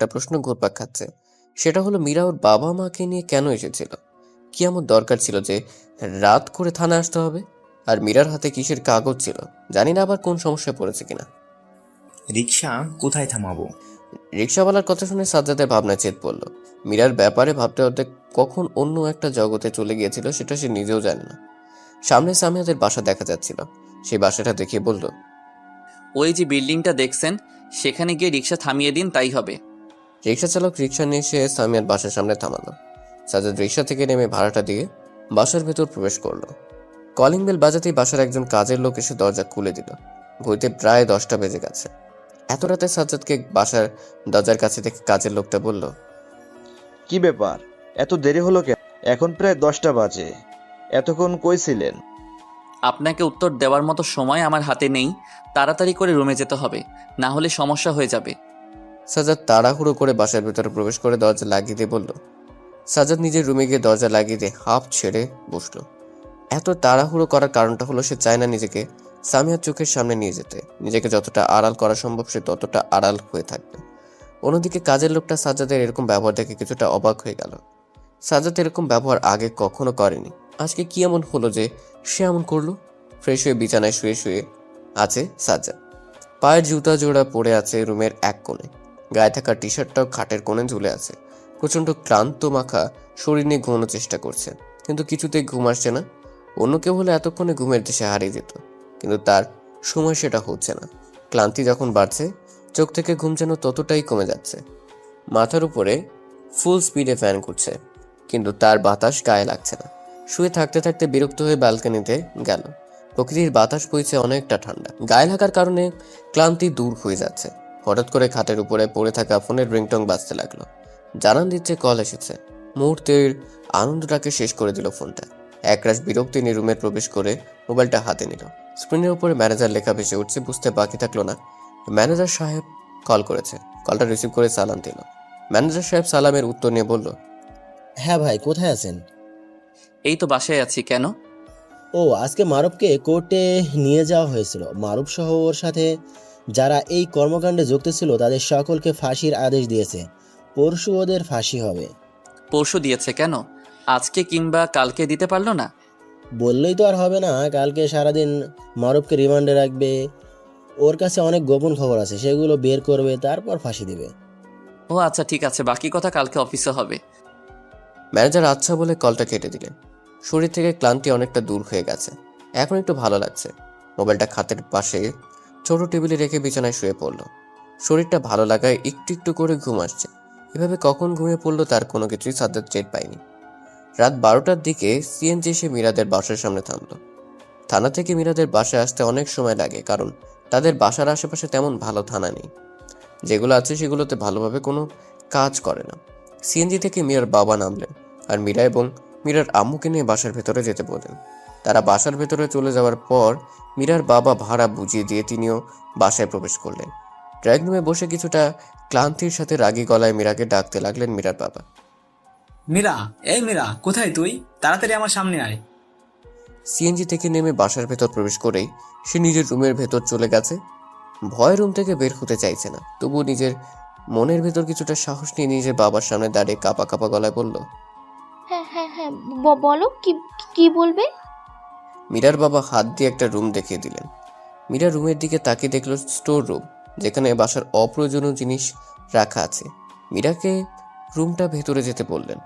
একটা প্রশ্ন ঘুরপাক খাচ্ছে। সেটা হলো মীরা ওর বাবা মাকে নিয়ে কেন এসেছিল? কি এমন দরকার ছিল যে রাত করে থানায় আসতে হবে? আর মীরার হাতে কিসের কাগজ ছিল? জানি না আবার কোন সমস্যায় পড়েছে কিনা। রিক্সা কোথায় থামাবো? রিকশাওয়ালার কথা শুনে সাজ্জাদের ভাবনা চেত পড়ল। মীরার ব্যাপারে ভাবতে ভাবতে কখন অন্য একটা জগতে চলে গিয়েছিল সেটা সে নিজেও জানে না। সামনে সামিয়াদের বাসা দেখা যাচ্ছিল। সেই বাসাটা দেখিয়ে বলল, ওই যে বিল্ডিংটা দেখছেন, সেখানে গিয়ে রিক্সা থামিয়ে দিন, তাই হবে। রিকশা চালক রিকশা নিয়ে এসে সামিয়ার বাসার সামনে থামালো। সাজ্জাদ রিকশা থেকে নেমে ভাড়াটা দিয়ে বাসার ভেতর প্রবেশ করলো। কলিং বেল বাজাতেই বাসার একজন কাজের লোক এসে দরজা খুলে দিল। ঘড়িতে প্রায় 10টা বেজে গেছে। এত রাতে সাজ্জাদকে বাসার দরজার কাছে দেখে কাজের লোকটা বলল, কি ব্যাপার, এত দেরি হলো কেন? এখন প্রায় 10টা বাজে। এতক্ষণ কই ছিলেন? আপনাকে উত্তর দেওয়ার মতো সময় আমার হাতে নেই। তাড়াতাড়ি করে রুমে যেতে হবে, না হলে সমস্যা হয়ে যাবে। সাজ্জাদ তাড়াহুড়ো করে বাসার ভেতরে প্রবেশ করে দরজা লাগিয়ে দিয়ে বলল। সাজ্জাদ নিজের রুমে গিয়ে দরজা লাগিয়ে দিয়ে হাঁপ ছেড়ে বসলো। এত তাড়াহুড়ো করার কারণটা হলো সে চায় না নিজেকে সামিয়ার চোখের সামনে নিয়ে যেতে। নিজেকে যতটা আড়াল করা সম্ভব সে ততটা আড়াল হয়ে থাকবে। অন্যদিকে কাজের লোকটা সাজ্জাদের এরকম ব্যবহার দেখে কিছুটা অবাক হয়ে গেল। সাজ্জাদ এরকম ব্যবহার আগে কখনো করেনি। আজকে কি এমন হলো যে সে এমন করলো? ফ্রেশ হয়ে বিছানায় শুয়ে শুয়ে আছে সাজ্জাদ। পায়ের জুতা জোড়া পড়ে আছে রুমের এক কোণে। গায়ে থাকা টি শার্টটাও খাটের কোণে ঝুলে আছে। প্রচন্ড ক্লান্ত মাখা শরীর নিয়ে ঘুমানোর চেষ্টা করছে, কিন্তু কিছুতেই ঘুম আসছে না। অন্য কেউ হলে এতক্ষণে ঘুমের দেশে হারিয়ে যেত, কিন্তু তার সময় সেটা হচ্ছে না। ক্লান্তি যখন বাড়ছে, চোখ থেকে ঘুম যেন ততটাই কমে যাচ্ছে। মাথার উপরে ফুল স্পিডে ফ্যান ঘুরছে, কিন্তু তার বাতাস গায়ে লাগছে না। শুয়ে থাকতে থাকতে বিরক্ত হয়ে ব্যালকনিতে গেল। প্রকৃতির বাতাস বইছে অনেকটা ঠান্ডা। গায়ে লাগার কারণে ক্লান্তি দূর হয়ে যাচ্ছে। হঠাৎ করে খাটের উপরে পড়ে থাকা ফোনের রিংটং বাজতে লাগলো। জানান দিচ্ছে কল এসেছে। মুহূর্তের আনন্দটাকে শেষ করে দিল ফোনটা। একরাশ বিরক্তি নিয়ে রুমে প্রবেশ করে মোবাইলটা হাতে নিল। স্ক্রিনের উপরে ম্যানেজার লেখা ভেসে উঠছে। বুঝতে বাকি থাকলো না ম্যানেজার সাহেব কল করেছে। কলটা রিসিভ করে সালাম দিল। ম্যানেজার সাহেব সালামের উত্তর নিয়ে বলল, হ্যাঁ ভাই, কোথায় আছেন? এই তো বাসায় আছি। কেন? ও, আজকে মারুফকে কোর্টে নিয়ে যাওয়া হয়েছিল। মারুফ সহ ওর সাথে যারা এই কর্মকাণ্ডে যুক্ত ছিল তাদের সকলকে ফাঁসির আদেশ দিয়েছে। পরশু ওদের ফাঁসি হবে। পরশু দিয়েছে কেন? আজকে কিংবা কালকে দিতে পারলো না? বললেই তো আর হবে না, কালকে সারাদিন মারুফকে রিমান্ডে রাখবে। ওর কাছে অনেক গোপন খবর আছে, সেগুলো বের করবে, তারপর ফাঁসি দিবে। ও আচ্ছা, ঠিক আছে, বাকি কথা কালকে অফিসে হবে। ম্যানেজার আচ্ছা বলে কলটা কেটে দিলেন। শরীর থেকে ক্লান্তি অনেকটা দূর হয়ে গেছে। এখন একটু ভালো লাগছে। মোবাইলটা খাটের পাশে ছোট টেবিলে রেখে বিছানায় শুয়ে পড়ল। শরীরটা ভালো লাগায় একটু একটু করে ঘুম আসছে। এভাবে কখন ঘুমিয়ে পড়লো তার কোনো কিছুই সাজ্জাদ টের পায়নি। রাত 12টার দিকে সিএনজি এসে মীরাদের বাসার সামনে থামলো। থানা থেকে মীরাদের বাসায় আসতে অনেক সময় লাগে, কারণ তাদের বাসার আশেপাশে তেমন ভালো থানা নেই। যেগুলো আছে সেগুলোতে ভালোভাবে কোনো কাজ করে না। সিএনজি থেকে মীরার বাবা নামলেন আর মীরা এবং মীরার আম্মুকে নিয়ে বাসার ভেতরে যেতে বললেন। তারা বাসার ভেতরে চলে যাওয়ার পর মীরার বাবা ভাড়া বুঝিয়ে দিয়ে তিনিও বাসায় প্রবেশ করলেন। ড্রয়িং রুমে বসে কিছুটা ক্লান্তির সাথে রাগী গলায় মীরাকে ডাকতে লাগলেন মীরার বাবা। মীরা, এই মীরা, কোথায় তুই? তাড়াতাড়ি আমার সামনে আয়। সিএনজি থেকে নেমে বাসার ভেতর প্রবেশ করেই সে নিজের রুমের ভেতর চলে গেছে। ভয় রুম থেকে বের হতে চাইছে না, তবুও নিজের মনের ভেতর কিছুটা সাহস নিয়ে নিজের বাবার সামনে দাঁড়িয়ে কাঁপা কাঁপা গলায় বলল, হ্যাঁ হ্যাঁ হ্যাঁ, বলো কি কি বলবে? মীরার বাবা হাত দিয়ে একটা রুম দেখিয়ে দিলেন। মীরা রুমের দিকে তাকিয়ে দেখল স্টোর রুম, যেখানে বাসার অপ্রয়োজনীয় জিনিস রাখা আছে। মীরাকে রুমটা ভেতরে যেতে বললেন।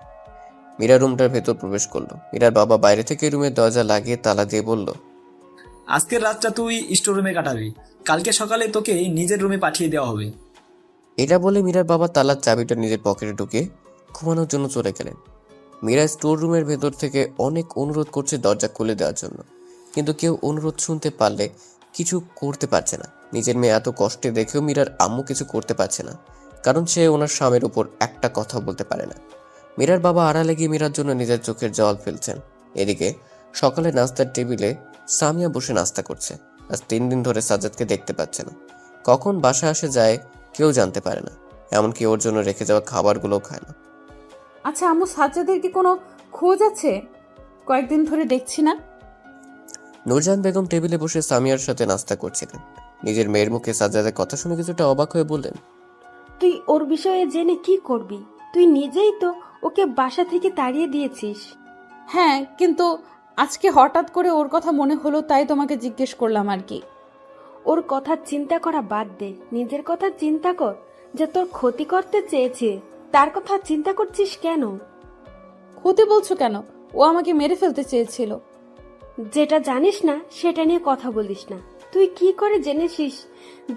মীরা রুমটার ভেতর প্রবেশ করলো। মীরার বাবা বাইরে থেকে রুমের দরজা লাগিয়ে তালা দিয়ে বলল, আজকের রাতটা তুই স্টোর রুমে কাটাবি, কালকে সকালে তোকে নিজের রুমে পাঠিয়ে দেওয়া হবে। এটা বলে মীরার বাবা তালার চাবিটা নিজের পকেটে ঢুকে ঘুমানোর জন্য চলে গেলেন। মীরা স্টোর রুমের ভেতর থেকে অনেক অনুরোধ করছে দরজা খুলে দেওয়ার জন্য, কিন্তু কেউ অনুরোধ শুনতে পারলে কিছু করতে পারছে না। নিজের মেয়ে এত কষ্টে দেখেও মীরার আম্মু কিছু করতে পারছে না, কারণ সে ওনার স্বামীর উপর একটা কথা বলতে পারে না। মীরার বাবা আড়ালে গিয়ে মীরার জন্য নিজের চোখের জল ফেলছেন। এদিকে সকালে নাস্তার টেবিলে সামিয়া বসে নাস্তা করছে। আজ 3 দিন ধরে সাজ্জাদকে দেখতে পাচ্ছে না। কখন বাসা আসে যায় কেউ জানতে পারে না, এমনকি ওর জন্য রেখে যাওয়া খাবারগুলোও খায় না। আচ্ছা আম্মু, সাজ্জাদের কি কোনো খোঁজ আছে? কয়েকদিন ধরে দেখছি না। নূরজাহান বেগম টেবিলে বসে সামিয়ার সাথে নাস্তা করছিলেন। নিজের মেয়ের মুখে সাজ্জাদের কথা শুনে কিছুটা অবাক হয়ে বললেন, তুই ওর বিষয়ে জেনে কি করবি? তুই নিজেই তো ওকে বাসা থেকে তাড়িয়ে দিয়েছিস। হ্যাঁ, কিন্তু আজকে হঠাৎ করে ওর কথা মনে হলো, তাই তোমাকে জিজ্ঞেস করলাম আর কি। ওর কথা চিন্তা করা বাদ দে, নিজের কথা চিন্তা কর। যে তোর ক্ষতি করতে চেয়েছে তার কথা চিন্তা করছিস কেন? ক্ষতি বলছো কেন? ও আমাকে মেরে ফেলতে চেয়েছিল। যেটা জানিস না সেটা নিয়ে কথা বলিস না। তুই কি করে জেনেছিস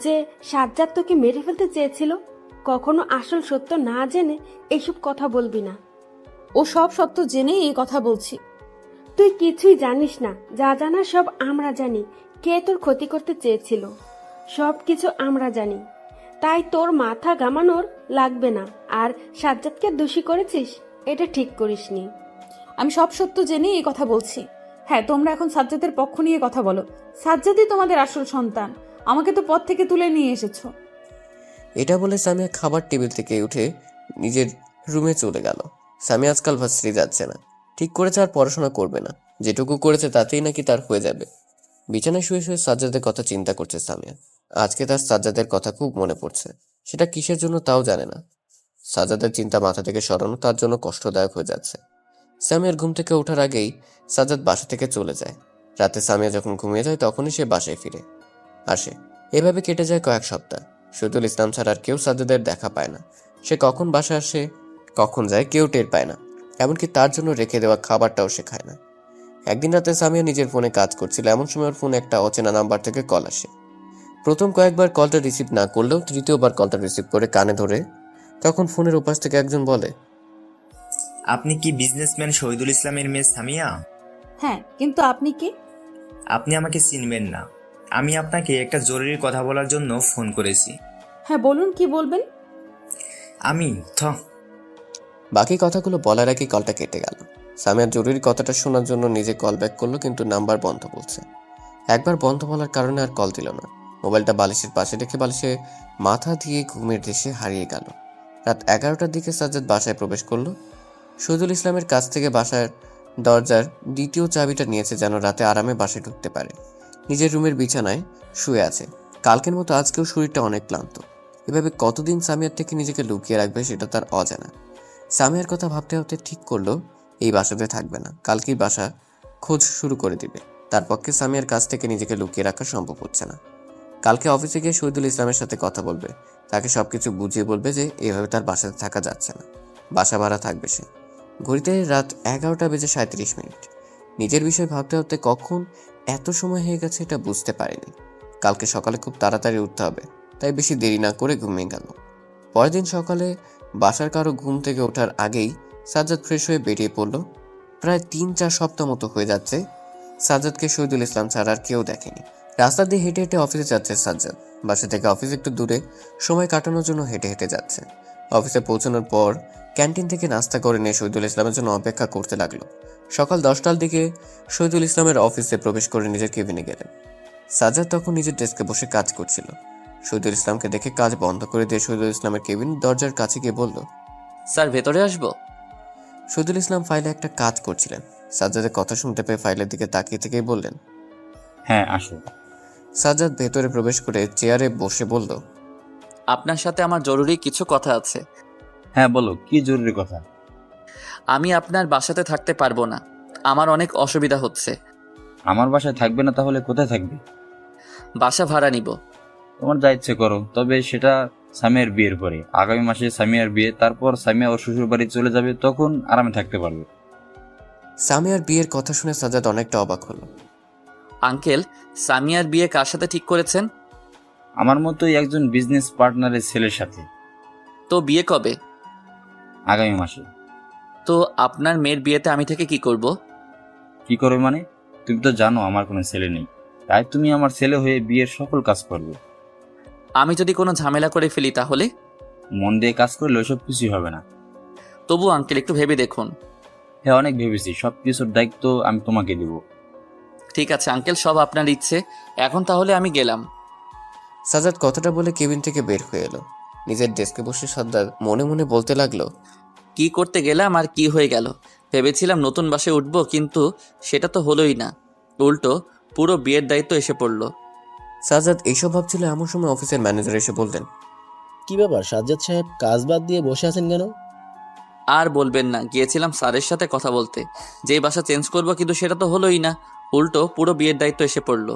যে সাজ্জাদ তোকে মেরে ফেলতে চেয়েছিল? কখনো আসল সত্য না জেনে এইসব কথা বলবি না। ও সব সত্য জেনেই এই কথা বলছি। তুই কিছুই জানিস না, যা জানা সব আমরা জানি। কে তোর ক্ষতি করতে চেয়েছিল সব কিছু আমরা জানি, তাই তোর মাথা ঘামানোর লাগবে না। আর সাজ্জাদকে দোষী করেছিস, এটা ঠিক করিসনি। আমি সব সত্য জেনেই এই কথা বলছি। হ্যাঁ, তোমরা এখন সাজ্জাদের পক্ষ নিয়ে কথা বলো। সাজ্জাদই তোমাদের আসল সন্তান, আমাকে তো পথ থেকে তুলে নিয়ে এসেছো। এটা বলে সামিয়া খাবার টেবিল থেকে উঠে নিজের রুমে চলে গেল। সামিয়া আজকাল ভার্সিটি যাচ্ছে না, ঠিক করেছে আর পড়াশোনা করবে না। যেটুকু করেছে তাতেই নাকি তার হয়ে যাবে। বিছানায় শুয়ে শুয়ে সাজ্জাদের কথা চিন্তা করছে সামিয়া। আজকে তার সাজ্জাদের কথা খুব মনে পড়ছে। সেটা কিসের জন্য তাও জানে না। সাজ্জাদের চিন্তা মাথা থেকে সরানো তার জন্য কষ্টদায়ক হয়ে যাচ্ছে। সামিয়ার ঘুম থেকে ওঠার আগেই সাজ্জাদ বাসা থেকে চলে যায়। রাতে সামিয়া যখন ঘুমিয়ে যায় তখনই সে বাসায় ফিরে আসে। এভাবে কেটে যায় কয়েক সপ্তাহ। শহীদুল ইসলাম ছাড়া আর কেউ সাজ্জাদের দেখা পায় না। সে কখন বাসায় আসে, কখন যায়, কেউ টের পায় না। এমনকি তার জন্য রেখে দেওয়া খাবারটাও সে খায় না। একদিন রাতে সামিয়া নিজের ফোনে কাজ করছিল, এমন সময় ওর ফোনে একটা অচেনা নাম্বার থেকে কল আসে। প্রথম কয়েকবার কলটা রিসিভ না করলেও তৃতীয়বার কলটা রিসিভ করে কানে ধরে তখন ফোনের উপাস থেকে একজন বলে, আপনি কি বিজনেসম্যান শহীদুল ইসলামের মেয়ে সামিয়া? হ্যাঁ, কিন্তু আপনি কি? আপনি আমাকে চিনবেন না। আমি আপনাকে একটা জরুরি কথা বলার জন্য ফোন করেছি। হ্যাঁ বলুন, কি বলবেন? আমি বাকি কথাগুলো বলার আগে কলটা কেটে গেল। সামিয়ার জরুরি কথাটা শোনার জন্য নিজে কল ব্যাক করলো, কিন্তু নাম্বার বন্ধ বলছে। একবার বন্ধ বলার কারণে আর কল দিল না। মোবাইলটা বালিশের পাশে রেখে বালিশে মাথা দিয়ে ঘুমের দেশে হারিয়ে গেল। রাত 11টার দিকে সাজ্জাদ বাসায় প্রবেশ করলো। শহীদুল ইসলামের কাছ থেকে বাসার দরজার দ্বিতীয় চাবিটা নিয়েছে যেন রাতে আরামে বাসায় ঢুকতে পারে। নিজের রুমের বিছানায় শুয়ে আছে। কালকের মতো আজকেও শরীরটা অনেক ক্লান্ত। এভাবে কতদিন সামিয়ার থেকে নিজেকে লুকিয়ে রাখবে সেটা তার অজানা। সামিয়ার কথা ভাবতে ভাবতে ঠিক করলো এই বাসাতে থাকবে না, কালকেই বাসা খোঁজ শুরু করে দিবে। তার পক্ষে সামিয়ার কাছ থেকে নিজেকে লুকিয়ে রাখা সম্ভব হচ্ছে না। কালকে অফিসে গিয়ে শহীদুল ইসলামের সাথে কথা বলবে, তাকে সবকিছু বুঝিয়ে বলবে যে এভাবে তার বাসাতে থাকা যাচ্ছে না, বাসা ভাড়া থাকবে সে। ঘড়িতে রাত 11:37। নিজের বিষয় ভাবতে ভাবতে কখন এত সময় হয়ে গেছে এটা বুঝতে পারেনি। কালকে সকালে খুব তাড়াতাড়ি উঠতে হবে, তাই বেশি দেরি না করে ঘুমিয়ে গেল। পরের দিন সকালে বাসার কারো ঘুম থেকে ওঠার আগেই সাজ্জাদ ফ্রেশ হয়ে বেরিয়ে পড়ল। প্রায় 3-4 সপ্তাহ মতো হয়ে যাচ্ছে সাজ্জাদকে শহীদুল ইসলাম ছাড়া আর কেউ দেখেনি। রাস্তা দিয়ে হেঁটে হেঁটে অফিসে যাচ্ছে সাজ্জাদ। বাসা থেকে অফিস একটু দূরে, সময় কাটানোর জন্য হেঁটে হেঁটে যাচ্ছে। অফিসে পৌঁছানোর পর ক্যান্টিন থেকে নাস্তা করে নিয়ে শহীদুল ইসলামের জন্য অপেক্ষা করতে লাগলো। সকাল 10টার দিকে শহীদুল ইসলামের অফিসে প্রবেশ করে নিজের কেবিনে গেলেন। সাজ্জাদ তখন নিজের ডেস্কে বসে কাজ করছিল। শহীদুল ইসলামকে দেখে কাজ বন্ধ করে দিয়ে শহীদুল ইসলামের কেবিন দরজার কাছে গিয়ে বলল, স্যার ভেতরে আসবো? শহীদুল ইসলাম ফাইলে একটা কাজ করছিলেন। সাজ্জাদের কথা শুনতে পেয়ে ফাইলের দিকে তাকিয়ে থেকেই বললেন, হ্যাঁ আসো। সাজ্জাদ ভেতরে প্রবেশ করে চেয়ারে বসে বলল, আপনার সাথে আমার জরুরি কিছু কথা আছে। হ্যাঁ বলো, কি জরুরি কথা? আমি আপনার বাসাতে থাকতে পারবো না, আমার অনেক অসুবিধা হচ্ছে। আমার বাসায় থাকবে না তাহলে কোথায় থাকবে? বাসা ভাড়া নিব। তোমার যা ইচ্ছে করো, তবে সেটা সামিয়ার বিয়ের পরে। আগামী মাসে সামিয়ার বিয়ে, তারপর সামিয়া ওর শ্বশুর বাড়ি চলে যাবে, তখন আরামে থাকতে পারবে। সামিয়ার বিয়ের কথা শুনে সাজ্জাদ অনেকটা অবাক হলো। আঙ্কেল, সামিয়ার বিয়ে কার সাথে ঠিক করেছেন? আমার মতোই একজন বিজনেস পার্টনারের ছেলের সাথে। তো বিয়ে কবে? আগামী মাসে। তো আপনার মেয়ের বিয়েতে আমি থেকে কি করব? কি করবে মানে? তুমি তো জানো আমার কোনো ছেলে নেই, তাই তুমি আমার ছেলে হয়ে বিয়ের সকল কাজ করবে। আমি যদি কোনো ঝামেলা করে ফেলি তাহলে? মন দিয়ে কাজ করলে ওইসব কিছুই হবে না। তবু আঙ্কেল একটু ভেবে দেখুন। হ্যাঁ অনেক ভেবেছি, সব কিছুর দায়িত্ব আমি তোমাকে দেব। ঠিক আছে আঙ্কেল, সব আপনার ইচ্ছে। এখন তাহলে আমি গেলাম। সাজ্জাদ কথাটা বলে কেবিন থেকে বের হয়ে এলো। নিজের ডেস্কে বসে সাজ্জাদ মনে মনে বলতে লাগলো, কি করতে গেলাম আর কি হয়ে গেল? ভেবেছিলাম নতুন বাসে উঠবো, কিন্তু সেটা তো হলোই না। উল্টো পুরো বিয়ের দায়িত্ব এসে পড়লো। সাজ্জাদ এইসব ভাবছিল এমন সময় অফিসের ম্যানেজার এসে বললেন, কি ব্যাপার সাজ্জাদ সাহেব, কাজ বাদ দিয়ে বসে আছেন কেন? আর বলবেন না, গিয়েছিলাম স্যারের সাথে কথা বলতে, যেই বাসা চেঞ্জ করবো, কিন্তু সেটা তো হলোই না। উল্টো পুরো বিয়ের দায়িত্ব এসে পড়লো।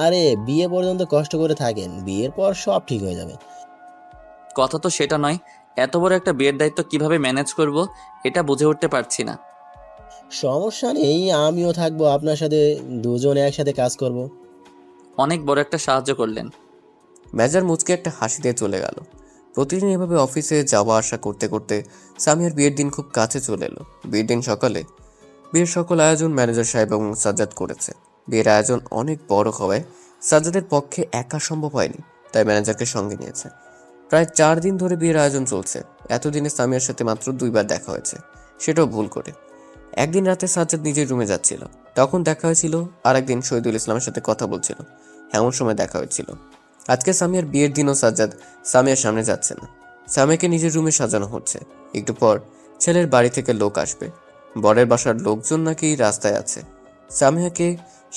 আরে বিয়ে পর্যন্ত কষ্ট করে থাকেন, বিয়ের পর সব ঠিক হয়ে যাবে। কথা তো সেটা নয়, এত বড় একটা বিয়ের দায়িত্ব কিভাবে ম্যানেজ করব এটা বুঝে উঠতে পারছি না। সমস্যা নেই, আমিও থাকবো আপনার সাথে, দুজনে একসাথে কাজ করব। অনেক বড় একটা সাহায্য করলেন। ম্যানেজার মুচকে একটা হাসি দিয়ে চলে গেল। প্রতিদিন এভাবে অফিসে যাওয়া আসা করতে করতে সামিয়ার বিয়ের দিন খুব কাছে চলে এলো। বিয়ের দিন সকালে বিয়ের সকল আয়োজন ম্যানেজার সাহেব এবং সাজ্জাদ করেছে। বিয়ের আয়োজন অনেক বড় হওয়ায় সাজ্জাদের পক্ষে একা সম্ভব হয়নি, তাই ম্যানেজারকে সঙ্গে নিয়েছে। প্রায় 4 দিন ধরে বিয়ের আয়োজন চলছে। এতদিনে সামিয়ার সাথে মাত্র 2বার দেখা হয়েছে, সেটাও ভুল করে। একদিন রাতে সাজ্জাদ নিজের রুমে যাচ্ছিল, তখন দেখা হয়েছিল। আর একদিন শহীদুল ইসলামের সাথে কথা বলছিল, এমন সময় দেখা হয়েছিল। আজকে সামিয়ার বিয়ের দিনও সাজ্জাদ সামিয়ার সামনে যাচ্ছে না। সামিয়াকে নিজের রুমে সাজানো হচ্ছে। একটু পর ছেলের বাড়ি থেকে লোক আসবে। বরের বাসার লোকজন নাকি রাস্তায় আছে। সামিয়াকে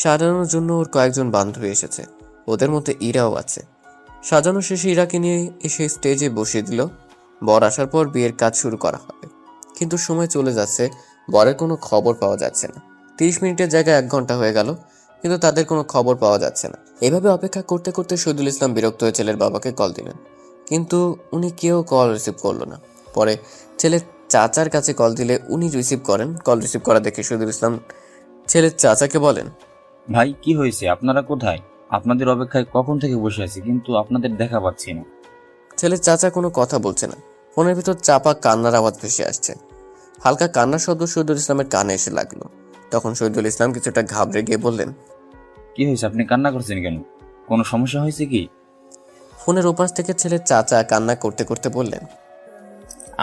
সাজানোর জন্য ওর কয়েকজন বান্ধবী এসেছে, ওদের মধ্যে ইরাও আছে। সাজানো শেষে ইরাকে নিয়ে এসে স্টেজে বসিয়ে দিল। বর আসার পর বিয়ের কাজ শুরু করা হবে, কিন্তু সময় চলে যাচ্ছে, বরের কোনো খবর পাওয়া যাচ্ছে না। 30 মিনিটের জায়গায় 1 ঘন্টা হয়ে গেল, কিন্তু তাদের কোনো খবর পাওয়া যাচ্ছে না। এভাবে অপেক্ষা করতে করতে শহীদুল ইসলাম বিরক্ত হয়ে ছেলের বাবাকে কল দিলেন, কিন্তু উনি কেউ কল রিসিভ করলো না। পরে ছেলের চাচার কাছে কল দিলে উনি রিসিভ করেন। কল রিসিভ করা দেখে শহীদুল ইসলাম ছেলের চাচাকে বলেন, ভাই কি হয়েছে, আপনারা কোথায়? আপনাদের অপেক্ষায় কখন থেকে বসে আছি, কিন্তু আপনাদের দেখা পাচ্ছি না। ছেলের চাচা কোনো কথা বলছে না। ফোনের ভিতর চাপা কান্নার আওয়াজ ভেসে আসছে। হালকা কান্নার শব্দ শহীদুল ইসলামের কানে এসে লাগলো। তখন শহীদুল ইসলাম কিছুটা ঘাবড়ে গিয়ে বললেন, কি হয়েছে, আপনি কান্না করছেন কেন? কোনো সমস্যা হয়েছে কি? ফোনের ওপাশ থেকে ছেলের চাচা কান্না করতে করতে বললেন,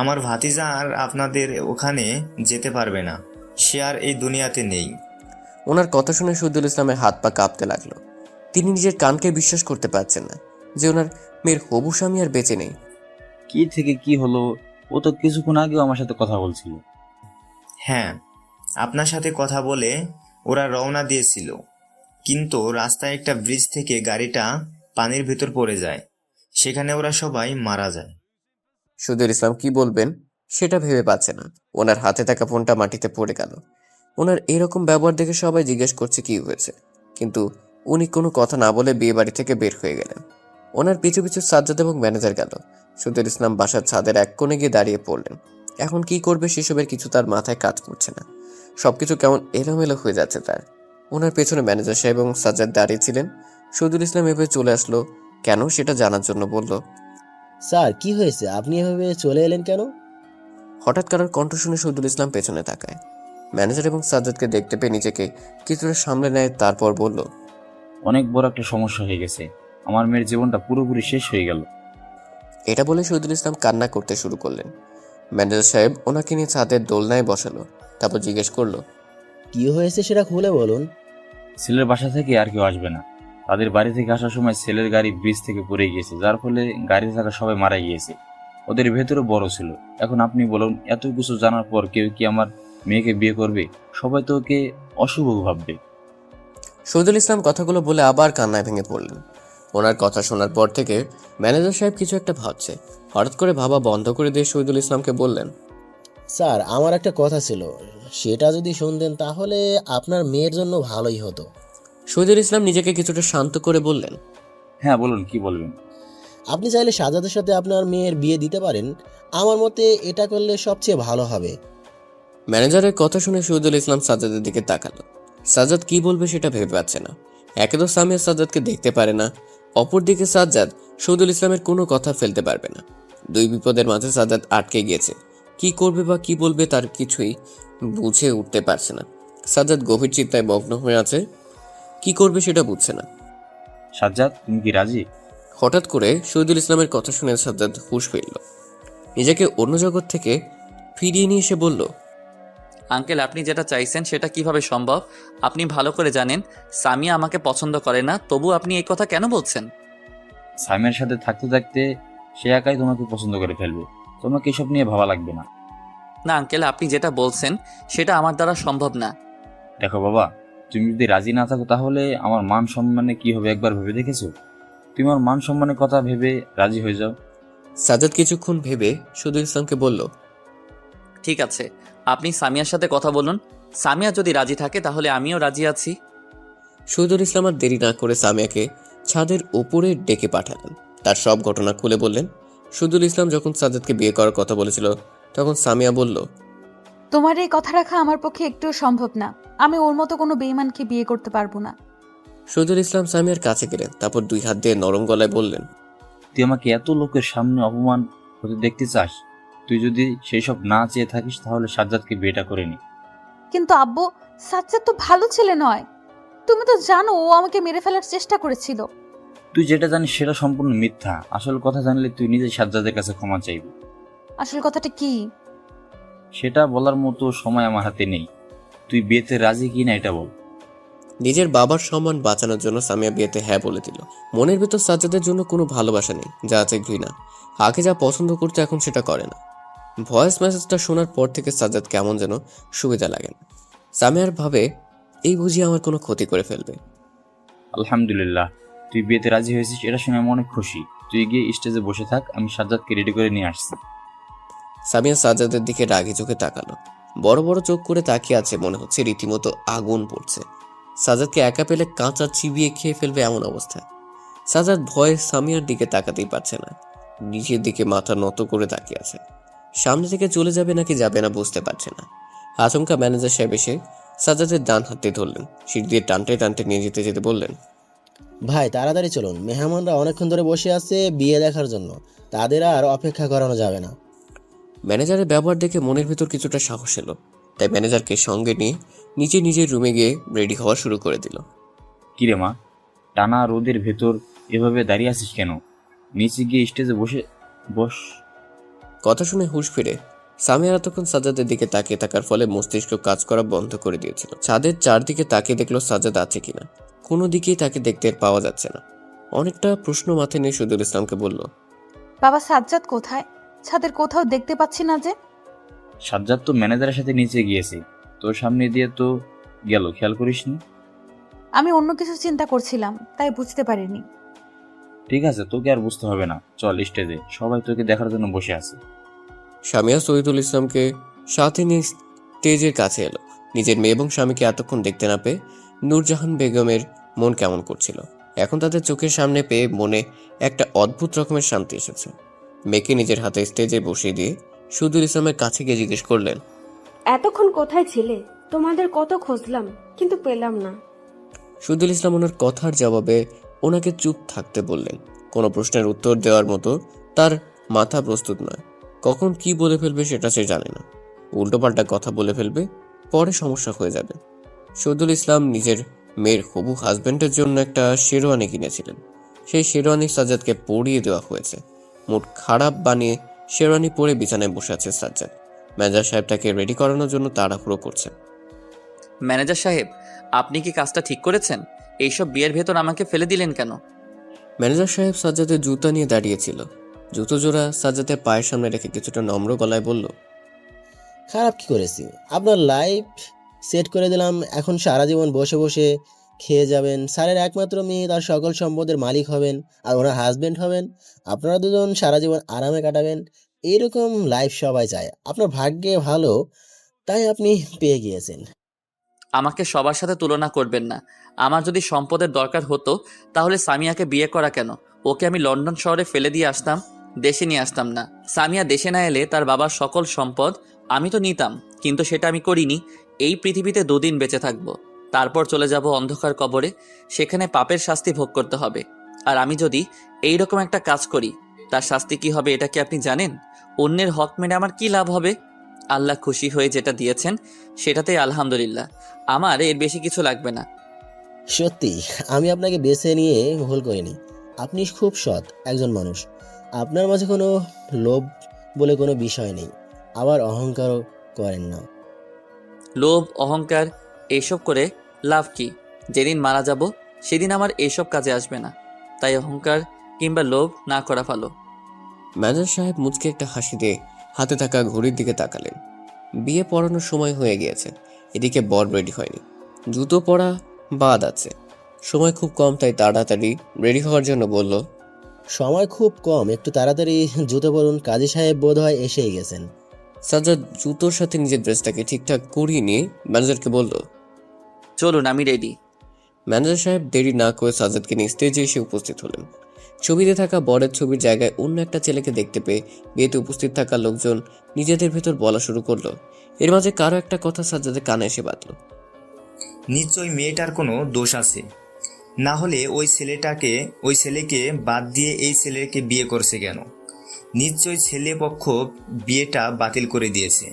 আমার ভাতিজা আর আপনাদের ওখানে যেতে পারবে না, সে আর এই দুনিয়াতে নেই। ওনার কথা শুনে শহীদুল ইসলামের হাত পা কাঁপতে লাগলো। তিনি নিজের কানকে বিশ্বাস করতে পারছেন না যে ওনার মেয়ের হবু স্বামী আর বেঁচে নেই। কি থেকে কি হলো? ও তো কিছুক্ষণ আগেও আমার সাথে কথা বলছিল। হ্যাঁ, আপনার সাথে কথা বলে ওরা রওনা দিয়েছিল, কিন্তু রাস্তায় একটা ব্রিজ থেকে গাড়িটা পানির ভেতর পড়ে যায়, সেখানে ওরা সবাই মারা যায়। শহীদুল ইসলাম কি বলবেন সেটা ভেবে পাচ্ছে না। ওনার হাতে থাকা ফোনটা মাটিতে পড়ে গেল। ওনার এরকম ব্যবহার দেখে সবাই জিজ্ঞেস করছে কি হয়েছে, কিন্তু উনি কোনো কথা না বলে বিয়ে বাড়ি থেকে বের হয়ে গেলেন। ওনার পিছু পিছু সাজ্জাদ এবং ম্যানেজার গেল। শহীদুল ইসলাম বাসার ছাদের এক কোণে গিয়ে দাঁড়িয়ে পড়লেন। এখন কি করবে সেসবের কিছু তার মাথায় কাজ করছে না। সবকিছু কেমন এলোমেলো হয়ে যাচ্ছে তার। ওনার পেছনে ম্যানেজার সাহেব এবং সাজ্জাদ দাঁড়িয়ে ছিলেন। শহীদুল ইসলাম এভাবে চলে আসলো কেন সেটা জানার জন্য বলল, স্যার কি হয়েছে, আপনি এভাবে চলে এলেন কেন? হঠাৎ কারোর কণ্ঠ শুনে শহীদুল ইসলাম পেছনে তাকায়। ম্যানেজার এবং সাজ্জাদকে দেখতে পেয়ে নিজেকে কিছুটা সামলে নেয়, তারপর বলল, অনেক বড় একটা সমস্যা হয়ে গেছে, আমার মেয়ের জীবনটা পুরোপুরি শেষ হয়ে গেল। এটা বলে শহীদুল ইসলাম কান্না করতে শুরু করলেন। ম্যানেজার সাহেব ওনাকে নিয়ে ছাদের দোলনায় বসালো, তারপর জিজ্ঞেস করলো, কি হয়েছে সেটা খুলে বলুন। ছেলের বাসা থেকে আর কেউ আসবে না। তাদের বাড়ি থেকে আসার সময় ছেলের গাড়ি ব্রিজ থেকে পড়ে গিয়েছে, যার ফলে গাড়িতে থাকা সবাই মারা গিয়েছে। ওদের ভেতরে বড় ছিল। এখন আপনি বলুন, এত কিছু জানার পর কেউ কি আমার মেয়েকে বিয়ে করবে? সবাই তো ওকে অশুভ ভাববে। শহীদুল ইসলাম কথাগুলো বলে আবার কান্নায় ভেঙে পড়লেন। ওনার কথা শোনার পর থেকে ম্যানেজার সাহেব কিছু একটা ভাবছে। হঠাৎ করে ভাবা বন্ধ করে দিয়ে শহীদুল ইসলামকে বললেন, স্যার আমার একটা কথা ছিল, সেটা যদি শুনতেন তাহলে আপনার মেয়ের জন্য ভালোই হতো। শহীদুল ইসলাম নিজেকে কিছুটা শান্ত করে বললেন, হ্যাঁ বলুন, কি বলবেন? আপনি চাইলে সাজ্জাদের সাথে আপনার মেয়ের বিয়ে দিতে পারেন। আমার মতে এটা করলে সবচেয়ে ভালো হবে। ম্যানেজারের কথা শুনে শহীদুল ইসলাম সাজ্জাদের দিকে তাকালো। সাজ্জাদ কি বলবে সেটা ভেবে পাচ্ছে না। একে তো সামিয়া সাজ্জাদকে দেখতে পারে না, অপরদিকে সাজ্জাদ শহীদুল ইসলামের কোনো কথা ফেলতে পারবে না। দুই বিপদের মাঝে সাজ্জাদ আটকে গিয়েছে। কি করবে বা কি বলবে তার কিছুই বুঝে উঠতে পারছে না। সাজ্জাদ গভীর চিন্তায় মগ্ন হয়ে আছে, কি করবে সেটা বুঝছে না। সাজ্জাদ, তুমি কি রাজি? হঠাৎ করে শহীদুল ইসলামের কথা শুনে সাজ্জাদ হুঁশ ফিরল। নিজেকে অন্য জগৎ থেকে ফিরিয়ে নিয়ে এসে বলল, আঙ্কেল, আপনি যেটা চাইছেন সেটা কিভাবে সম্ভব? আপনি ভালো করে জানেন সামিয়া আমাকে পছন্দ করে না, তবু আপনি এই কথা কেন বলছেন? সামিয়ার সাথে থাকতে থাকতে সে একাই তোমাকে পছন্দ করে ফেলবে। তোমাকে এসব নিয়ে ভাবা লাগবে না। না আঙ্কেল, আপনি যেটা বলছেন সেটা আমার দ্বারা সম্ভব না। দেখো বাবা, তুমি যদি রাজি না থাকো তাহলে আমার মান সম্মানে কি হবে একবার ভেবে দেখেছো? তুমি আমার মান সম্মানের কথা ভেবে রাজি হয়ে যাও। সাজ্জাদ কিছুক্ষণ ভেবে শহীদুল ইসলামকে বলল, ঠিক আছে, আপনি সামিয়ার সাথে কথা বলুন। সামিয়া যদি রাজি থাকে তাহলে আমিও রাজি আছি। শহীদুল ইসলাম আর দেরি না করে সামিয়াকে ছাদের উপরে ডেকে পাঠালেন। তার সব ঘটনা খুলে বললেন। শহীদুল ইসলাম যখন সাজ্জাদকে বিয়ে করার কথা বলেছিল তখন সামিয়া বলল, তোমার এই কথা রাখা আমার পক্ষে একটুও সম্ভব না। আমি ওর মতো কোনো বেঈমানকে বিয়ে করতে পারবো না। শহীদুল ইসলাম সামিয়ার কাছে গেলেন, তারপর 2 হাত দিয়ে নরম গলায় বললেন, তুই আমাকে এত লোকের সামনে অপমান হতে দেখতে চাস? তুই যদি সেই সব না চেয়ে থাকিস তাহলে সাজ্জাদকে বিয়েটা করে নি। কিন্তু আব্বু, সাজ্জাদ তো ভালো ছেলে নয়। তুমি তো জানো ও আমাকে মেরে ফেলার চেষ্টা করেছিল। তুই যেটা জানিস সেটা সম্পূর্ণ মিথ্যা। আসল কথা জানলে তুই নিজে সাজ্জাদের কাছে ক্ষমা চাইবি। আসল কথাটা কি? সেটা বলার মতো সময় আমার হাতে নেই। তুই বিয়েতে রাজি কি না এটা বল। নিজের বাবার সম্মান বাঁচানোর জন্য সামিয়া বিয়েতে হ্যাঁ বলে দিল। মনের ভেতর সাজ্জাদের জন্য কোনো ভালোবাসা নেই, যা আছে ঘৃণা। আগে যা পছন্দ করতো এখন সেটা করে না। ভয়েস মেসেজটা শোনার পর থেকে সাজ্জাদ কেমন যেন সুবিধা লাগে না। সামিয়ার ভাবে এই বুঝি আমার কোনো ক্ষতি করে ফেলবে। আলহামদুলিল্লাহ, তুই বিয়েতে রাজি হয়েছিস এটা শুনে আমি অনেক খুশি। তুই গিয়ে স্টেজে বসে থাক, আমি সাজ্জাদকে রেডি করে নিয়ে আসছি। সামিয়া সাজ্জাদের দিকে রাগি চোখে তাকালো। বড় বড় চোখ করে তাকিয়ে আছে, মনে হচ্ছে রীতিমতো আগুন পড়ছে। সাজ্জাদকে একা পেলে কাঁচা চিবিয়ে খেয়ে ফেলবে এমন অবস্থা। সাজ্জাদ ভয়ে সামিয়ার দিকে তাকাতেই পারছে না। নিচের দিকে মাথা নত করে তাকিয়ে আছে। সামনে থেকে চলে যাবে নাকি যাবে না বুঝতে পারছে না। আচমকা ম্যানেজার সাহেব এসে সাজ্জাদের ডান হাতে ধরলেন, সিট দিয়ে টানতে টানতে নিয়ে যেতে যেতে বললেন, ভাই তাড়াতাড়ি চলুন, মেহমানরা অনেকক্ষণ ধরে বসে আছে বিয়ে দেখার জন্য, তাদের আর অপেক্ষা করানো যাবে না। ম্যানেজারের ব্যবহার দেখে মনের ভিতর কিছুটা সাহস এলো। তাই ম্যানেজারকে সঙ্গে নিয়ে নিচে নিজের রুমে গিয়ে রেডি হওয়া শুরু করে দিল। কিরে মা, টানা রোদের ভেতর এভাবে দাঁড়িয়ে আছিস কেন? নিচে গিয়ে স্টেজে বস। কথা শুনে হুঁশ ফিরে সামিয়া এতক্ষণ সাজ্জাদের দিকে তাকিয়ে থাকার ফলে মস্তিষ্ক কাজ করা বন্ধ করে দিয়েছিল। ছাদের চারদিকে তাকিয়ে দেখলো সাজ্জাদ আছে কিনা। কোনো দিকেই তাকে দেখতে পাওয়া যাচ্ছে না। অনেকটা প্রশ্ন মাথায় নিয়ে শহীদুল ইসলামকে বলল, বাবা, সাজ্জাদ কোথায়? ছাদের কোথাও দেখতে পাচ্ছি না যে। সাজ্জাদ তো ম্যানেজারের সাথে নিচে গিয়েছে, তোর সামনে দিয়ে তো গেল, খেয়াল করিসনি? আমি অন্য কিছু চিন্তা করছিলাম, তাই বুঝতে পারিনি। ঠিক আছে, তোকে আর বুঝতে হবে না, চল স্টেজে, সবাই তোকে দেখার জন্য বসে আছে। সামিয়া শহীদুল ইসলামকে সাথে নিয়ে স্টেজের কাছে এলো। নিজের মেয়ে এবং স্বামীকে এতক্ষণ দেখতে না পেয়ে নূরজাহান বেগমের মন কেমন করছিল। এখন তাদের চোখের সামনে পেয়ে মনে একটা অদ্ভুত রকমের শান্তি এসেছে। মেয়েকে নিজের হাতে স্টেজে বসিয়ে দিয়ে শহীদুল ইসলামের কাছে গিয়ে জিজ্ঞেস করলেন, এতক্ষণ কোথায় ছিলে? তোমাদের কত খুঁজলাম কিন্তু পেলাম না। শহীদুল ইসলাম ওনার কথার জবাবে ওনাকে চুপ থাকতে বললেন। কোনো প্রশ্নের উত্তর দেওয়ার মতো তার মাথা প্রস্তুত নয়। কখন কি বলে ফেলবে সেটা সে জানে না। উল্টোপাল্টা কথা বলে ফেলবে, পরে সমস্যা হয়ে যাবে। শহীদুল ইসলাম নিজের মেয়ের হবু হাজবেন্ডের জন্য একটা শেরওয়ানি কিনেছিলেন। সেই শেরওয়ানি সাজ্জাদকে পরিয়ে দেওয়া হয়েছে। মুড খারাপ বানিয়ে শেরওয়ানি পরে বিছানায় বসে আছে সাজ্জাদ। ম্যানেজার সাহেব তাকে রেডি করানোর জন্য তাড়াহুড়ো করছেন। ম্যানেজার সাহেব, আপনি কি কাজটা ঠিক করেছেন? এইসব বিয়ের ভেতর আমাকে ফেলে দিলেন কেন? ম্যানেজার সাহেব সাজ্জাদের জুতা নিয়ে দাঁড়িয়েছিল। জুতো জোড়া সাজ্জাদের পায়ের সামনে রেখে কিছুটা নম্র গলায় বলল, খারাপ কি করেছি? আপনার লাইফ সেট করে দিলাম, এখন সারা জীবন বসে বসে খেয়ে যাবেন। স্যারের একমাত্র মেয়ে, তার সকল সম্পদের মালিক হবেন আর ওনার হাজবেন্ড হবেন। আপনারা দুজন সারা জীবন আরামে কাটাবেন। এইরকম লাইফ সবাই চায়। আপনার ভাগ্যে ভালো, তাই আপনি পেয়ে গিয়েছেন। আমাকে সবার সাথে তুলনা করবেন না। আমার যদি সম্পদের দরকার হতো তাহলে সামিয়াকে বিয়ে করা কেন? ওকে আমি লন্ডন শহরে ফেলে দিয়ে আসতাম, দেশে নিয়ে আসতাম না। সামিয়া দেশে না এলে তার বাবার সকল সম্পদ আমি তো নিতাম, কিন্তু সেটা আমি করিনি। এই পৃথিবীতে 2 দিন বেঁচে থাকবো, তারপর চলে যাব অন্ধকার কবরে। সেখানে পাপের শাস্তি ভোগ করতে হবে। আর আমি যদি এইরকম একটা কাজ করি, তার শাস্তি কি হবে এটা কি আপনি জানেন? অন্যের হক মেনে আমার কি লাভ হবে? আল্লাহ খুশি হয়ে যেটা দিয়েছেন সেটাতেই আলহামদুলিল্লাহ। আমার এর বেশি কিছু লাগবে না। সত্যি আমি আপনাকে বেছে নিয়ে ভুল করিনি। আপনি খুব সৎ একজন মানুষ। আপনার মাঝে কোনো লোভ বলে কোনো বিষয় নেই, আবার অহংকারও করেন না। লোভ, অহংকার এইসব করে লাভ কি? যেদিন মারা যাব সেদিন আমার এইসব কাজে আসবে না। তাই অহংকার কিংবা লোভ না করা ভালো। ম্যানেজার সাহেব মুচকে একটা হাসি দিয়ে হাতে থাকা ঘড়ির দিকে তাকালেন। বিয়ে পড়ানোর সময় হয়ে গিয়েছে। এদিকে বর রেডি হয়নি, জুতো পরা বাদ আছে। সময় খুব কম, তাই তাড়াতাড়ি রেডি হওয়ার জন্য বলল, সময় খুব কম, একটু তাড়াতাড়ি জুতো পরুন, কাজী সাহেব বোধহয় এসেই গেছেন। সাজ্জাদ জুতোর সাথে নিজের ড্রেসটাকে ঠিকঠাক করিয়ে নিয়ে ম্যানেজারকে বলল। চলুন, আমি রেডি। ম্যানেজার সাহেব দেরি না করে সাজ্জাদকে নিয়ে স্টেজে এসে উপস্থিত হলেন। ছবিতে থাকা বরের ছবির জায়গায় অন্য একটা ছেলেকে দেখতে পেয়ে বিয়েতে উপস্থিত থাকা লোকজন নিজেদের ভেতর বলা শুরু করলো। এর মাঝে কারো একটা কথা সাজ্জাদের কানে এসে বাঁধল। নিশ্চয়ই মেয়েটার কোনো দোষ আছে, না হলে ওই ছেলেকে বাদ দিয়ে এই ছেলেকে বিয়ে করছে কেন? নিশ্চয়ই ছেলে পক্ষ বিয়েটা বাতিল করে দিয়েছে,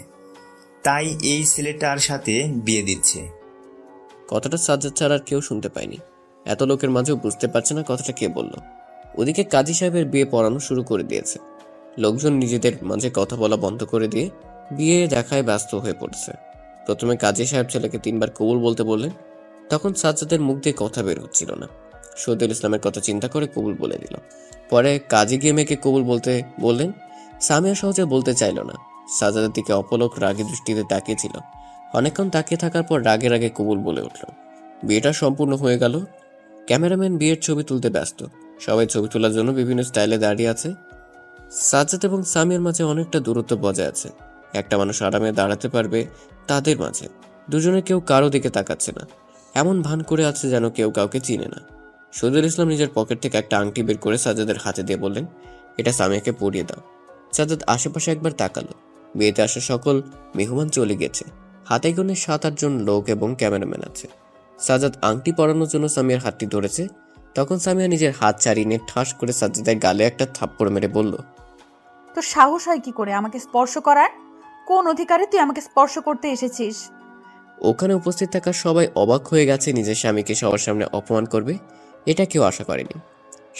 তাই এই ছেলেটার সাথে বিয়ে দিচ্ছে। কথাটা সাজ্জাদ ছাড়া আর কেউ শুনতে পায়নি। এত লোকের মাঝেও বুঝতে পারছে না কথাটা কে বলল। ওদিকে কাজী সাহেবের বিয়ে পড়ানো শুরু করে দিয়েছে। লোকজন নিজেদের মাঝে কথা বলা বন্ধ করে দিয়ে বিয়ে দেখায় ব্যস্ত হয়ে পড়েছে। প্রথমে কাজী সাহেব ছেলেকে 3 বার কবুল বলতে বললেন। তখন সাজ্জাদের মুখ দিয়ে কথা বের হচ্ছিল না। শহীদুল ইসলামের কথা চিন্তা করে কবুল বলে দিল। পরে কাজী গিয়ে মেয়েকে কবুল বলতে বললেন। সামিয়া সহজে বলতে চাইল না। সাজ্জাদের দিকে অপলক রাগী দৃষ্টিতে তাকিয়েছিল। অনেকক্ষণ তাকিয়ে থাকার পর রাগে রাগে কবুল বলে উঠল। বিয়েটা সম্পূর্ণ হয়ে গেল। ক্যামেরাম্যান বিয়ের ছবি তুলতে ব্যস্ত। সবাই ছবি তোলার জন্য বিভিন্ন স্টাইলে দাঁড়িয়ে আছে। সাজ্জাদ এবং সামিয়ার মাঝে অনেকটা দূরত্ব বজায় আছে। একটা মানুষ আরামে দাঁড়াতে পারবে তাদের মাঝে। দুজনে কেউ কারো দিকে তাকাচ্ছে না, এমন ভান করে আছে যেন কেউ কাউকে চিনে না। শহীদুল ইসলাম নিজের পকেট থেকে একটা আংটি বের করে সাজ্জাদের হাতে দিয়ে বললেন, এটা সামিয়াকে পরিয়ে দাও। সাজ্জাদ আশেপাশে একবার তাকালো। বিয়েতে আসা সকল মেহমান চলে গেছে। হাতে গোনে 7-8 জন লোক এবং ক্যামেরাম্যান আছে। সাজ্জাদ আংটি পরানোর জন্য সামিয়ার হাতটি ধরেছে। তখন সামিয়া নিজের হাত ছাড়িয়ে নিয়ে ঠাস করে সাজ্জাদের গালে একটা থাপ্পড় মেরে বলল, তোর সাহস হয় কি করে আমাকে স্পর্শ করার? কোন অধিকারে তুই আমাকে স্পর্শ করতে এসেছিস? ওখানে উপস্থিত থাকা সবাই অবাক হয়ে গেছে। নিজের স্বামীকে সবার সামনে অপমান করবে এটা কেউ আশা করেনি।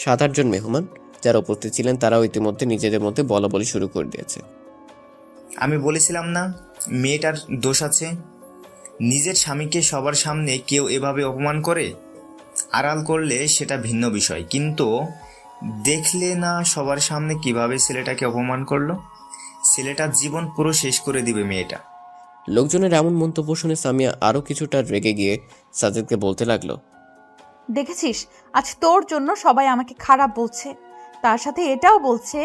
7-8 জন মেহমান যারা উপস্থিত ছিলেন তারাও ইতিমধ্যে নিজেদের মধ্যে বলাবলি শুরু করে দিয়েছে। আমি বলেছিলাম না মেয়েটার দোষ আছে? নিজের স্বামীকে সবার সামনে কেউ এভাবে অপমান করে? আড়াল করলে সেটা ভিন্ন বিষয়, কিন্তু দেখলে না সবার সামনে কিভাবে ছেলেটাকে অপমান করলো? ছেলেটার জীবন পুরো শেষ করে দিবে মেয়েটা। লোকজনের এমন মন্তব্য শুনে সামিয়া আরো কিছুটা রেগে গিয়ে সাজ্জাদকে বলতে লাগলো, দেখেছিস, আজ তোর জন্য সবাই আমাকে খারাপ বলছে, তার সাথে এটাও বলছে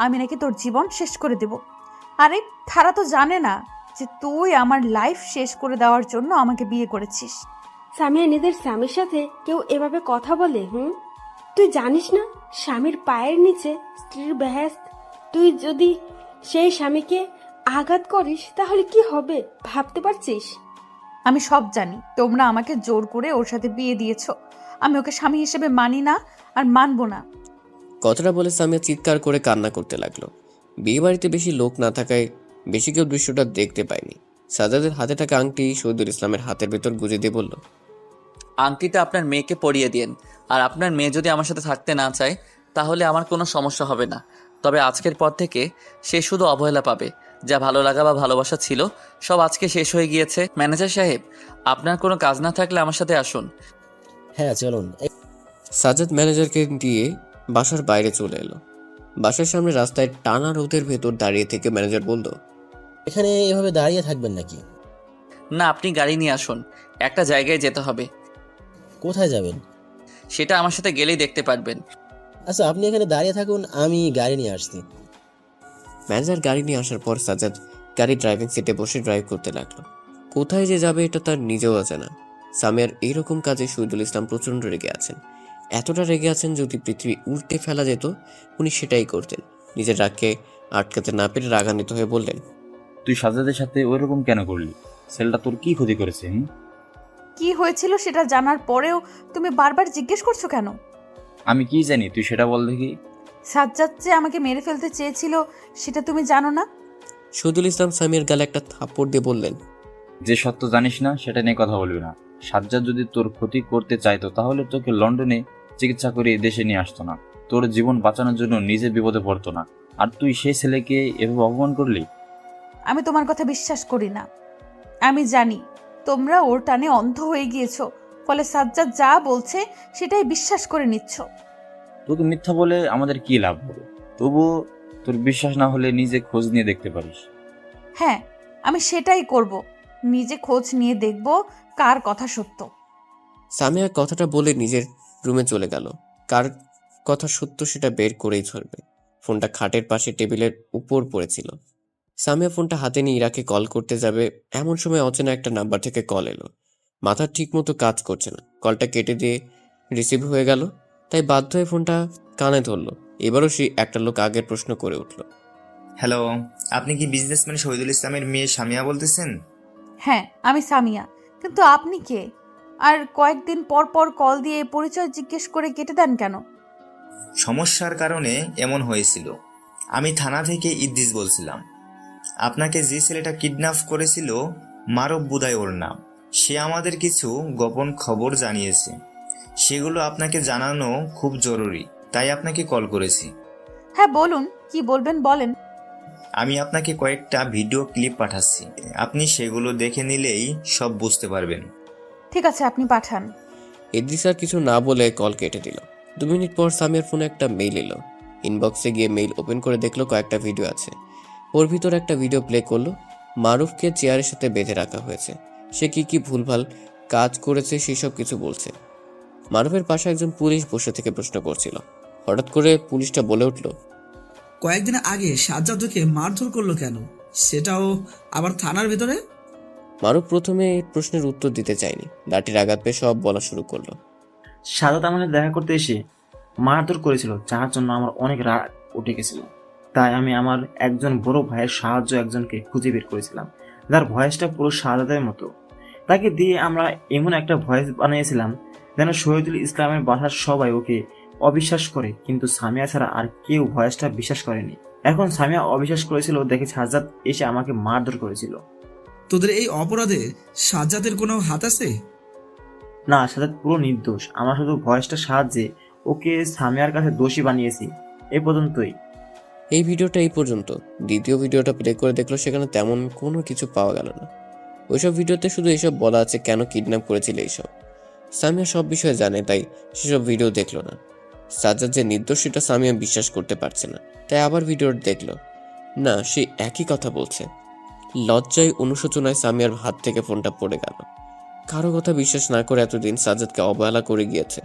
আমি নাকি তোর জীবন শেষ করে দেব। আরে তারা তো জানে না যে তুই আমার লাইফ শেষ করে দেওয়ার জন্য আমাকে বিয়ে করেছিস। সামিয়া, নিজের স্বামীর সাথে কেউ এভাবে কথা বলে? তুই জানিস না স্বামীর পায়ের নিচে স্ত্রীর বেহেশত? তুই যদি সেই স্বামীকে আঘাত করিস তাহলে কি হবে ভাবতে পারছিস? আমি সব জানি, তোমরা আমাকে জোর করে ওর সাথে বিয়ে দিয়েছো। আমি ওকে স্বামী হিসেবে মানি না আর মানবো না। কথাটা বলে সামিয়া চিৎকার করে কান্না করতে লাগলো। বিয়ে বাড়িতে বেশি লোক না থাকায় বেশি কেউ দৃশ্যটা দেখতে পায়নি। সাজ্জাদের হাতে থাকা আংটি শহীদুল ইসলামের হাতের ভেতর গুজে দিয়ে বলল, আংটিটা আপনার মেয়েকে পরিয়ে দিন। আর আপনার মেয়ে যদি আমার সাথে থাকতে না চায় তাহলে আমার কোনো সমস্যা হবে না। তবে আজকের পর থেকে সে শুধু অবহেলা পাবে। যা ভালো লাগা বা ভালোবাসা ছিল সব আজকে শেষ হয়ে গিয়েছে। ম্যানেজার সাহেব, আপনার কোনো কাজ না থাকলে আমার সাথে আসুন। হ্যাঁ চলুন। সাজ্জাদ ম্যানেজারকে দিয়ে বাসার বাইরে চলে এলো। বাসার সামনে রাস্তায় টানা রোদের ভেতর দাঁড়িয়ে থেকে ম্যানেজার বলল, এখানে এভাবে দাঁড়িয়ে থাকবেন নাকি? না, আপনি গাড়ি নিয়ে আসুন, একটা জায়গায় যেতে হবে। কোথায় যাবেন? সেটা আমার সাথে গেলেই দেখতে পারবেন। আচ্ছা, আপনি এখানে দাঁড়িয়ে থাকুন, আমি গাড়ি নিয়ে আসছি। ম্যানেজার গাড়ি নিয়ে আসার পর সাজ্জাদ গাড়ি ড্রাইভিং সিটে বসে ড্রাইভ করতে লাগলো। কোথায় যে যাবে এটা তার নিজেও অজানা। সামিয়ার এইরকম কাজে শহীদুল ইসলাম প্রচণ্ড রেগে আছেন। এতটা রেগে আছেন যদি পৃথিবী উল্টে ফেলা যেত উনি সেটাই করতেন। নিজের রাগকে আটকাতে না পেরে রাগান্বিত হয়ে বললেন, তুই সাজ্জাদের সাথে ওইরকম কেন করলি? ছেলেটা তোর কি ক্ষতি করেছে? কি হয়েছিল সেটা জানার পরেও তুমি বারবার জিজ্ঞেস করছো কেন? আমি কি জানি, তুই সেটা বল দেখি। সাজ্জাদ যে আমাকে মেরে ফেলতে চেয়েছিল সেটা তুমি জানো না? শহীদুল ইসলাম সামিয়ার গালে একটা থাপ্পড় দিয়ে বললেন, যে সত্য জানিস না সেটা নিয়ে কথা বলবি না। সাজ্জাদ যদি তোর ক্ষতি করতে চাইতো তাহলে তোকে লন্ডনে চিকিৎসা করে দেশে নিয়ে আসতো না, তোর জীবন বাঁচানোর জন্য নিজে বিপদে পড়তো না। আর তুই সেই ছেলেকে এভাবে অপমান করলি। আমি তোমার কথা বিশ্বাস করি না। আমি জানি তোমরা ওর টানে অন্ধ হয়ে গিয়েছো, ফলে সাজ্জাদ যা বলছে সেটাই বিশ্বাস করে নিচ্ছ। তোকে মিথ্যা বলে আমাদের কি লাভ হবে? তবুও তোর বিশ্বাস না হলে নিজে খোঁজ নিয়ে দেখতে পারিস। হ্যাঁ, আমি সেটাই করব। নিজে খোঁজ নিয়ে দেখব কার কথা সত্য। সামিয়া কথাটা বলে নিজের রুমে চলে গেল। কার কথা সত্য সেটা বের করেই ধরবে। ফোনটা খাটের পাশে টেবিলের উপর পড়েছিল। সামিয়া ফোনটা হাতে নিয়ে ইরাকে কল করতে যাবে এমন সময় অচেনা একটা নাম্বার থেকে কল এলো। মাথা ঠিকমতো কাজ করছে না, কলটা কেটে দিয়ে রিসিভ হয়ে গেল। তাই বাধ্য হয়ে ফোনটা কানে ধরলো। এবারও সে একটা লোক আগের প্রশ্ন করে উঠল। হ্যালো, আপনি কি বিজনেসম্যান শহীদুল ইসলামের মেয়ে সামিয়া বলতেছেন? হ্যাঁ, আমি সামিয়া। কিন্তু আপনি কে? আর কয়েকদিন পর পর কল দিয়ে পরিচয় জিজ্ঞেস করে কেটে দেন কেন? সমস্যার কারণে এমন হয়েছিল। আমি থানা থেকে ইদ্রিস বলছিলাম। আপনাকে যে ছেলেটা কিডন্যাপ করেছিল, মারব বুদায় ওর নাম। সে আমাদের কিছু গোপন খবর জানিয়েছে, সেগুলো আপনাকে জানানো খুব জরুরি, তাই আপনাকে কল করেছি। হ্যাঁ বলুন, কি বলবেন বলেন। আমি আপনাকে কয়েকটা ভিডিও ক্লিপ পাঠাচ্ছি, আপনি সেগুলো দেখে নিলেই সব বুঝতে পারবেন। ঠিক আছে, আপনি পাঠান। ইদ্রিস আর কিছু না বলে কল কেটে দিল। 2 মিনিট পর সামিয়ার ফোনে একটা মেইল এলো। ইনবক্সে গিয়ে মেইল ওপেন করে দেখলো কয়েকটা ভিডিও আছে। ওর ভিতর একটা ভিডিও প্লে করলো। মারুফকে চেয়ারের সাথে বেঁধে রাখা হয়েছে। সে কি কি ভুলভাল কাজ করেছে সেসব কিছু বলছে। মারুফের পাশে একজন পুলিশ বসে থেকে প্রশ্ন করছিল। হঠাৎ করে পুলিশটা বলে উঠল, কয়েকদিন আগে সাজ্জাদকে মারধর করলো কেন, সেটাও আবার থানার ভেতরে? মারুফ প্রথমে এই প্রশ্নের উত্তর দিতে চায়নি। লাঠির আঘাত পেয়ে সব বলা শুরু করলো। সাজ্জাদ আমাদের দেখা করতে এসে মারধর করেছিল, যার জন্য আমার অনেক রাগ উঠে গেছিল। তাই আমি আমার একজন বড় ভাইয়ের সাহায্য একজনকে খুঁজে বের করেছিলাম, যার ভয়েসটা পুরো সাজ্জাদের মতো। তাকে দিয়ে আমরা এমন একটা ভয়েস বানিয়েছিলাম যেন শহীদুল ইসলামের বাসার সবাই ওকে অবিশ্বাস করে, কিন্তু সামিয়া ছাড়া আর কেউ ভয়েসটা বিশ্বাস করেনি। এখন সামিয়া অবিশ্বাস করেছিল দেখে সাজ্জাদ এসে আমাকে মারধর করেছিল। তোদের এই অপরাধে সাজ্জাদের কোনো হাত আছে? না, সাজ্জাদ পুরো নির্দোষ। আমরা শুধু ভয়েসটার সাহায্যে ওকে সামিয়ার কাছে দোষী বানিয়েছি, এ পর্যন্তই। এই ভিডিওটা এই পর্যন্ত। দ্বিতীয় ভিডিওটা প্লে করে দেখলো, সেখানে তেমন কোনো কিছু পাওয়া গেল না। ওইসব ভিডিওতে শুধু এসব বলা আছে কেন কিডন্যাপ করেছিল এইসব। সামিয়া সব বিষয়ে জানে, তাই সেসব ভিডিও দেখলো না। সাজ্জাদ যে নির্দোষ সেটা সামিয়া বিশ্বাস করতে পারছে না, তাই আবার ভিডিওটা দেখলো। না, সে একই কথা বলছে। লজ্জায় অনুশোচনায় সামিয়ার হাত থেকে ফোনটা পড়ে গেল। কারো কথা বিশ্বাস না করে এতদিন সাজ্জাদকে অবহেলা করে গিয়েছে,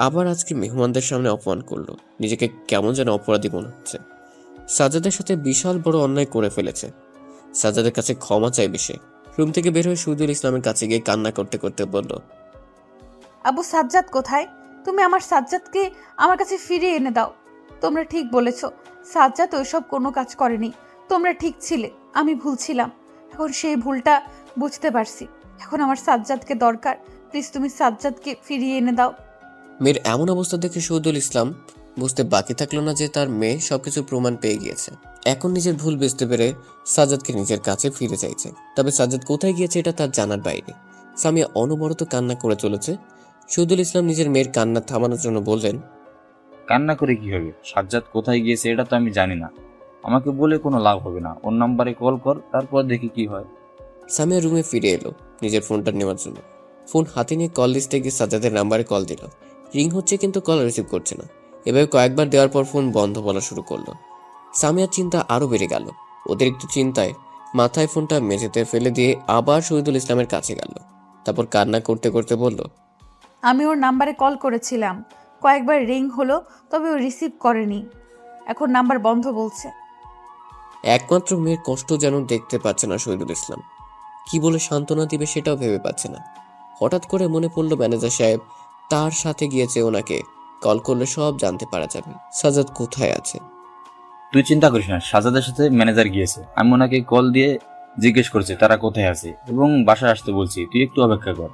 আবার আজকে মেহমানদের সামনে অপমান করলো। নিজেকে কেমন যেন অপরাধী মনে হচ্ছে। সাজ্জাদের সাথে বিশাল বড় অন্যায় করে ফেলেছে। সাজ্জাদের কাছে ক্ষমা চাইবে সে। রুম থেকে বের হয়ে শহীদুল ইসলামের কাছে গিয়ে কান্না করতে করতে বলল, আবু সাজ্জাদ কোথায়? তুমি আমার সাজ্জাদকে আমার কাছে ফিরিয়ে এনে দাও। তোমরা ঠিক বলেছ, সাজ্জাদ ওইসব কোনো কাজ করেনি। তোমরা ঠিক ছিলে, আমি ভুল ছিলাম। এখন সেই ভুলটা বুঝতে পারছি। এখন আমার সাজ্জাদকে দরকার। প্লিজ তুমি সাজ্জাদকে ফিরিয়ে এনে দাও। মেয়ের এমন অবস্থা দেখে শহীদুল ইসলাম বুঝতে বাকি থাকলো না যে তার মেয়ে সবকিছু প্রমাণ পেয়ে গিয়েছে। এখন নিজের ভুল বুঝতে পেরে সাজ্জাদকে নিজের কাছে ফিরে চাইছে। তবে সাজ্জাদ কোথায় গিয়েছে এটা তার জানার বাইরে। সামিয়া অনবরত কান্না করে চলেছে। শহীদুল ইসলাম নিজের মেয়ের কান্না থামানোর জন্য বললেন, কান্না করে কি হবে? সাজ্জাদ কোথায় গিয়েছে এটা তো আমি জানি না। আমাকে বলে কোনো লাভ হবে না। ওর নাম্বারে কল কর, তারপর দেখি কি হয়। সামিয়া রুমে ফিরে এলো নিজের ফোনটা নেওয়ার জন্য। ফোন হাতে নিয়ে কল লিস্টে গিয়ে সাজ্জাদের নাম্বারে কল দিল। রিং হচ্ছে কিন্তু কল রিসিভ করছে না। এভাবে কয়েকবার দেওয়ার পর ফোন বন্ধ বলা শুরু করলো। সামিয়ার চিন্তা আরও বেড়ে গেল। অতিরিক্ত চিন্তায় মাথায় ফোনটা মেঝেতে ফেলে দিয়ে আবার শহীদুল ইসলামের কাছে গেল। তারপর কান্না করতে করতে বলল, আমি ওর নাম্বারে কল করেছিলাম, কয়েকবার রিং হলো, তবে ও রিসিভ করেনি। এখন নাম্বার বন্ধ বলছে। একমাত্র মেয়ের কষ্ট যেন দেখতে পাচ্ছে না শহীদুল ইসলাম। কি বলে সান্ত্বনা দিবে সেটাও ভেবে পাচ্ছে না। হঠাৎ করে মনে পড়ল ম্যানেজার সাহেব তার সাথে গিয়েছে, ওনাকে কল করলে সব জানতে পারা যাবে সাজ্জাদ কোথায় আছে। তুই চিন্তা করিস না, সাজ্জাদের সাথে ম্যানেজার গিয়েছে। আমি ওনাকে কল দিয়ে জিজ্ঞেস করছি তারা কোথায় আছে এবং বাসায় আসতে বলছি। তুই একটু অপেক্ষা কর।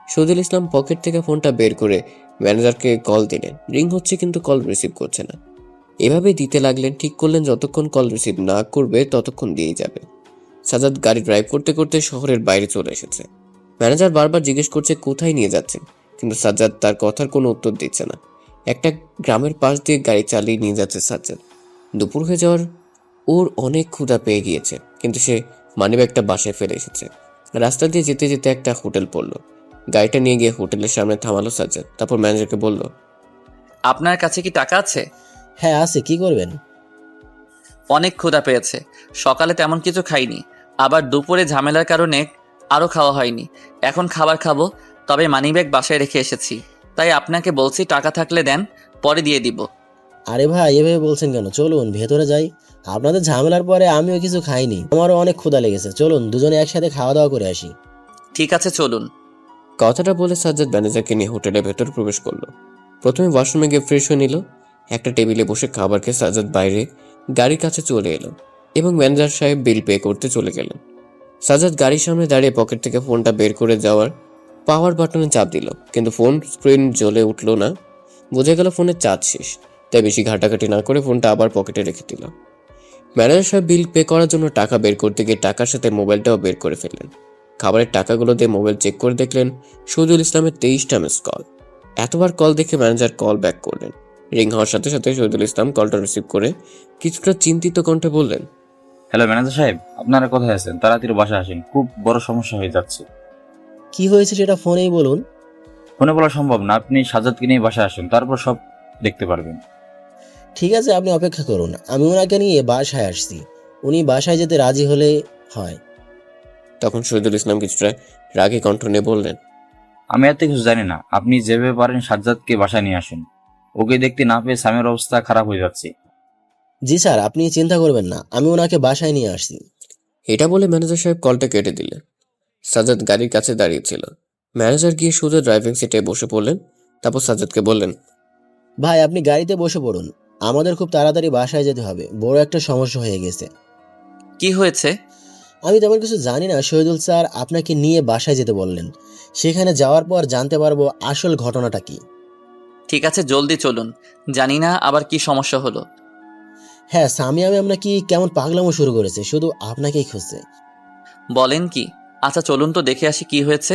শহীদুল ইসলাম পকেট থেকে ফোনটা বের করে ম্যানেজারকে কল দিলেন। রিং হচ্ছে কিন্তু কল রিসিভ করছে না। এভাবে দিতে লাগলেন। ঠিক করলেন যতক্ষণ কল রিসিভ না করবে ততক্ষণ দিয়েই যাবে। সাজ্জাদ গাড়ি ড্রাইভ করতে করতে শহরের বাইরে চলে এসেছে। ম্যানেজার বারবার জিজ্ঞেস করছে কোথায় নিয়ে যাচ্ছেন, কিন্তু সাজ্জাদ তার কথার কোনো উত্তর দিচ্ছে না। একটা গ্রামের পাশ দিয়ে গাড়ি চালিয়ে নিয়ে যাচ্ছে সাজ্জাদ। দুপুর হয়ে যাওয়ার ওর অনেক ক্ষুধা পেয়ে গিয়েছে, কিন্তু সে মানিব্যাগটা বাসায় ফেলে এসেছে। রাস্তা দিয়ে যেতে যেতে একটা হোটেল পড়লো। গাড়িটা নিয়ে গিয়ে হোটেলের সামনে থামালো সাজ্জাদ। তারপর ম্যানেজারকে বলল, আপনার কাছে কি টাকা আছে? হ্যাঁ আছে, কি করবেন? অনেক ক্ষুধা পেয়েছে। সকালে তেমন কিছু খাইনি, আবার দুপুরে ঝামেলার কারণে আরও খাওয়া হয়নি। এখন খাবার খাবো, তবে মানিব্যাগ বাসায় রেখে এসেছি। তাই আপনাকে বলছি টাকা থাকলে দেন, পরে দিয়ে দিব। আরে ভাই এভাবে বলছেন কেন? চলুন ভেতরে যাই। আপনাদের ঝামেলার পরে আমিও কিছু খাইনি, আমারও অনেক ক্ষুধা লেগেছে। চলুন দুজনে একসাথে খাওয়া দাওয়া করে আসি। ঠিক আছে চলুন। কথাটা বলে সাজ্জাদ ম্যানেজারকে নিয়ে হোটেলের ভেতর প্রবেশ করলো। প্রথমে ওয়াশরুমে গিয়ে ফ্রেশ হয়ে নিল। একটা টেবিলে বসে খাবার খেয়ে সাজ্জাদ বাইরে গাড়ির কাছে চলে এলো এবং ম্যানেজার সাহেব বিল পে করতে চলে গেলেন। সাজ্জাদ গাড়ির সামনে দাঁড়িয়ে পকেট থেকে ফোনটা বের করে যাওয়ার পাওয়ার বাটনে চাপ দিল, কিন্তু ফোন স্ক্রিন জ্বলে উঠল না। বোঝা গেল ফোনের চার্জ শেষ, তাই বেশি ঘাটাঘাটি না করে ফোনটা আবার পকেটে রেখে দিল। ম্যানেজার সাহেব বিল পে করার জন্য টাকা বের করতে গিয়ে টাকার সাথে মোবাইলটাও বের করে ফেললেন। খাবারের টাকাগুলো দিয়ে মোবাইল চেক করে দেখলেন শহীদুল ইসলামের 23টা মিস কল। এতবার কল দেখে ম্যানেজার কল ব্যাক করলেন। রিং হওয়ার সাথে সাথে শহীদুল ইসলাম কলটা রিসিভ করে কিছুটা চিন্তিত কণ্ঠে বললেন, হ্যালো ম্যানেজার সাহেব, আপনারা কোথায় আছেন? তাড়াতাড়ি বাসায় আসেন, খুব বড় সমস্যা হয়ে যাচ্ছে। কি হয়েছে সেটা ফোনেই বলুন। ফোনে বলা সম্ভব না, আপনি সাজ্জাদকে নিয়ে বাসায় আসেন, তারপর সব দেখতে পারবেন। ঠিক আছে, আপনি অপেক্ষা করুন, আমি ওনাকে নিয়ে বাসায় আসছি। উনি বাসায় যেতে রাজি হলে হয়। তখন শহীদুল ইসলাম কিছুটা রাগে কণ্ঠ নিয়ে বললেন, আমি এত কিছু জানি না, আপনি যেভাবে পারেন সাজ্জাদকে বাসায় নিয়ে আসুন। ওকে দেখতে না পেয়ে সামিয়ার অবস্থা খারাপ হয়ে যাচ্ছে। জি স্যার, আপনি চিন্তা করবেন না, আমি ওনাকে বাসায় নিয়ে আসছি। এটা বলে ম্যানেজার সাহেব কলটা কেটে দিলেন। সাজ্জাদ গাড়ির কাছে দাঁড়িয়েছিল। ম্যানেজার গিয়ে সোজা ড্রাইভিং সিটে বসে পড়লেন। তারপর সাজ্জাদকে বললেন, ভাই আপনি গাড়িতে বসে পড়ুন, আমাদের খুব তাড়াতাড়ি বাসায় যেতে হবে, বড় একটা সমস্যা হয়ে গেছে। কি হয়েছে? আমি তেমন কিছু জানি না, শহীদুল স্যার আপনাকে নিয়ে বাসায় যেতে বললেন। সেখানে যাওয়ার পর জানতে পারবো আসল ঘটনাটা কি। ঠিক আছে জলদি চলুন, জানি না আবার কি সমস্যা হলো। হ্যাঁ, সামিয়া আমরা কি কেমন পাগলামো শুরু করেছে, শুধু আপনাকেই খুঁজছে। বলেন কি? আচ্ছা চলুন তো দেখে আসি কি হয়েছে।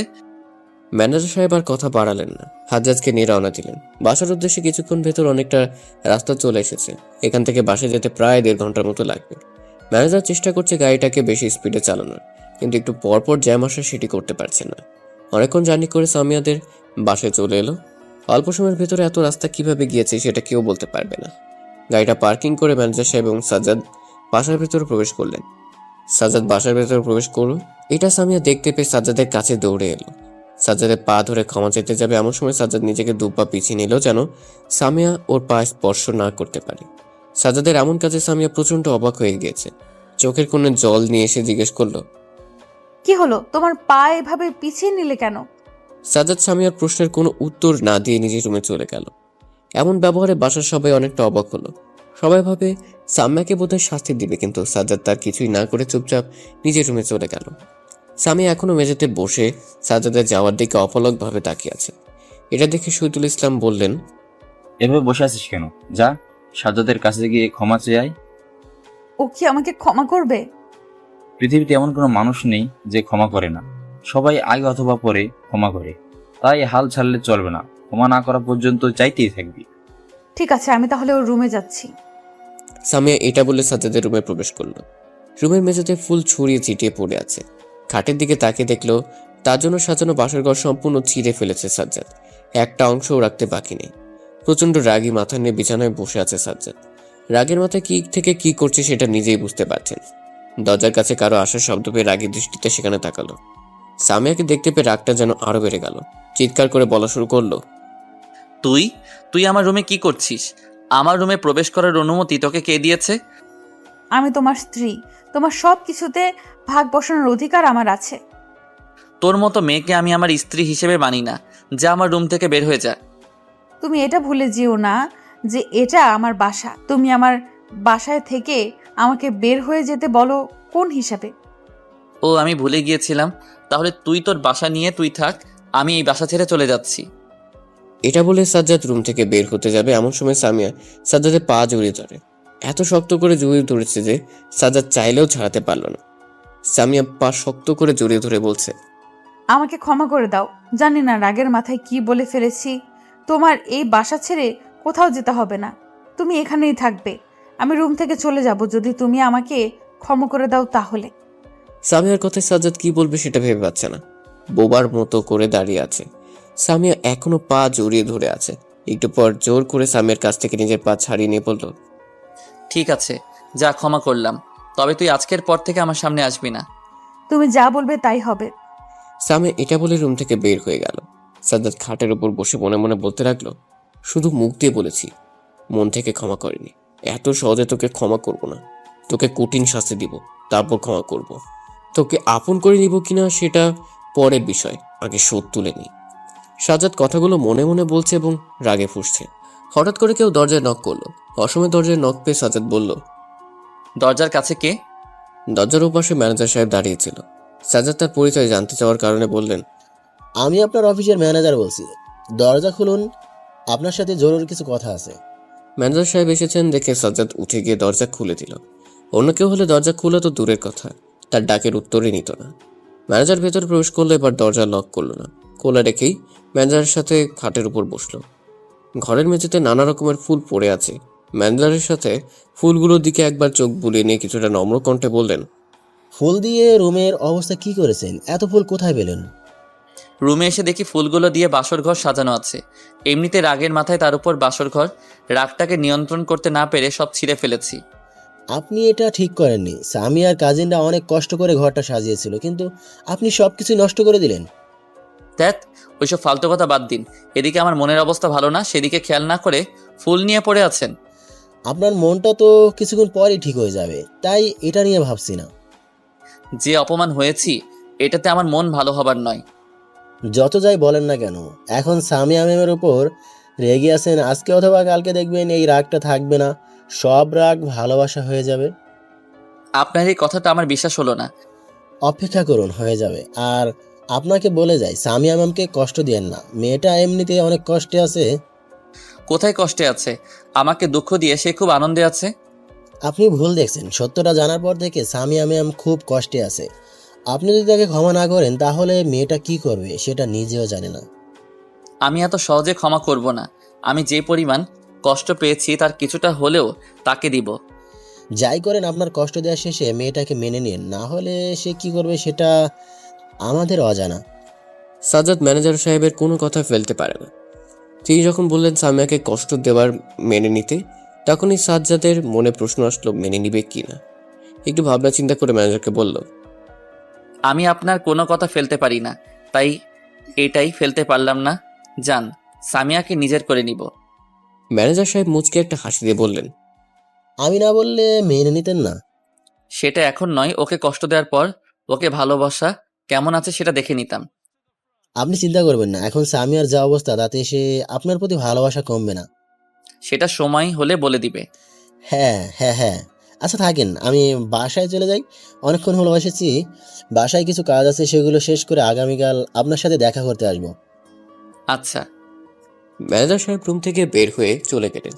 ম্যানেজার সাহেব আর কথা বাড়ালেন না, হাজ্জাজকে নিয়ে রওনা দিলেন। বাসার উদ্দেশ্যে কিছুক্ষণ ভেতর অনেকটা রাস্তা চলে এসেছে। এখান থেকে বাসায় যেতে প্রায় 1.5 ঘন্টার মতো লাগবে। ম্যানেজার চেষ্টা করছে গাড়িটাকে বেশি স্পিডে চালানোর, কিন্তু একটু পরপর জ্যাম আসা সেটি করতে পারছে না। অনেকক্ষণ জার্নি করে সামিয়াদের বাসায় চলে এলো। অল্প সময়ের ভেতরে এত রাস্তা কিভাবে গিয়েছে সেটা কেউ বলতে পারবে না। গাড়িটা পার্কিং করে ম্যানেজার সাহেব এবং সাজ্জাদ বাসার ভেতরে প্রবেশ করলেন। সাজ্জাদ বাসার ভেতরে প্রবেশ করল। এটা সামিয়া দেখতে পেয়ে সাজ্জাদের কাছে দৌড়ে এলো। সাজ্জাদের পা ধরে ক্ষমা চেতে যাবে এমন সময় সাজ্জাদ নিজেকে 2 পা পিছিয়ে নিল, যেন সামিয়া ওর পা স্পর্শ না করতে পারে। সাজ্জাদের এমন কাজে সামিয়া প্রচন্ড অবাক হয়ে গিয়েছে। চোখের কোণে জল নিয়ে এসে জিজ্ঞেস করলো, কি হলো, তোমার পা এভাবে পিছিয়ে নিলে কেন? সাজ্জাদ সামিয়ার প্রশ্নের কোনো উত্তর না দিয়ে নিজের রুমে চলে গেল। এমন ব্যবহারে বাসার সবাই অনেকটা অবাক হলো। সবাই ভাবে সামিয়াকে বোধহয় শাস্তি দিবে, কিন্তু সাজ্জাদ তার কিছুই না করে চুপচাপ নিজের রুমে চলে গেল। সামিয়া এখনো মেঝেতে বসে সাজ্জাদের যাওয়ার দিকে অপলকভাবে তাকিয়ে আছে। এটা দেখে শহীদুল ইসলাম বললেন, এভাবে বসে আছিস কেন? যা, সাজ্জাদের কাছে গিয়ে ক্ষমা চেয়ে আয়। ও কি আমাকে ক্ষমা করবে? পৃথিবীতে এমন কোনো মানুষ নেই যে ক্ষমা করে না, সবাই আগে অথবা পরে ক্ষমা করে। তাই হাল ছাড়লে চলবে না, ক্ষমা না করা পর্যন্ত চাইতেই থাকবি। ঠিক আছে, আমি তাহলে ওর রুমে যাচ্ছি। সামিয়া এটা বলে সাজ্জাদের রুমে প্রবেশ করলো। রুমের মেঝেতে ফুল ছড়িয়ে ছিটিয়ে পড়ে আছে। খাটের দিকে তাকিয়ে দেখলো তার জন্য সাজানো বাসর ঘর সম্পূর্ণ ছিঁড়ে ফেলেছে সাজ্জাদ, একটা অংশও রাখতে বাকি নেই। প্রচন্ড রাগী মাথা নিয়ে বিছানায় বসে আছে সাজ্জাদ। রাগের মাথায় কি থেকে কি করছে সেটা নিজেই বুঝতে পারছেন। দরজার কাছে কারো আসার শব্দ পেয়ে রাগী দৃষ্টিতে সেখানে তাকালো। সামিয়াকে দেখতে পেয়ে রাগটা যেন আরো বেড়ে গেল। চিৎকার করে বলা শুরু করলো, তুই তুই আমার রুমে কি করছিস? আমার রুমে প্রবেশ করার অনুমতি তোকে কে দিয়েছে? আমি তোমার স্ত্রী, তোমার সব কিছুতে ভাগ বসানোর অধিকার আমার আছে। তোর মতো মেয়েকে আমি আমার স্ত্রী হিসেবে মানি না, যা আমার রুম থেকে বের হয়ে যা। তুমি এটা ভুলে যেও না যে এটা আমার বাসা। তুমি আমার বাসায় থেকে আমাকে বের হয়ে যেতে বলো কোন হিসাবে? ও আমি ভুলে গিয়েছিলাম, তাহলে তুই তোর বাসা নিয়ে তুই থাক, আমি এই বাসা ছেড়ে চলে যাচ্ছি। এটা বলে সাজ্জাদ রুম থেকে বের হতে যাবে এমন সময় সামিয়া সাজ্জাদের পা জড়িয়ে ধরে। এত শক্ত করে জড়িয়ে ধরেছে যে সাজ্জাদ চাইলেও ছাড়াতে পারল না। সামিয়া পা শক্ত করে জড়িয়ে ধরে বলছে, আমাকে ক্ষমা করে দাও, জানি না রাগের মাথায় কি বলে ফেলেছি। তোমার এই বাসা ছেড়ে কোথাও যেতে হবে না, তুমি এখানেই থাকবে। আমি রুম থেকে চলে যাব যদি তুমি আমাকে ক্ষমা করে দাও তাহলে। সামিয়ার কথায় সাজ্জাদ কি বলবে সেটা ভেবে পাচ্ছে না। বোবার মতো করে দাঁড়িয়ে আছে। সামিয়া এখনো পা জড়িয়ে ধরে আছে। একটু পর জোর করে সামিয়ার কাছ থেকে নিজের পা ছাড়িয়ে নিয়ে বলল, ঠিক আছে, যা ক্ষমা করলাম, তবে তুই আজকের পর থেকে আমার সামনে আসবি না। তুমি যা বলবে তাই হবে। সামিয়া এটা বলে রুম থেকে বের হয়ে গেল। সাজ্জাদ খাটের উপর বসে মনে মনে বলতে লাগলো, শুধু মুখ দিয়ে বলেছি, মন থেকে ক্ষমা করিনি। এত সহজে তোকে ক্ষমা করব না। তোকে কঠিন শাস্তি দিব, তারপর ক্ষমা করব। তোকে আপন করে নিব কিনা সেটা পরের বিষয়, আগে শোধ তুলে নি। সাজ্জাদ কথাগুলো মনে মনে বলছে এবং রাগে ফুঁসছে। হঠাৎ করে কেউ দরজায় নক করলো। অসময়ে দরজায় নক পেয়ে সাজ্জাদ বলল, দরজার কাছে কে? দরজার ওপাশে ম্যানেজার সাহেব দাঁড়িয়েছিল। সাজ্জাদ তার পরিচয় জানতে চাওয়ার কারণে বললেন, আমি আপনার অফিসের ম্যানেজার বলছি, দরজা খুলুন, আপনার সাথে জরুরি কিছু কথা আছে। ম্যানেজার সাহেব এসেছেন দেখে সাজ্জাদ উঠে গিয়ে দরজা খুলে দিল। অন্য কেউ হলে দরজা খোলা তো দূরের কথা, তার ডাকের উত্তরই নিত না। ম্যানেজার ভেতরে প্রবেশ করলো, এবার দরজা লক করলো না, খোলা রেখেই ম্যানেজারের সাথে খাটের উপর বসলো। ঘরের মেঝেতে নানা রকমের ফুল পড়ে আছে। ম্যানেজারের সাথে ফুলগুলোর দিকে একবার চোখ বুলিয়ে নিয়ে কিছুটা নম্র কণ্ঠে বললেন, ফুল দিয়ে রুমের অবস্থা কি করেছেন? এত ফুল কোথায় পেলেন? রুমে এসে দেখি ফুলগুলো দিয়ে বাসর ঘর সাজানো আছে। এমনিতে রাগের মাথায় তার উপর বাসর ঘর, রাগটাকে নিয়ন্ত্রণ করতে না পেরে সব ছিঁড়ে ফেলেছি। আপনি এটা ঠিক করেননি। স্বামী আর কাজিনরা অনেক কষ্ট করে ঘরটা সাজিয়েছিল, কিন্তু আপনি সব কিছু নষ্ট করে দিলেন। ধ্যাত, ওইসব ফালতু কথা বাদ দিন। এদিকে আমার মনের অবস্থা ভালো না, সেদিকে খেয়াল না করে ফুল নিয়ে পড়ে আছেন। আপনার মনটা তো কিছুক্ষণ পরই ঠিক হয়ে যাবে, তাই এটা নিয়ে ভাবছি না। যে অপমান হয়েছি, এটাতে আমার মন ভালো হবার নয়। যত যাই বলেন না কেন, এখন স্বামী আমেমের উপর রেগে আছেন। আজকে অথবা কালকে দেখবেন এই রাগটা থাকবে না, সব রাগ ভালোবাসা হয়ে যাবে। আপনার এই কথাটা আমার বিশ্বাস হলো না। অপেক্ষা করুন, হয়ে যাবে। আর আপনাকে বলে যাই, স্বামী আমেমকে কষ্ট দিয়েন না, মেয়েটা এমনিতে অনেক কষ্টে আছে। কোথায় কষ্টে আছে? আমাকে দুঃখ দিয়ে সে খুব আনন্দে আছে। আপনি ভুল দেখছেন। সত্যটা জানার পর থেকে স্বামী আমেম খুব কষ্টে আছে। আপনি যদি তাকে ক্ষমা না করেন, তাহলে মেয়েটা কি করবে সেটা নিজেও জানে না। আমি এত সহজে ক্ষমা করব না। আমি যে পরিমাণ কষ্ট পেয়েছি তার কিছুটা হলেও তাকে দিব। যাই করেন, আপনার কষ্ট দেওয়া শেষে মেয়েটাকে মেনে নিন, না হলে সে কি করবে সেটা আমাদের অজানা। সাজ্জাদ ম্যানেজার সাহেবের কোনো কথা ফেলতে পারে না। তিনি যখন বললেন সামিয়াকে কষ্ট দেওয়ার মেনে নিতে, তখনই সাজ্জাদের মনে প্রশ্ন আসলো মেনে নিবে কি না। একটু ভাবনা চিন্তা করে ম্যানেজারকে বলল, আমি আপনার কোনো কথা ফেলতে পারি না, তাই এটাই ফেলতে পারলাম না। যান, সামিয়াকে নিজের করে নিব। ম্যানেজার সাহেব মুচকে একটা হাসি দিয়ে বললেন, আমি না বললে মেনে নিতেন না? সেটা এখন নয়, ওকে কষ্ট দেওয়ার পর ওকে ভালোবাসা কেমন আছে সেটা দেখে নিতাম। আপনি চিন্তা করবেন না, এখন সামিয়ার যা অবস্থা তাতে সে আপনার প্রতি ভালোবাসা কমবে না। সেটা সময় হলে বলে দিবে। হ্যাঁ হ্যাঁ হ্যাঁ, আচ্ছা থাকেন, আমি বাসায় চলে যাই। অনেকক্ষণ হলো এসেছি, বাসায় কিছু কাজ আছে, সেগুলো শেষ করে আগামীকাল আপনার সাথে দেখা করতে আসবো। আচ্ছা। ম্যানেজার সাহেব রুম থেকে বের হয়ে চলে গেলেন।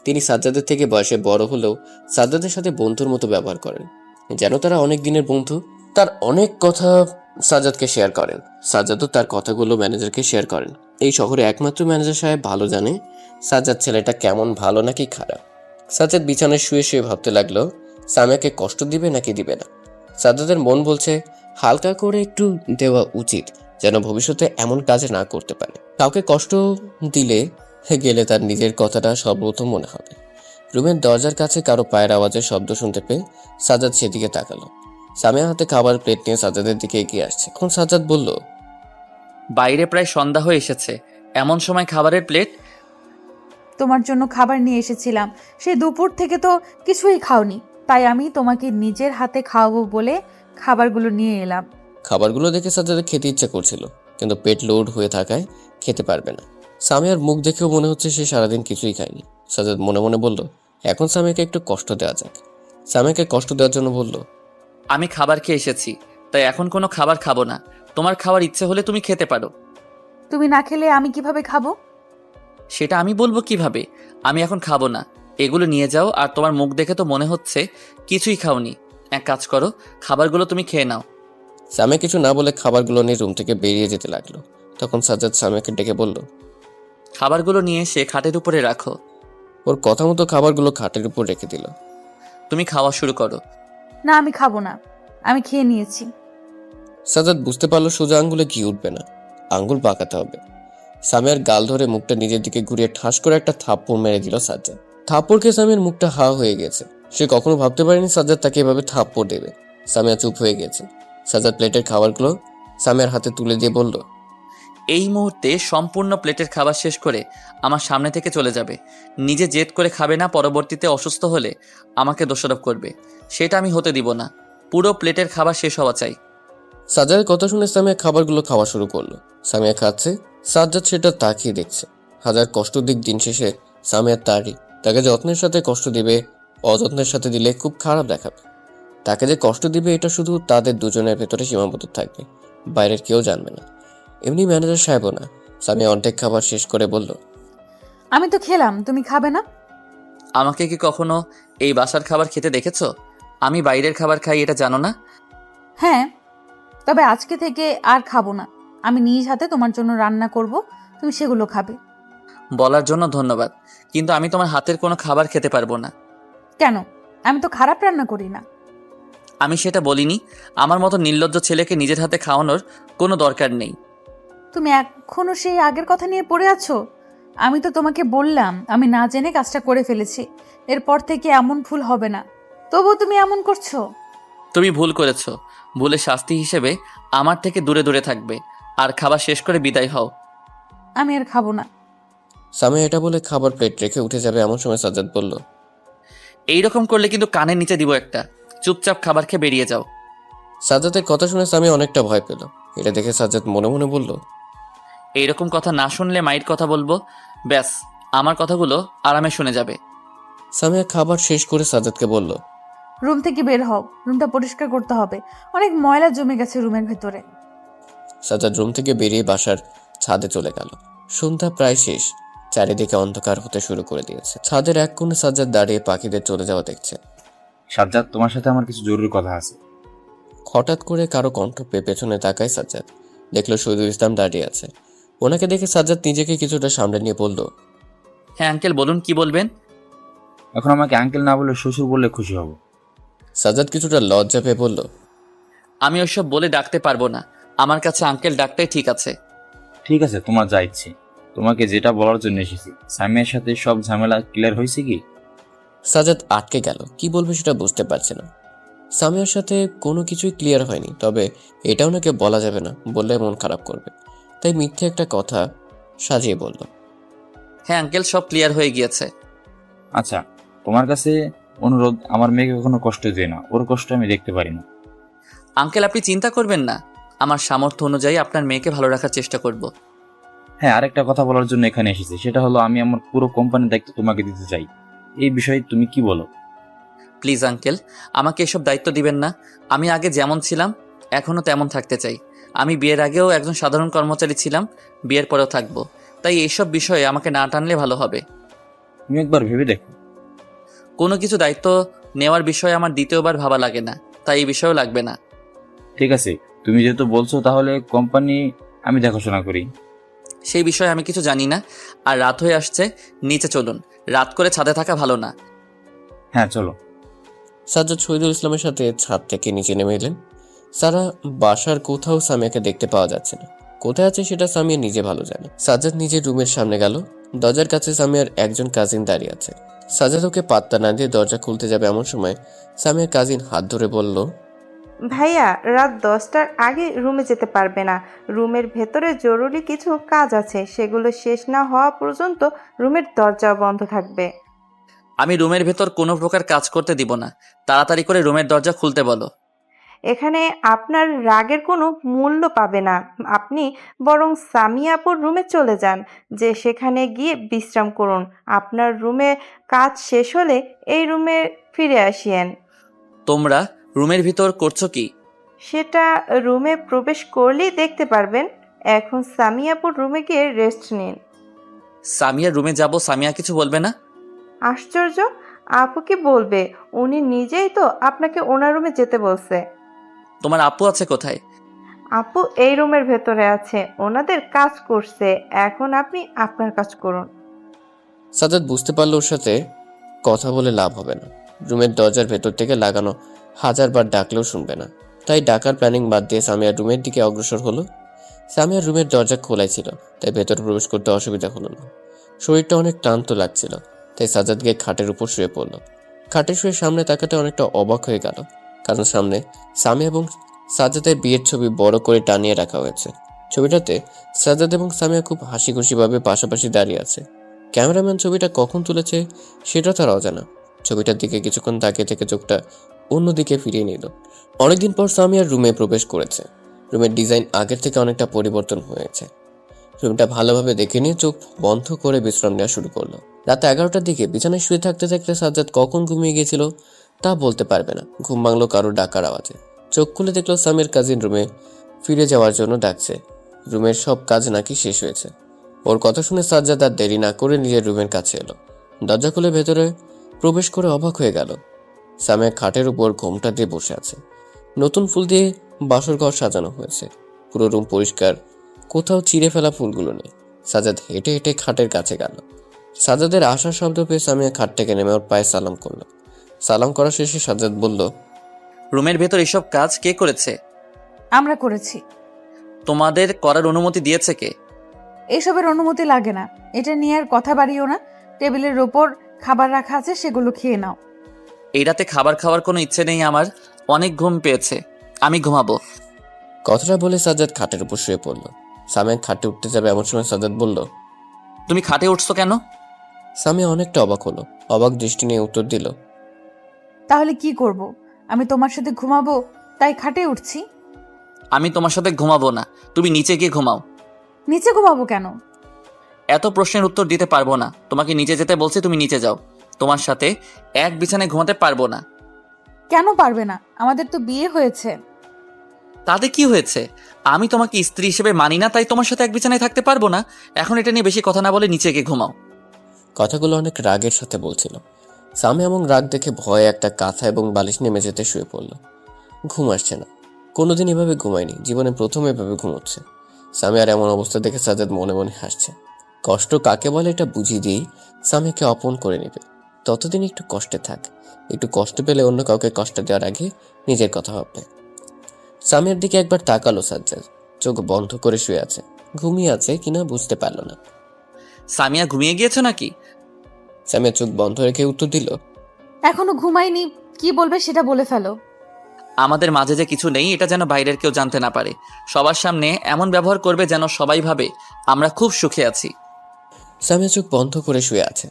তিনি সাজ্জাদের থেকে বয়সে বড় হলেও সাজ্জাদের সাথে বন্ধুর মতো ব্যবহার করেন, যেন তারা অনেক দিনের বন্ধু। তার অনেক কথা সাজ্জাদকে শেয়ার করেন, সাজ্জাদও তার কথাগুলো ম্যানেজারকে শেয়ার করেন। এই শহরে একমাত্র ম্যানেজার সাহেব ভালো জানে সাজ্জাদ ছেলেটা কেমন, ভালো নাকি খারাপ। সাজ্জাদ বিছানায় শুয়ে শুয়ে ভাবতে লাগলো সামিয়াকে কষ্ট দিবে নাকি দিবে না। সাজ্জাদের মন বলছে হালকা করে একটু দেওয়া উচিত, যেন ভবিষ্যতে এমন কাজ না করতে পারে। কাউকে কষ্ট দিলে গেলে তার নিজের কথাটা সর্বপ্রথম মনে হবে। রুমের দরজার কাছে কারো পায়ের আওয়াজের শব্দ শুনতে পেয়ে সাজ্জাদ সেদিকে তাকালো। সামিয়া হাতে খাবার প্লেট নিয়ে সাজ্জাদের দিকে এগিয়ে আসছে। এখন সাজ্জাদ বলল, বাইরে প্রায় সন্ধ্যা হয়ে এসেছে, এমন সময় খাবারের প্লেট? তোমার জন্য খাবার নিয়ে এসেছিলাম, সেই দুপুর থেকে তো কিছুই খাওনি, তাই আমি তোমাকে নিজের হাতে খাওয়াবো বলে খাবারগুলো নিয়ে এলাম। খাবারগুলো দেখে সাজ্জাদের খেতে ইচ্ছা করছিল, কিন্তু পেট লোড হয়ে থাকায় খেতে পারবে না। সামিয়ার মুখ দেখেও মনে হচ্ছে সে সারাদিন কিছুই খায়নি। সাজ্জাদ মনে মনে বলল, এখন সামিয়াকে একটু কষ্ট দেওয়া যাক। সামিয়াকে কষ্ট দেওয়ার জন্য বলল, আমি খাবার খেয়ে এসেছি, তাই এখন কোনো খাবার খাবো না। তোমার খাওয়ার ইচ্ছে হলে তুমি খেতে পারো। তুমি না খেলে আমি কিভাবে খাবো? সেটা আমি বলবো কিভাবে? আমি এখন খাবো না। এগুলো নিয়ে যাও, আর তোমার মুখ দেখে তো মনে হচ্ছে কিছুই খাওনি। এক কাজ করো, খাবারগুলো তুমি খেয়ে নাও। সামিয়া কিছু না বলে খাবারগুলো নিয়ে রুম থেকে বেরিয়ে যেতে লাগলো। তখন সাজ্জাদ সামিয়াকে ডেকে বলল, খাবারগুলো নিয়ে এসে খাটের উপরে রাখো। ওর কথা মতো খাবারগুলো খাটের উপর রেখে দিল। তুমি খাওয়া শুরু করো। না, আমি খাবো না, আমি খেয়ে নিয়েছি। সাজ্জাদ বুঝতে পারলো সোজা আঙ্গুলে ঘি উঠবে না, আঙ্গুল বাঁকাতে হবে। সামিয়ার গাল ধরে মুখটা নিজের দিকে ঘুরিয়ে ঠাস করে একটা থাপ্পড় মেরে দিল সাজ্জাদ। থাপ্পড়কে সামিয়ার মুখটা হা হয়ে গেছে। সে কখনো ভাবতে পারেনি সাজ্জাদ তাকে এভাবে থাপ্পড় দেবে। সামিয়া চুপ হয়ে গেছে। সাজ্জাদ প্লেটের খাবারগুলো সামিয়ার হাতে তুলে দিয়ে বলল, এই মুহূর্তে সম্পূর্ণ প্লেটের খাবার শেষ করে আমার সামনে থেকে চলে যাবে। নিজে জেদ করে খাবে না, পরবর্তীতে অসুস্থ হলে আমাকে দোষারোপ করবে। সেটা আমি হতে দিব না। পুরো প্লেটের খাবার শেষ হওয়া চাই। সাজ্জাদের কথা শুনে সামিয়া খাবারগুলো খাওয়া শুরু করলো। সামিয়া খাচ্ছে, সাজ্জাদ সেটা তাকিয়ে দেখছে। হাজার কষ্ট দিক, দিন শেষে সামিয়ার তারই। তাকে যত্নের সাথে কষ্ট দিবে, অযত্নের সাথে দিলে খুব খারাপ দেখাবে। তাকে যে কষ্ট দিবে এটা শুধু তাদের দুজনের ভেতরে সীমাবদ্ধ থাকবে, বাইরের কেউ জানবে না। এমনি ম্যানেজার সাহেবও না। সামিয়া অর্ধেক খাবার শেষ করে বলল, আমি তো খেলাম, তুমি খাবে না? আমাকে কি কখনো এই বাসার খাবার খেতে দেখেছো? আমি বাইরের খাবার খাই, এটা জানো না? হ্যাঁ, তবে আজকে থেকে আর খাবো না। আমি নিজ হাতে তোমার জন্য রান্না করব, তুমি সেগুলো খাবে। বলার জন্য ধন্যবাদ, কিন্তু আমি তোমার হাতের কোনো খাবার খেতে পারবো না। কেন? আমি তো খারাপ রান্না করি না। আমি সেটা বলিনি। আমার মতো নির্লজ্জ ছেলেকে নিজের হাতে খাওয়ানোর কোনো দরকার নেই। তুমি এখনো সেই আগের কথা নিয়ে পড়ে আছো? আমি তো তোমাকে বললাম আমি না জেনে কাজটা করে ফেলেছি, এরপর থেকে এমন ভুল হবে না। তবু তুমি এমন করছো। তুমি ভুল করেছো। ভুলের শাস্তি হিসেবে আমার থেকে দূরে দূরে থাকবে, আর খাবার শেষ করে বিদায় হও। আমি আর খাবো না। সামিয়া এটা বলে খাবার প্লেট রেখে উঠে যাবে, এমন সময় সাজ্জাদ বলল, এইরকম করলে কিন্তু কানের নিচে দিব একটা। চুপচাপ খাবার খেয়ে বেরিয়ে যাও। সাজ্জাদের কথা শুনে সামিয়া অনেকটা ভয় পেল। এটা দেখে সাজ্জাদ মনে মনে বলল, এইরকম কথা না শুনলে মায়ের কথা বলবো, ব্যাস আমার কথাগুলো আরামে শুনে যাবে। সামিয়া খাবার শেষ করে সাজ্জাদকে বলল, রুম থেকে বের হও, রুমটা পরিষ্কার করতে হবে, অনেক ময়লা জমে গেছে রুমের ভেতরে। সাজ্জাদ রুম থেকে বেরিয়ে বাসার ছাদে চলে গেল। সন্ধ্যা প্রায় শেষ, চারিদিকে অন্ধকার হতে শুরু করে দিয়েছে। ছাদের এক কোণে সাজ্জাদ দাঁড়িয়ে পাখিদের চলে যাওয়া দেখছে। সাজ্জাদ, তোমার সাথে আমার কিছু জরুরি কথা আছে। হঠাৎ করে কারো কণ্ঠ পেয়ে পেছনে তাকায় সাজ্জাদ, দেখলো শহীদুল ইসলাম দাঁড়িয়ে আছে। ওনাকে দেখে সাজ্জাদ নিজেকে কিছুটা সামনে নিয়ে বলল, হ্যাঁ আঙ্কেল, বলুন কি বলবেন। এখন আমাকে আঙ্কেল না বলে শ্বশুর বললে খুশি হব। সাজ্জাদ কিছুটা লজ্জা পেয়ে বলল, আমি ওসব বলে ডাকতে পারবো না, আমার কাছে আঙ্কেল ডাকটাই ঠিক আছে। ঠিক আছে, তোমার যা ইচ্ছে। তোমাকে যেটা বলার জন্য এসেছি, সামিয়ার সাথে সব ঝামেলা ক্লিয়ার হয়েছে কি? সাজ্জাদ আটকে গেল, কি বলবে সেটা বুঝতে পারছে না। সামিয়ার সাথে কোনো কিছুই ক্লিয়ার হয়নি, তবে এটা ওনাকে বলা যাবে না, বললে মন খারাপ করবে। তাই মিথ্যে একটা কথা সাজিয়ে বলল, হ্যাঁ আঙ্কেল, সব ক্লিয়ার হয়ে গিয়েছে। আচ্ছা, তোমার কাছে অনুরোধ, আমার মেয়েকে কখনো কষ্ট দিও না, ওর কষ্ট আমি দেখতে পারি না। আঙ্কেল আপনি চিন্তা করবেন না, আমার সামর্থ্য অনুযায়ী আপনার মেয়েকে ভালো রাখার চেষ্টা করব। হ্যাঁ, আরেকটা কথা বলার জন্য এখানে এসেছি, সেটা হলো আমি আমার পুরো কোম্পানির দায়িত্ব তোমাকে দিতে চাই। এই বিষয়ে তুমি কি বলো? প্লিজ আঙ্কেল, আমাকে এসব দায়িত্ব দিবেন না। আমি আগে যেমন ছিলাম এখনও তেমন থাকতে চাই। আমি বিয়ের আগেও একজন সাধারণ কর্মচারী ছিলাম, বিয়ের পরেও থাকবো। তাই এইসব বিষয়ে আমাকে না টানলে ভালো হবে। তুমি একবার ভেবে দেখো। কোনো কিছু দায়িত্ব নেওয়ার বিষয়ে আমার দ্বিতীয়বার ভাবা লাগে না, তাই এই বিষয়েও লাগবে না। ঠিক আছে, তুমি যেহেতু বলছো, তাহলে কোম্পানি আমি দেখাশোনা করি। সেই বিষয়ে আমি কিছু জানি না। আর রাত হয়ে আসছে, নিচে চলুন, রাত করে ছাদে থাকা ভালো না। হ্যাঁ চলো। সাজ্জাদ শহীদুল ইসলামের সাথে ছাদ থেকে নিচে নেমে এলেন। সারা বাসার কোথাও সামিয়াকে দেখতে পাওয়া যাচ্ছে না। কোথায় আছে সেটা সামিয়া নিজে ভালো জানে। সাজ্জাদ নিজের রুমের সামনে গেল। দরজার কাছে সামিয়ার একজন কাজিন দাঁড়িয়ে আছে। সাজ্জাদ ওকে পাত্তা না দিয়ে দরজা খুলতে যাবে, এমন সময় সামিয়ার কাজিন হাত ধরে বলল, ভাইয়া, রাত 10টার আগে রুমে যেতে পারবে না। রুমের ভেতরে জরুরি কিছু কাজ আছে, সেগুলো শেষ না হওয়া পর্যন্ত রুমের দরজা বন্ধ থাকবে। আমি রুমের ভেতর কোনো প্রকার কাজ করতে দিব না। তাড়াতাড়ি করে রুমের দরজা খুলতে বলো। এখানে আপনার রাগের কোনো মূল্য পাবে না। আপনি বরং সামিয়া আপুর রুমে চলে যান, যে সেখানে গিয়ে বিশ্রাম করুন। আপনার রুমে কাজ শেষ হলে এই রুমে ফিরে আসিয়েন। তোমরা রুমের ভিতর করছো কি? সেটা রুমে প্রবেশ করলেই দেখতে পারবেন। এখন সামিয়া আপুর রুমে গিয়ে রেস্ট নিন। সামিয়ার রুমে যাব, সামিয়া কিছু বলবে না? আশ্চর্য, আপু কি বলবে? উনি নিজেই তো আপনাকে ওনার রুমে যেতে বলছে। তোমার আপু আছে কোথায়? আপু এই রুমের ভেতরে আছে, ওনাদের কাজ করছে। এখন আপনি আপনার কাজ করুন। সাজ্জাদ বুঝতে পারলো ওর সাথে কথা বলে লাভ হবে না। রুমের দরজার ভেতর থেকে লাগানো 1000 বার ডাকলেও শুনবে না। তাই ডাকার প্ল্যানিং বাদ দিয়ে সামিয়ার রুমের দিকে অগ্রসর হলো। সামিয়ার রুমের দরজা খোলাই ছিল, তাই ভেতরে প্রবেশ করতে অসুবিধা হলো না। শরীরটা অনেক ক্লান্ত লাগছিল, তাই সাজ্জাদ গিয়ে খাটের উপর শুয়ে পড়ল। খাটে শুয়ে সামনে তাকাতে অনেকটা অবাক হয়ে গেল, কারণ সামনে সামিয়া এবং সাজ্জাদের বিয়ের ছবি বড় করে টানিয়ে রাখা হয়েছে। ছবিটাতে সাজ্জাদ এবং সামিয়া খুব হাসি খুশিভাবে পাশাপাশি দাঁড়িয়ে আছে। ক্যামেরাম্যান ছবিটা কখন তুলেছে সেটা তার অজানা। ছবিটার দিকে কিছুক্ষণ তাকিয়ে থেকে চোখটা অন্যদিকে ফিরিয়ে নিল। অনেকদিন পর সামিয়ার রুমে প্রবেশ করেছে। রুমের ডিজাইন আগের থেকে অনেকটা পরিবর্তন হয়েছে। রুমটা ভালোভাবে দেখে নিয়ে চোখ বন্ধ করে বিশ্রাম নেওয়া শুরু করলো। রাত 11টার দিকে বিছানায় শুয়ে থাকতে থাকতে সাজ্জাদ কখন ঘুমিয়ে গিয়েছিল তা বলতে পারবে না। ঘুম ভাঙলো কারো ডাকার আওয়াজে। চোখ খুলে দেখলো সামির কাজিন রুমে ফিরে যাওয়ার জন্য ডাকছে। রুমের সব কাজ নাকি শেষ হয়েছে। ওর কথা শুনে সাজ্জাদ আর দেরি না করে নিজের রুমের কাছে এলো। দরজা খুলে ভেতরে প্রবেশ করে অবাক হয়ে গেল। সামিয়া খাটের উপর ঘোমটা দিয়ে বসে আছে। নতুন ফুল দিয়ে বাসর ঘর সাজানো হয়েছে। পুরো রুম পরিষ্কার, কোথাও চিড়ে ফেলা ফুলগুলো নেই। সাজ্জাদ হেঁটে হেঁটে খাটের কাছে গেল। সাজ্জাদের আসার শব্দ পেয়ে সামিয়া খাট থেকে নেমে ওর পায়ে সালাম করলো। সালাম করা শেষে সাজ্জাদ বলল, রুমের ভেতর এসব কাজ কে করেছে? আমরা করেছি। তোমাদের করার অনুমতি দিয়েছে কে? এসবের অনুমতি লাগে না। এটা নিয়ে আর কথা বাড়িও না। টেবিলের ওপর খাবার রাখা আছে, সেগুলো খেয়ে নাও। এই রাতে খাবার খাওয়ার কোনো ইচ্ছে নেই আমার। অনেক ঘুম পেয়েছে, আমি ঘুমাবো। কথাটা বলে সাজ্জাদ খাটের উপর শুয়ে পড়ল। সামিয়া খাটে উঠতে যাবে এমন সময় সাজ্জাদ বলল, তুমি খাটে উঠছো কেন? সামিয়া অনেকটা অবাক হলো। অবাক দৃষ্টি নিয়ে উত্তর দিল, তাহলে কি করব? আমি তোমার সাথে ঘুমাবো, তাই খাটে উঠছি। আমি তোমার সাথে ঘুমাবো না, তুমি নিচে গিয়ে ঘুমাও। নিচে ঘুমাবো কেন? এত প্রশ্নের উত্তর দিতে পারবো না। তোমাকে নিচে যেতে বলছি, তুমি নিচে যাও। তোমার সাথে এক বিছানায় ঘুমাতে পারবো না। কেন পারবে না? আমাদের তো বিয়ে হয়েছে। তাতে কি হয়েছে? আমি তোমাকে স্ত্রী হিসেবে মানি না, তাই তোমার সাথে এক বিছানায় থাকতে পারবো না? এখন এটা নিয়ে বেশি কথা না বলে নিচে গিয়ে ঘুমাও। কথাগুলো অনেক রাগের সাথে বলছিল। সামিয়া এবং রাগ দেখে ভয়ে একটা কাঁথা এবং বালিশ নেমে যেতে শুয়ে পড়ল। ঘুম আসছে না। কোনোদিন এভাবে ঘুমায়নি, জীবনে প্রথম এভাবে ঘুমোচ্ছে। সামিয়ার এমন অবস্থা দেখে সাজ্জাদ মনে মনে হাসছে। কষ্ট কাকে বলে এটা বুঝিয়ে দিয়েই সামিয়াকে অপন করে নেবে। ততদিন একটু কষ্টে থাক। একটু কষ্ট পেলে অন্য কাউকে কষ্ট দেওয়ার আগে নিজের কথা ভাববে। সামিয়ার দিকে একবার তাকালো সাজ্জাদ। চোখ বন্ধ করে শুয়ে আছে। ঘুমিয়ে আছে কিনা বুঝতে পারল না। সামিয়া ঘুমিয়ে গিয়েছো নাকি? সামিয়া চোখ বন্ধ রেখে উত্তর দিল, এখনো ঘুমাইনি। কি বলবে সেটা বলে ফেলো। আমাদের মাঝে যে কিছু নেই এটা যেন বাইরের কেউ জানতে না পারে। সবার সামনে এমন ব্যবহার করবে যেন সবাই ভাবে আমরা খুব সুখে আছি। সামিয়া চোখ বন্ধ করে শুয়ে আছে।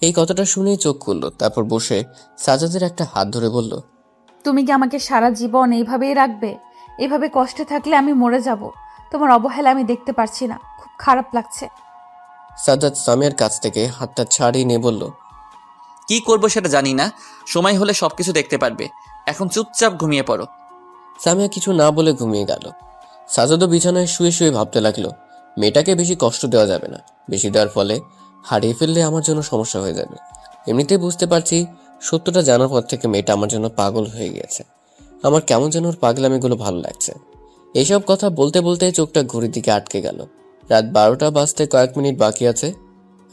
এই কথাটা শুনেই চোখ খুলল। তারপর বসে সাজ্জাদের একটা হাত ধরে বলল, তুমি কি আমাকে সারা জীবন এইভাবেই রাখবে? এভাবে কষ্টে থাকলে আমি মরে যাব। তোমার অবহেলা আমি দেখতে পারছি না, খুব খারাপ লাগছে। সাজ্জাদ সামিয়ার কাছ থেকে হাতটা ছাড়িয়ে নিয়ে বলল, কি করবো সেটা জানি না, সময় হলে সবকিছু দেখতে পারবে। এখন চুপচাপ ঘুমিয়ে পড়ো। সামিয়া কিছু না বলে ঘুমিয়ে গেল। সাজ্জাদও বিছানায় শুয়ে শুয়ে ভাবতে লাগলো, মেয়েটাকে বেশি কষ্ট দেওয়া যাবে না। বেশি দেওয়ার ফলে হারিয়ে ফেললে আমার জন্য সমস্যা হয়ে যাবে। এমনিতেই বুঝতে পারছি সত্যটা জানার পর থেকে মেয়েটা আমার জন্য পাগল হয়ে গিয়েছে। আমার কেমন যেন ওর পাগলামিগুলো ভালো লাগছে। এইসব কথা বলতে বলতে চোখটা ঘড়ির দিকে আটকে গেল। রাত 12টা বাজতে কয়েক মিনিট বাকি আছে।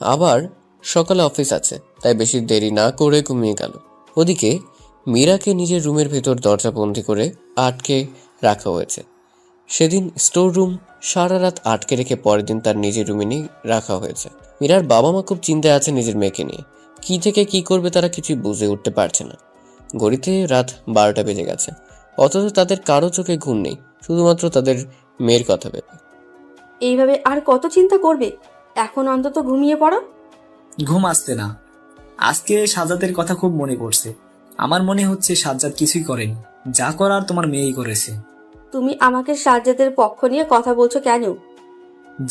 আবার সকালে অফিস আছে, তাই বেশি দেরি না করে ঘুমিয়ে গেল। ওদিকে মীরাকে নিজের রুমের ভেতর দরজা বন্দি করে আটকে রাখা হয়েছে। সেদিন স্টোর রুম সারা রাত আটকে রেখে পরের দিন তার নিজের রুমে নিয়ে রাখা হয়েছে। মীরার বাবা মা খুব চিন্তায় আছে নিজের মেয়েকে নিয়ে। কি থেকে কি করবে তারা কিছুই বুঝে উঠতে পারছে না। ঘড়িতে রাত 12টা বেজে গেছে, অথচ তাদের কারো চোখে ঘুম নেই, শুধুমাত্র তাদের মেয়ের কথা ভেবে। এইভাবে আর কত চিন্তা করবে? এখন অন্তত ঘুমিয়ে পড়ো। ঘুম আসতে না। আজকে সাজ্জাদের কথা খুব মনে পড়ছে। আমার মনে হচ্ছে সাজ্জাদ কিছুই করেনি, যা করার তোমার মেয়েই করেছে। তুমি আমাকে সাজ্জাদের পক্ষ নিয়ে কথা বলছো কেন?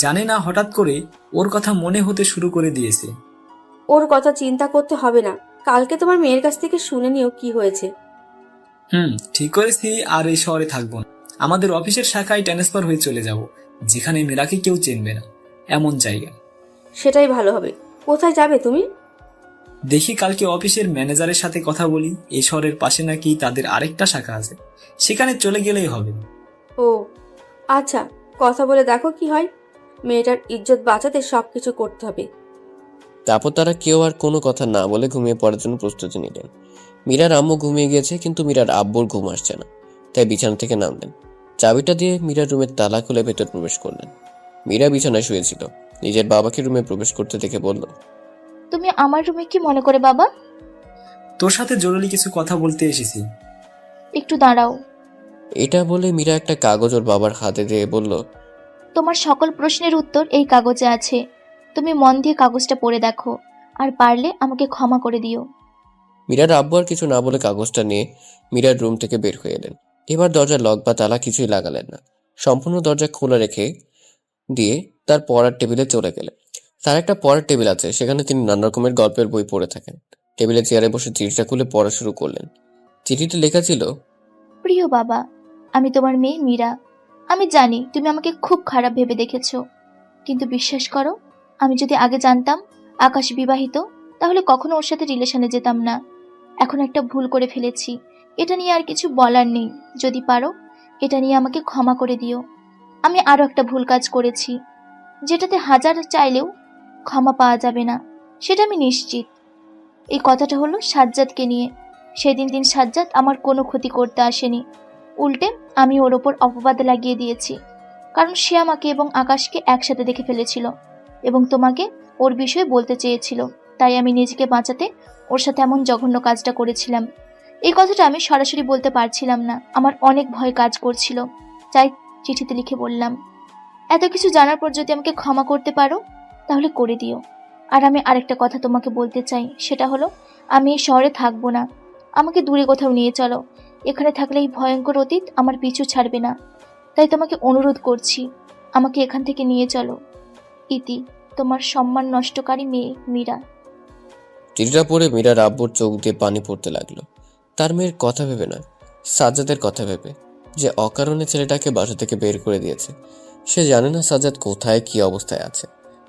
জানে না, হঠাৎ করে ওর কথা মনে হতে শুরু করে দিয়েছে। ওর কথা চিন্তা করতে হবে না। কালকে তোমার মেয়ের কাছ থেকে শুনে নিও কি হয়েছে। ঠিক করেছি, আর এই শহরে থাকবো না। আমাদের অফিসের শাখায় ট্রান্সফার হয়ে চলে যাব, যেখানে মীরাকে কেউ চিনবে না, এমন জায়গা। সেটাই ভালো হবে। কোথায় যাবে তুমি? দেখি কালকে অফিসের ম্যানেজারের সাথে কথা বলি। এই শহরের পাশে নাকি তাদের আরেকটা শাখা আছে, সেখানে চলে গেলেই হবে। ও আচ্ছা, কথা বলে দেখো কি হয়। মেয়েটার ইজ্জত বাঁচাতে সবকিছু করতে হবে। তারপর তারা কেউ আর কোনো কথা না বলে ঘুমিয়ে পড়ার জন্য প্রস্তুতি নিলেন। মীরার আম্মু ঘুমিয়ে গিয়েছে, কিন্তু মীরার আব্বুর ঘুম আসছে না, তাই বিছানা থেকে নামলেন। চাবিটা দিয়ে মীরার রুমের তালা খুলে ভেতর প্রবেশ করলেন। মীরা বিছানায় শুয়েছিল। নিজের বাবাকে রুমে প্রবেশ করতে দেখে বলল, তুমি আমার রুমে কি মনে করে বাবা? তোর সাথে জরুরি কিছু কথা বলতে এসেছি। একটু দাঁড়াও। এটা বলে মীরা একটা কাগজ ওর বাবার হাতে দিয়ে বলল, তোমার সকল প্রশ্নের উত্তর এই কাগজে আছে। তুমি মন দিয়ে কাগজটা পড়ে দেখো, আর পারলে আমাকে ক্ষমা করে দিও। মীরার আব্বু আর কিছু না বলে কাগজটা নিয়ে মীরার রুম থেকে বের হয়ে এলেন। এবার দরজার লক বা তালা কিছুই লাগালেন না, সম্পূর্ণ দরজা খোলা রেখে দিয়ে তার পড়ার টেবিলে চলে গেলেন। তার একটা পড়ার টেবিল আছে, সেখানে তিনি নানা রকমের গল্পের বই পড়ে থাকেন। টেবিলে চেয়ারে বসে চিঠিটা খুলে পড়া শুরু করলেন। চিঠিতে লেখা ছিল, প্রিয় বাবা, আমি তোমার মেয়ে মীরা। আমি জানি তুমি আমাকে খুব খারাপ ভেবে দেখেছো, কিন্তু বিশ্বাস করো, আমি যদি আগে জানতাম আকাশ বিবাহিত, তাহলে কখনো ওর সাথে রিলেশনে যেতাম না। এখন একটা ভুল করে ফেলেছি, এটা নিয়ে আর কিছু বলার নেই। যদি পারো এটা নিয়ে আমাকে ক্ষমা করে দিও। আমি আরো একটা ভুল কাজ করেছি, যেটাতে হাজার চাইলেও ক্ষমা পাওয়া যাবে না, সেটা আমি নিশ্চিত। এই কথাটা হলো সাজ্জাদকে নিয়ে। সেদিন সাজ্জাদ আমার কোনো ক্ষতি করতে আসেনি, উল্টে আমি ওর ওপর অপবাদ লাগিয়ে দিয়েছি, কারণ সে আমাকে এবং আকাশকে একসাথে দেখে ফেলেছিল এবং তোমাকে ওর বিষয়ে বলতে চেয়েছিল। তাই আমি নিজেকে বাঁচাতে ওর সাথে এমন জঘন্য কাজটা করেছিলাম। এই কথাটা আমি সরাসরি বলতে পারছিলাম না, আমার অনেক ভয় কাজ করছিল, তাই চিঠিতে লিখে বললাম। এত কিছু জানার পর যদি আমাকে ক্ষমা করতে পারো তাহলে করে দিও। আর আমি আরেকটা কথা তোমাকে বলতে চাই, সেটা হলো আমি এই শহরে থাকবো না, আমাকে দূরে কোথাও নিয়ে চলো। এখানে থাকলে এই ভয়ঙ্কর অতীত আমার পিছু ছাড়বে না, তাই তোমাকে অনুরোধ করছি, আমাকে এখান থেকে নিয়ে চলো। ইতি, তোমার সম্মান নষ্টকারী মেয়ে মীরা। চিঠিটা পড়ে মীরার আব্বুর চোখ দিয়ে পানি পড়তে লাগলো। তার মেয়ের কথা ভেবে নয়, সাজ্জাদের কথা ভেবে, যে অকারণে ছেলেটাকে বাসা থেকে বের করে দিয়েছে। সে জানে না সাজ্জাদ কোথায় কি অবস্থায় আছে।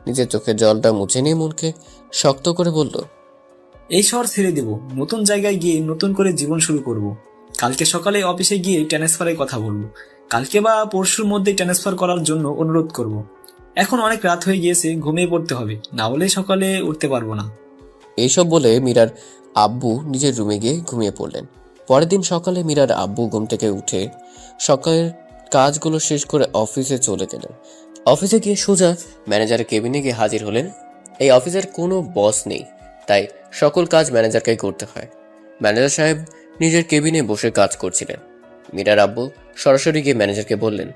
নিজের চোখের জলটা মুছে নিয়ে মনকে শক্ত করে বলল, এই শহর ছেড়ে দেব, নতুন জায়গায় গিয়ে নতুন করে জীবন শুরু করব। কালকে সকালে অফিসে গিয়ে ট্রান্সফারের কথা বলবো, কালকে বা পরশুর মধ্যে ট্রান্সফার করার জন্য অনুরোধ করব। এখন অনেক রাত হয়ে গিয়েছে, ঘুমিয়ে পড়তে হবে, না হলে সকালে উঠতে পারবো না। এইসব বলে মীরার আব্বু নিজের রুমে গিয়ে ঘুমিয়ে পড়লেন। পরের দিন সকালে মীরার আব্বু ঘুম থেকে উঠে সকালের কাজগুলো শেষ করে অফিসে চলে গেলেন। অফিসে গিয়ে সোজা ম্যানেজারের কেবিনে গিয়ে হাজির হলেন। এই অফিসের কোনো বস নেই, তাই সকল কাজ ম্যানেজারকেই করতে হয়। ম্যানেজার সাহেব নিজের কেবিনে বসে কাজ করছিলেন। মীরার আব্বু সরাসরি গিয়ে ম্যানেজারকে বললেন,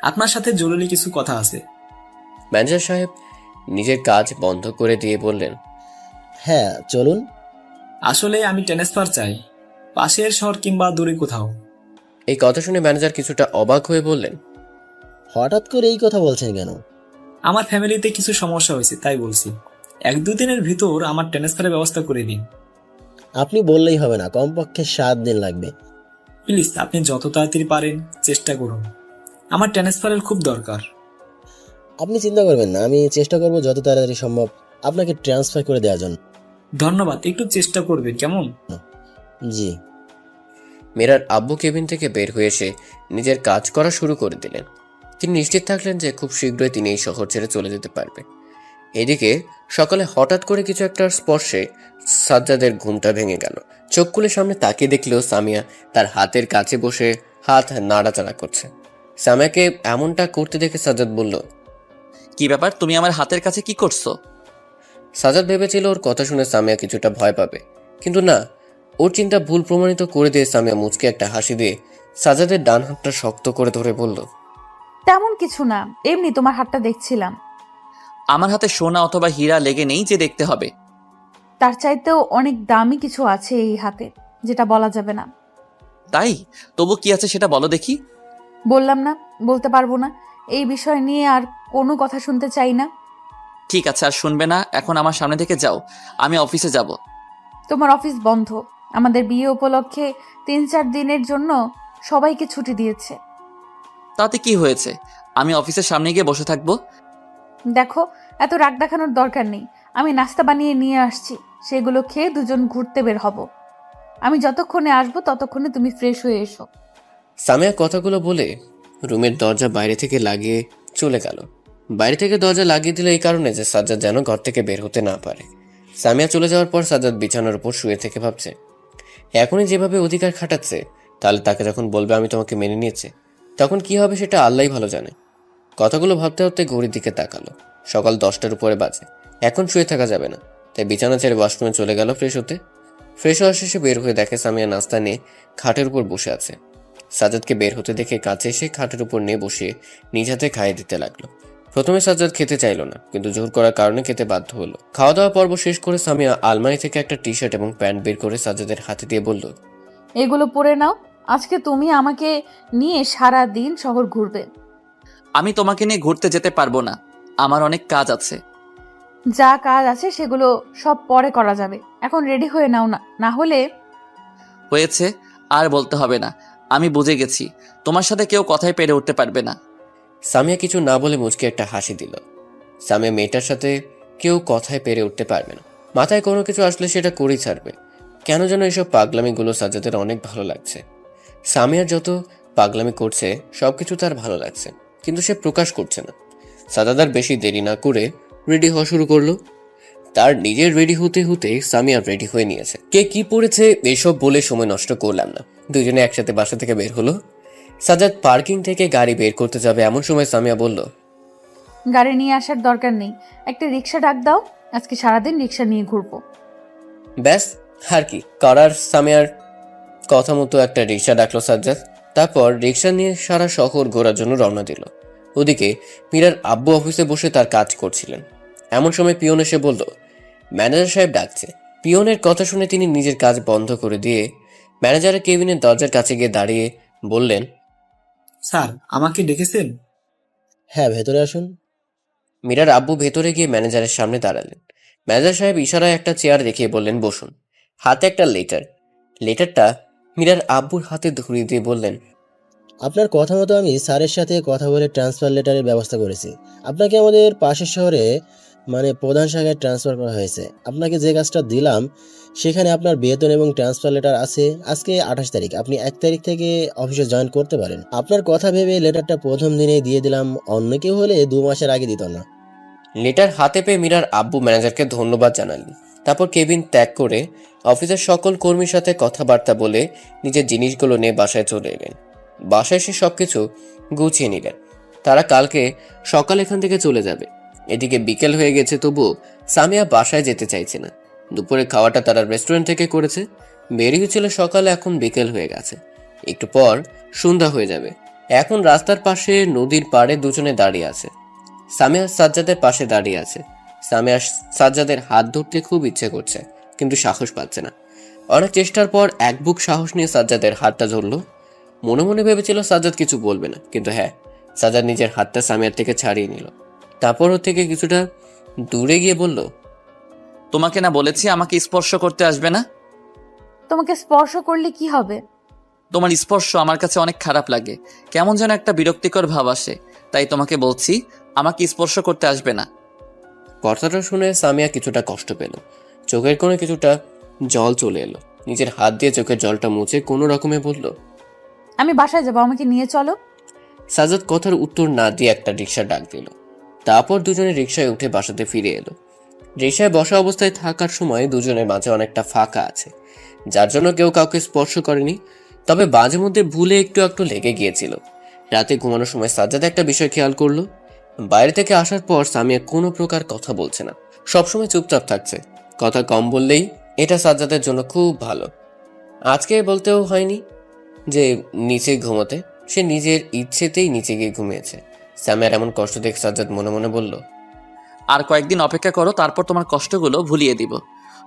আপনার সাথে জরুরি কিছু কথা আছে। ম্যানেজার সাহেব নিজের কাজ বন্ধ করে দিয়ে বললেন, হ্যাঁ চলুন। আসলে আমি ট্রান্সফার চাই, পাশের শহর কিংবা দূরে কোথাও। এই কথা শুনে ম্যানেজার কিছুটা অবাক হয়ে বললেন, হঠাৎ করে এই কথা বলছেন কেন? আমার ফ্যামিলিতে কিছু সমস্যা হয়েছে, তাই বলছি। 1-2 দিনের ভিতর আমার ট্রান্সফারের ব্যবস্থা করে দিন। আপনি বললেই হবে না, কমপক্ষে 7 দিন লাগবে। প্লিজ, আপনি যত তাড়াতাড়ি পারেন চেষ্টা করুন, আমার ট্রান্সফারের খুব দরকার। আপনি চিন্তা করবেন না, আমি চেষ্টা করব যত তাড়াতাড়ি সম্ভব আপনাকে ট্রান্সফার করে দেওয়ার জন্য। ধন্যবাদ, একটু চেষ্টা করবেন কেমন? জি। মীরার আব্বু কেবিন থেকে বের হয়ে এসে নিজের কাজ করা শুরু করে দিলেন। তিনি নিশ্চিত থাকলেন যে খুব শীঘ্রই তিনি এই শহর ছেড়ে চলে যেতে পারবে। এদিকে সকালে হঠাৎ করে কিছু একটার স্পর্শে সাজ্জাদের ঘুমটা ভেঙে গেল। চোখ খুলে সামনে তাকিয়ে দেখলেও সামিয়া তার হাতের কাছে বসে হাত নাড়াচাড়া করছে। সামিয়াকে এমনটা করতে দেখে সাজ্জাদ বলল, কি ব্যাপার, তুমি আমার হাতের কাছে কি করছো? সাজ্জাদ ভেবেছিল ওর কথা শুনে সামিয়া কিছুটা ভয় পাবে, কিন্তু না, ওর চিন্তা ভুল প্রমাণিত করে দিয়ে সামিয়া মুচকে একটা হাসি দিয়ে সাজ্জাদের ডান হাতটা শক্ত করে ধরে বলল, তেমন কিছু না, এমনি তোমার হাতটা দেখছিলাম। আমার হাতে সোনা অথবা হীরা লেগে নেই যে দেখতে হবে। তার চাইতেও অনেক দামি কিছু আছে এই হাতে, যেটা বলা যাবে না। তাই? তবু কি আছে সেটা বলো দেখি। বললাম না, বলতে পারবো না। এই বিষয় নিয়ে আর কোনো কথা শুনতে চাই না। ঠিক আছে, আর শুনবে না, এখন আমার সামনে থেকে যাও, আমি অফিসে যাব। তোমার অফিস বন্ধ, আমাদের বিয়ে উপলক্ষে 3-4 দিনের জন্য সবাইকে ছুটি দিয়েছে। তাতে কি হয়েছে, আমি অফিসের সামনে গিয়ে বসে থাকবো। দেখো, এত রাগ দেখানোর দরকার নেই, আমি নাস্তা বানিয়ে নিয়ে আসছি, সেগুলো খেয়ে দুজন ঘুরতে বের হব। আমি যতক্ষণে আসবো ততক্ষণে তুমি ফ্রেশ হয়ে এসো। সামিয়া কথাগুলো বলে রুমের দরজা বাইরে থেকে লাগিয়ে চলে গেল। বাইরে থেকে দরজা লাগিয়ে দিল এই কারণে যে সাজ্জাদ যেন ঘর থেকে বের হতে না পারে। সামিয়া চলে যাওয়ার পর সাজ্জাদ বিছানার উপর শুয়ে থেকে ভাবছে, এখনই যেভাবে অধিকার খাটাচ্ছে, তাহলে তাকে যখন বলবে আমি তোমাকে মেনে নিয়েছি, তখন কি হবে সেটা আল্লাহই ভালো জানে। কথাগুলো ভাবতে ভাবতে ঘড়ির দিকে তাকালো। সকাল 10টার উপরে বাজে। এখন শুয়ে থাকা যাবে না, তাই বিছানা ছেড়ে ওয়াশরুমে চলে গেল ফ্রেশ হতে। ফ্রেশ হওয়া শেষে বের হয়ে দেখে সামিয়া নাস্তা নিয়ে খাটের উপর বসে আছে। সাজ্জাদকে বের হতে দেখে কাছে এসে খাটের উপর নিয়ে বসিয়ে নিজ হাতে খাইয়ে দিতে লাগলো। প্রথমে সাজ্জাদ খেতে চাইল না, কিন্তু জোর করার কারণে খেতে বাধ্য হলো। খাওয়া দাওয়া পর্ব শেষ করে সামিয়া আলমারি থেকে একটা টি শার্ট এবং প্যান্ট বের করে সাজ্জাদের হাতে দিয়ে বলল, এগুলো পরে নাও, আজকে তুমি আমাকে নিয়ে সারা দিন শহর ঘুরবে। আমি তোমাকে নিয়ে ঘুরতে যেতে পারবো না, আমার অনেক কাজ আছে। যা কাজ আছে সেগুলো সব পরে করা যাবে, এখন রেডি হয়ে নাও, না না হলে। হয়েছে, আর বলতে হবে না, আমি বুঝে গেছি তোমার সাথে কেউ কথাই পেরে উঠতে পারবে না। সামিয়া কিছু না বলে মুচকে একটা হাসি দিল। সামিয়া মেয়েটার সাথে কেউ কথায় পেরে উঠতে পারবে না, মাথায় কোনো কিছু আসলে সেটা করেই ছাড়বে। কেন যেন এসব পাগলামিগুলো সাজ্জাদের অনেক ভালো লাগছে। সামিয়ার যত পাগলামি করছে সবকিছু তার ভালো লাগছে, কিন্তু সে প্রকাশ করছে না। সাজ্জাদ আর বেশি দেরি না করে রেডি হওয়া শুরু করলো। তার নিজের রেডি হতে হতে সামিয়া রেডি হয়ে নিয়েছে। কে কি পড়েছে এসব বলে সময় নষ্ট করলাম না, দুজনে একসাথে বাসা থেকে বের হলো। সাজ্জাদ পার্কিং থেকে গাড়ি বের করতে যাবে এমন সময় সামিয়া বলল, গাড়ি নিয়ে আসার দরকার নেই, একটা রিক্সা ডাক দাও, আজকে সারাদিন রিক্সা নিয়ে ঘুরবো। ব্যাস আর কি করার। সামিয়ার কথা মতো একটা রিক্সা ডাকলো সাজ্জাদ। তারপর রিক্সা নিয়ে সারা শহর ঘোরার জন্য রওনা দিল। ওদিকে মীরার আব্বু অফিসে বসে তার কাজ করছিলেন। এমন সময় পিয়ন এসে বলল, ম্যানেজার সাহেব ডাকছে। পিয়নের কথা শুনে তিনি নিজের কাজ বন্ধ করে দিয়ে ম্যানেজারের কেবিনের দরজার কাছে গিয়ে দাঁড়িয়ে বললেন, স্যার আমাকে ডেকেছেন? হ্যাঁ, ভেতরে আসুন। মীরার আব্বু ভেতরে গিয়ে ম্যানেজারের সামনে দাঁড়ালেন। ম্যানেজার সাহেব ইশারায় একটা চেয়ার দেখিয়ে বললেন, বসুন। হাতে একটা লেটারটা মীরার আব্বুর হাতে ধরিয়ে দিয়ে বললেন, আপনার কথা মতো আমি স্যারের সাথে কথা বলে ট্রান্সফার লেটারের ব্যবস্থা করেছি। আপনাকে আমাদের পাশের শহরে প্রধান শাখায় ট্রান্সফার করা হয়েছে। আপনাকে যে কাজটা দিলাম সেখানে আপনার বেতন এবং ট্রান্সফার লেটার আছে। আজকে 28 তারিখ, আপনি 1 তারিখ থেকে অফিসে জয়েন করতে পারেন। আপনার কথা ভেবে লেটারটা প্রথম দিনেই দিয়ে দিলাম, অন্য কেউ হলে 2 মাসের আগে দিত না। লেটার হাতে পেয়ে মীরার আব্বু ম্যানেজারকে ধন্যবাদ জানালেন। তারপর কেবিন ত্যাগ করে অফিসের সকল কর্মীর সাথে কথাবার্তা বলে নিজের জিনিসগুলো নিয়ে বাসায় চলে এলেন। বাসায় এসে সবকিছু গুছিয়ে নিলেন। তারা কালকে সকাল এখান থেকে চলে যাবে। এদিকে বিকেল হয়ে গেছে, তবুও সামিয়া বাসায় যেতে চাইছে না। দুপুরে খাওয়াটা তারা রেস্টুরেন্ট থেকে করেছে, বেরিয়েছিল সকালে, এখন বিকেল হয়ে গেছে। একটু পর সন্ধ্যা হয়ে যাবে। এখন রাস্তার পাশে নদীর পাড়ে দুজনে দাঁড়িয়ে আছে। সামিয়া সাজ্জাদের পাশে দাঁড়িয়ে আছে। সামিয়া সাজ্জাদের হাত ধরতে খুব ইচ্ছে করছে, কিন্তু সাহস পাচ্ছে না। অনেক চেষ্টার পর এক বুক সাহস নিয়ে সাজ্জাদের হাতটা ধরলো। মনে মনে ভেবেছিল সাজ্জাদ কিছু বলবে না, কিন্তু হ্যাঁ, সাজ্জাদ নিজের হাতটা সামিয়ার থেকে ছাড়িয়ে নিল। তারপর ওর থেকে কিছুটা দূরে গিয়ে বলল, তোমাকে না বলেছি আমাকে স্পর্শ করতে আসবে না? তোমাকে স্পর্শ করলে কি হবে? তোমার স্পর্শ আমার কাছে অনেক খারাপ লাগে, কেমন যেন একটা বিরক্তিকর ভাব আসে, তাই তোমাকে বলছি আমাকে স্পর্শ করতে আসবে না। কথাটা শুনে সামিয়া কিছুটা কষ্ট পেল। চোখের কোণে কিছুটা জল চলে এলো। নিজের হাত দিয়ে চোখের জলটা মুছে কোনো রকমে বলল, আমি বাসায় যাবো, আমাকে নিয়ে চলো। সাজ্জাদ কথার উত্তর না দিয়ে একটা রিক্সা ডাক দিল। তারপর দুজনে রিক্সায় উঠে বাসাতে ফিরে এলো। রিক্সায় বসা অবস্থায় থাকার সময় দুজনের মাঝে অনেকটা ফাঁকা আছে, যার জন্য কেউ কাউকে স্পর্শ করেনি। তবে মাঝে মধ্যে ভুলে একটু একটু লেগে গিয়েছিল। রাতে ঘুমানোর সময় সাজ্জাদ একটা বিষয় খেয়াল করলো, বাইরে থেকে আসার পর সামিয়া কোনো প্রকার কথা বলছে না, সবসময় চুপচাপ থাকছে। কথা কম বললেই এটা সাজ্জাদের জন্য খুব ভালো। আজকে বলতেও হয়নি যে নিচে ঘুমোতে, সে নিজের ইচ্ছেতেই নিচে গিয়ে ঘুমিয়েছে। সামিয়ার এমন কষ্ট দেখে সাজ্জাদ মনে মনে বলল, আর কয়েকদিন অপেক্ষা করো, তারপর তোমার কষ্টগুলো ভুলিয়ে দিব।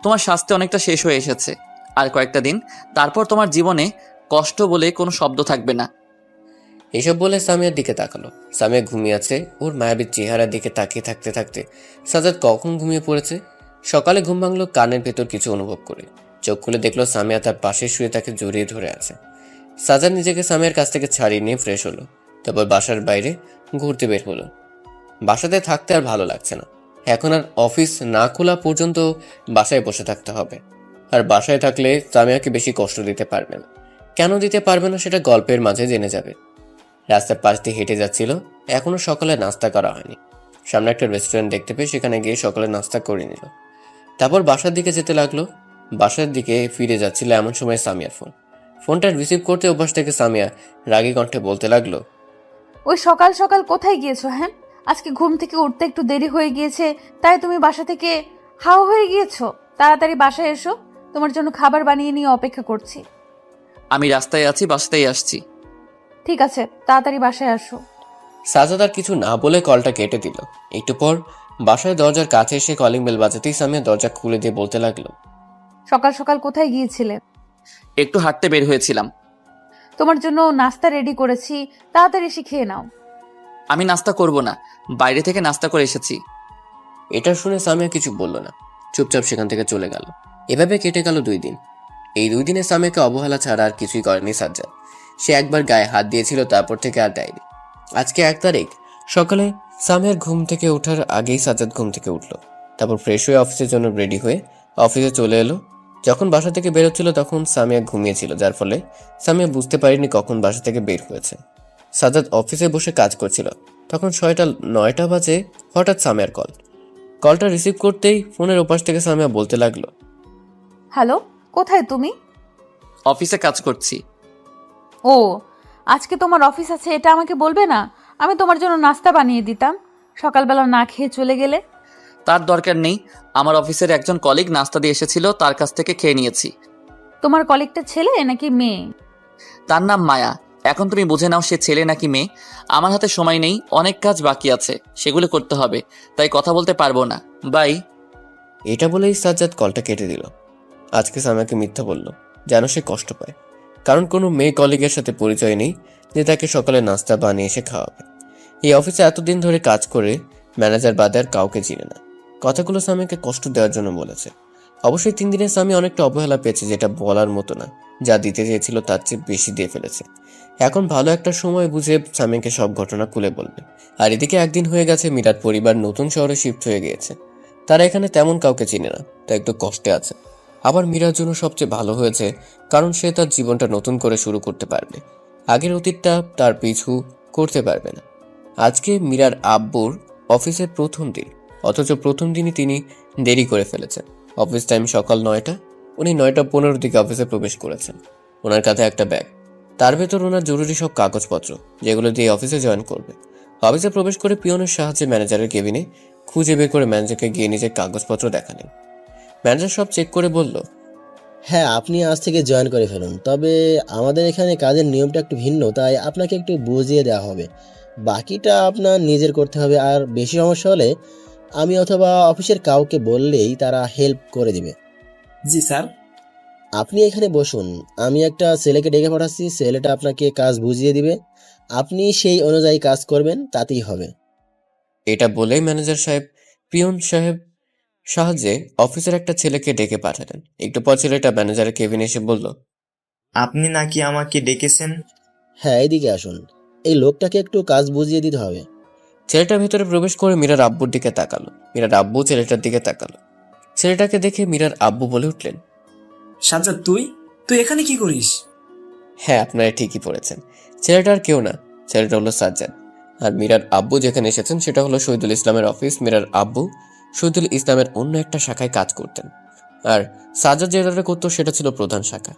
তোমার স্বাস্থ্য অনেকটা শেষ হয়ে এসেছে, আর কয়েকটা দিন, তারপর তোমার জীবনে কষ্ট বলে কোনো শব্দ থাকবে না। এসব বলে সামিয়ার দিকে তাকালো। সামিয়া ঘুমিয়ে আছে। ওর মায়াবীর চেহারার দিকে তাকিয়ে থাকতে থাকতে সাজ্জাদ কখন ঘুমিয়ে পড়েছে। সকালে ঘুম ভাঙলো কানের ভেতর কিছু অনুভব করে। চোখ খুলে দেখলো সামিয়া তার পাশে শুয়ে তাকে জড়িয়ে ধরে আছে। সাজ্জাদ নিজেকে সামিয়ার কাছ থেকে ছাড়িয়ে নিয়ে ফ্রেশ হলো। তারপর বাসার বাইরে ঘুরতে বের হলো। বাসাতে থাকতে আর ভালো লাগছে না। এখন আর অফিস না খোলা পর্যন্ত বাসায় বসে থাকতে হবে। আর বাসায় থাকলে সামিয়াকে বেশি কষ্ট দিতে পারবে না। কেন দিতে পারবে না সেটা গল্পের মাঝে জেনে যাবে। রাস্তার পাশ দিয়ে হেঁটে যাচ্ছিল, এখনো সকালে নাস্তা করা হয়নি। সামনে একটা রেস্টুরেন্ট দেখতে পেয়ে সেখানে গিয়ে সকালে নাস্তা করে নিল। তারপর বাসার দিকে যেতে লাগলো। বাসার দিকে ফিরে যাচ্ছিল এমন সময় সামিয়ার ফোনটা রিসিভ করতে অভ্যাস থেকে সামিয়া রাগী কণ্ঠে বলতে লাগলো, ওই সকাল সকাল কোথায় গিয়েছো? হ্যাঁ, আজকে ঘুম থেকে উঠতে একটু দেরি হয়ে গিয়েছে, তাই তুমি বাসা থেকে হাও হয়ে গিয়েছো। তাড়াতাড়ি বাসায় এসো, তোমার জন্য খাবার বানিয়ে নিয়ে অপেক্ষা করছি। আমি রাস্তায় আছি, বাসাতেই আসছি। ঠিক আছে, তাড়াতাড়ি বাসায় আসো। সাজাদ আর কিছু না বলে কলটা কেটে দিল। একটু পর বাসায় দরজার কাছে এসে কলিং বেল বাজাতেই সামিয়া দরজা খুলে দিয়ে বলতে লাগলো, সকাল সকাল কোথায় গিয়েছিলে? একটু হাঁটতে বের হয়েছিলাম। তোমার জন্য নাস্তা রেডি করেছি, তাড়াতাড়ি এসে খেয়ে নাও। আমি নাস্তা করব না, বাইরে থেকে নাস্তা করে এসেছি। এটা শুনে সামিয়া কিছু বলল না, চুপচাপ সেখান থেকে চলে গেল। এভাবে কেটে গেল 2 দিন। এই 2 দিনে সামিয়াকে অবহেলা ছাড়া আর কিছুই করেনি সাজ্জাদ। সে একবার গায়ে হাত দিয়েছিল, তারপর থেকে আর দেয়নি। আজকে 1 তারিখ সকালে সামিয়ার ঘুম থেকে ওঠার আগেই সাজ্জাদ ঘুম থেকে উঠল। তারপর ফ্রেশ হয়ে অফিসের জন্য রেডি হয়ে অফিসে চলে এলো। যখন বাসা থেকে বেরোচ্ছিল তখন সামিয়া ঘুমিয়েছিল, যার ফলে সামিয়া বুঝতে পারেনি কখন বাসা থেকে বের হয়েছে। সাজ্জাদ অফিসে বসে কাজ করছিল, তখন 9টা বাজে। হঠাৎ সামিয়ার কলটা রিসিভ করতেই ফোনের ওপাশ থেকে সামিয়া বলতে লাগলো, হ্যালো, কোথায় তুমি? অফিসে কাজ করছি। ও, আজকে তোমার অফিস আছে, এটা আমাকে বলবে না? আমি তোমার জন্য নাস্তা বানিয়ে দিতাম, সকালবেলা না খেয়ে চলে গেলে। তার দরকার নেই, আমার অফিসের একজন কলিগ নাস্তা দিয়ে এসেছিল, তার কাছ থেকে খেয়ে নিয়েছি। তোমার কলিগটা ছেলে নাকি মেয়ে? তার নাম মায়া। এখন তুমি বুঝে নাও সে ছেলে নাকি মেয়ে। আমার হাতে সময় নেই, অনেক কাজ বাকি আছে, সেগুলো করতে হবে, তাই কথা বলতে পারবো না। বাই। এটা বলেই সাজ্জাদ কলটা কেটে দিল। আজকে সামিয়াকে মিথ্যা বলল, যেন সে কষ্ট পায়, কারণ কোনো মেয়ে কলিগের সাথে পরিচয় নেই যে তাকে সকালে নাস্তা বানিয়ে এসে খাওয়াবে। এই অফিসে এতদিন ধরে কাজ করে ম্যানেজার বাদে আর কাউকে চিনে না। কথাগুলো সামিয়াকে কষ্ট দেওয়ার জন্য বলেছে। অবশ্যই 3 দিনে সামিয়া অনেকটা অবহেলা পেয়েছে, যেটা বলার মতো না। যা দিতে চেয়েছিল তার চেয়ে বেশি দিয়ে ফেলেছে। এখন ভালো একটা সময় বুঝে সামিয়াকে সব ঘটনা খুলে বলবে। আর এদিকে একদিন হয়ে গেছে মীরার পরিবার নতুন শহরে শিফট হয়ে গিয়েছে। তারা এখানে তেমন কাউকে চিনে না, তাই একটু কষ্টে আছে। আবার মীরার জন্য সবচেয়ে ভালো হয়েছে, কারণ সে তার জীবনটা নতুন করে শুরু করতে পারবে। আগের অতীতটা তার পিছু করতে পারবে না। আজকে মীরার আব্বুর অফিসের প্রথম দিন, অথচ প্রথম দিনই তিনি দেরি করে ফেলেছেন। অফিস টাইম সকাল 9টা, উনি 9:15 দিকে অফিসে প্রবেশ করেছেন। ওনার কাঁধে একটা ব্যাগ, তার ভেতর ওনার জরুরি সব কাগজপত্র, যেগুলো দিয়ে অফিসে জয়েন করবে। অফিসে প্রবেশ করে পিয়নের সাহায্যে ম্যানেজারের কেবিনে খুঁজে বের করে ম্যানেজারকে গিয়ে নিজের কাগজপত্র দেখালেন। ম্যানেজার সব চেক করে বলল, হ্যাঁ, আপনি আজ থেকে জয়েন করে ফেলুন, তবে আমাদের এখানে কাজের নিয়মটা একটু ভিন্ন, তাই আপনাকে একটু বুঝিয়ে দেওয়া হবে। বাকিটা আপনার নিজের করতে হবে, আর বেশি সমস্যা হলে আমি অথবা অফিসের কাউকে বললেই তারা হেল্প করে দিবে। জি স্যার। আপনি এখানে বসুন, আমি একটা ছেলেকে ডেকে পাঠাচ্ছি, ছেলেটা আপনাকে কাজ বুঝিয়ে দিবে, আপনি সেই অনুযায়ী কাজ করবেন, তাতেই হবে। এটা বলেই ম্যানেজার সাহেব পিয়ন সাহেব সাহায্যে অফিসের একটা ছেলেকে ডেকে পাঠালেন। একটু পর ছেলেটা ম্যানেজারের কেবিনে এসে বলল, আপনি নাকি আমাকে ডেকেছেন? হ্যাঁ, এইদিকে আসুন, এই লোকটাকে একটু কাজ বুঝিয়ে দিতে হবে। ছেলেটা ভেতরে প্রবেশ করে মীরার আব্বুর দিকে তাকালো। মীরার আব্বু ছেলেটার দিকে তাকালো। ছেলেটাকে দেখে মীরার আব্বু বলে উঠলেন, সাজ্জাদ, তুই তুই এখানে কি করিস? হ্যাঁ, আপনারা ঠিকই পড়েছেন, ছেলেটা আর কেউ না, ছেলেটা হলো সাজ্জাদ। আর মীরার আব্বু যেখানে এসেছেন সেটা হলো শহীদুল ইসলামের অফিস। মীরার আব্বু শহীদুল ইসলামের অন্য একটা শাখায় কাজ করতেন, আর সাজ্জাদ যেটা করতো সেটা ছিল প্রধান শাখা।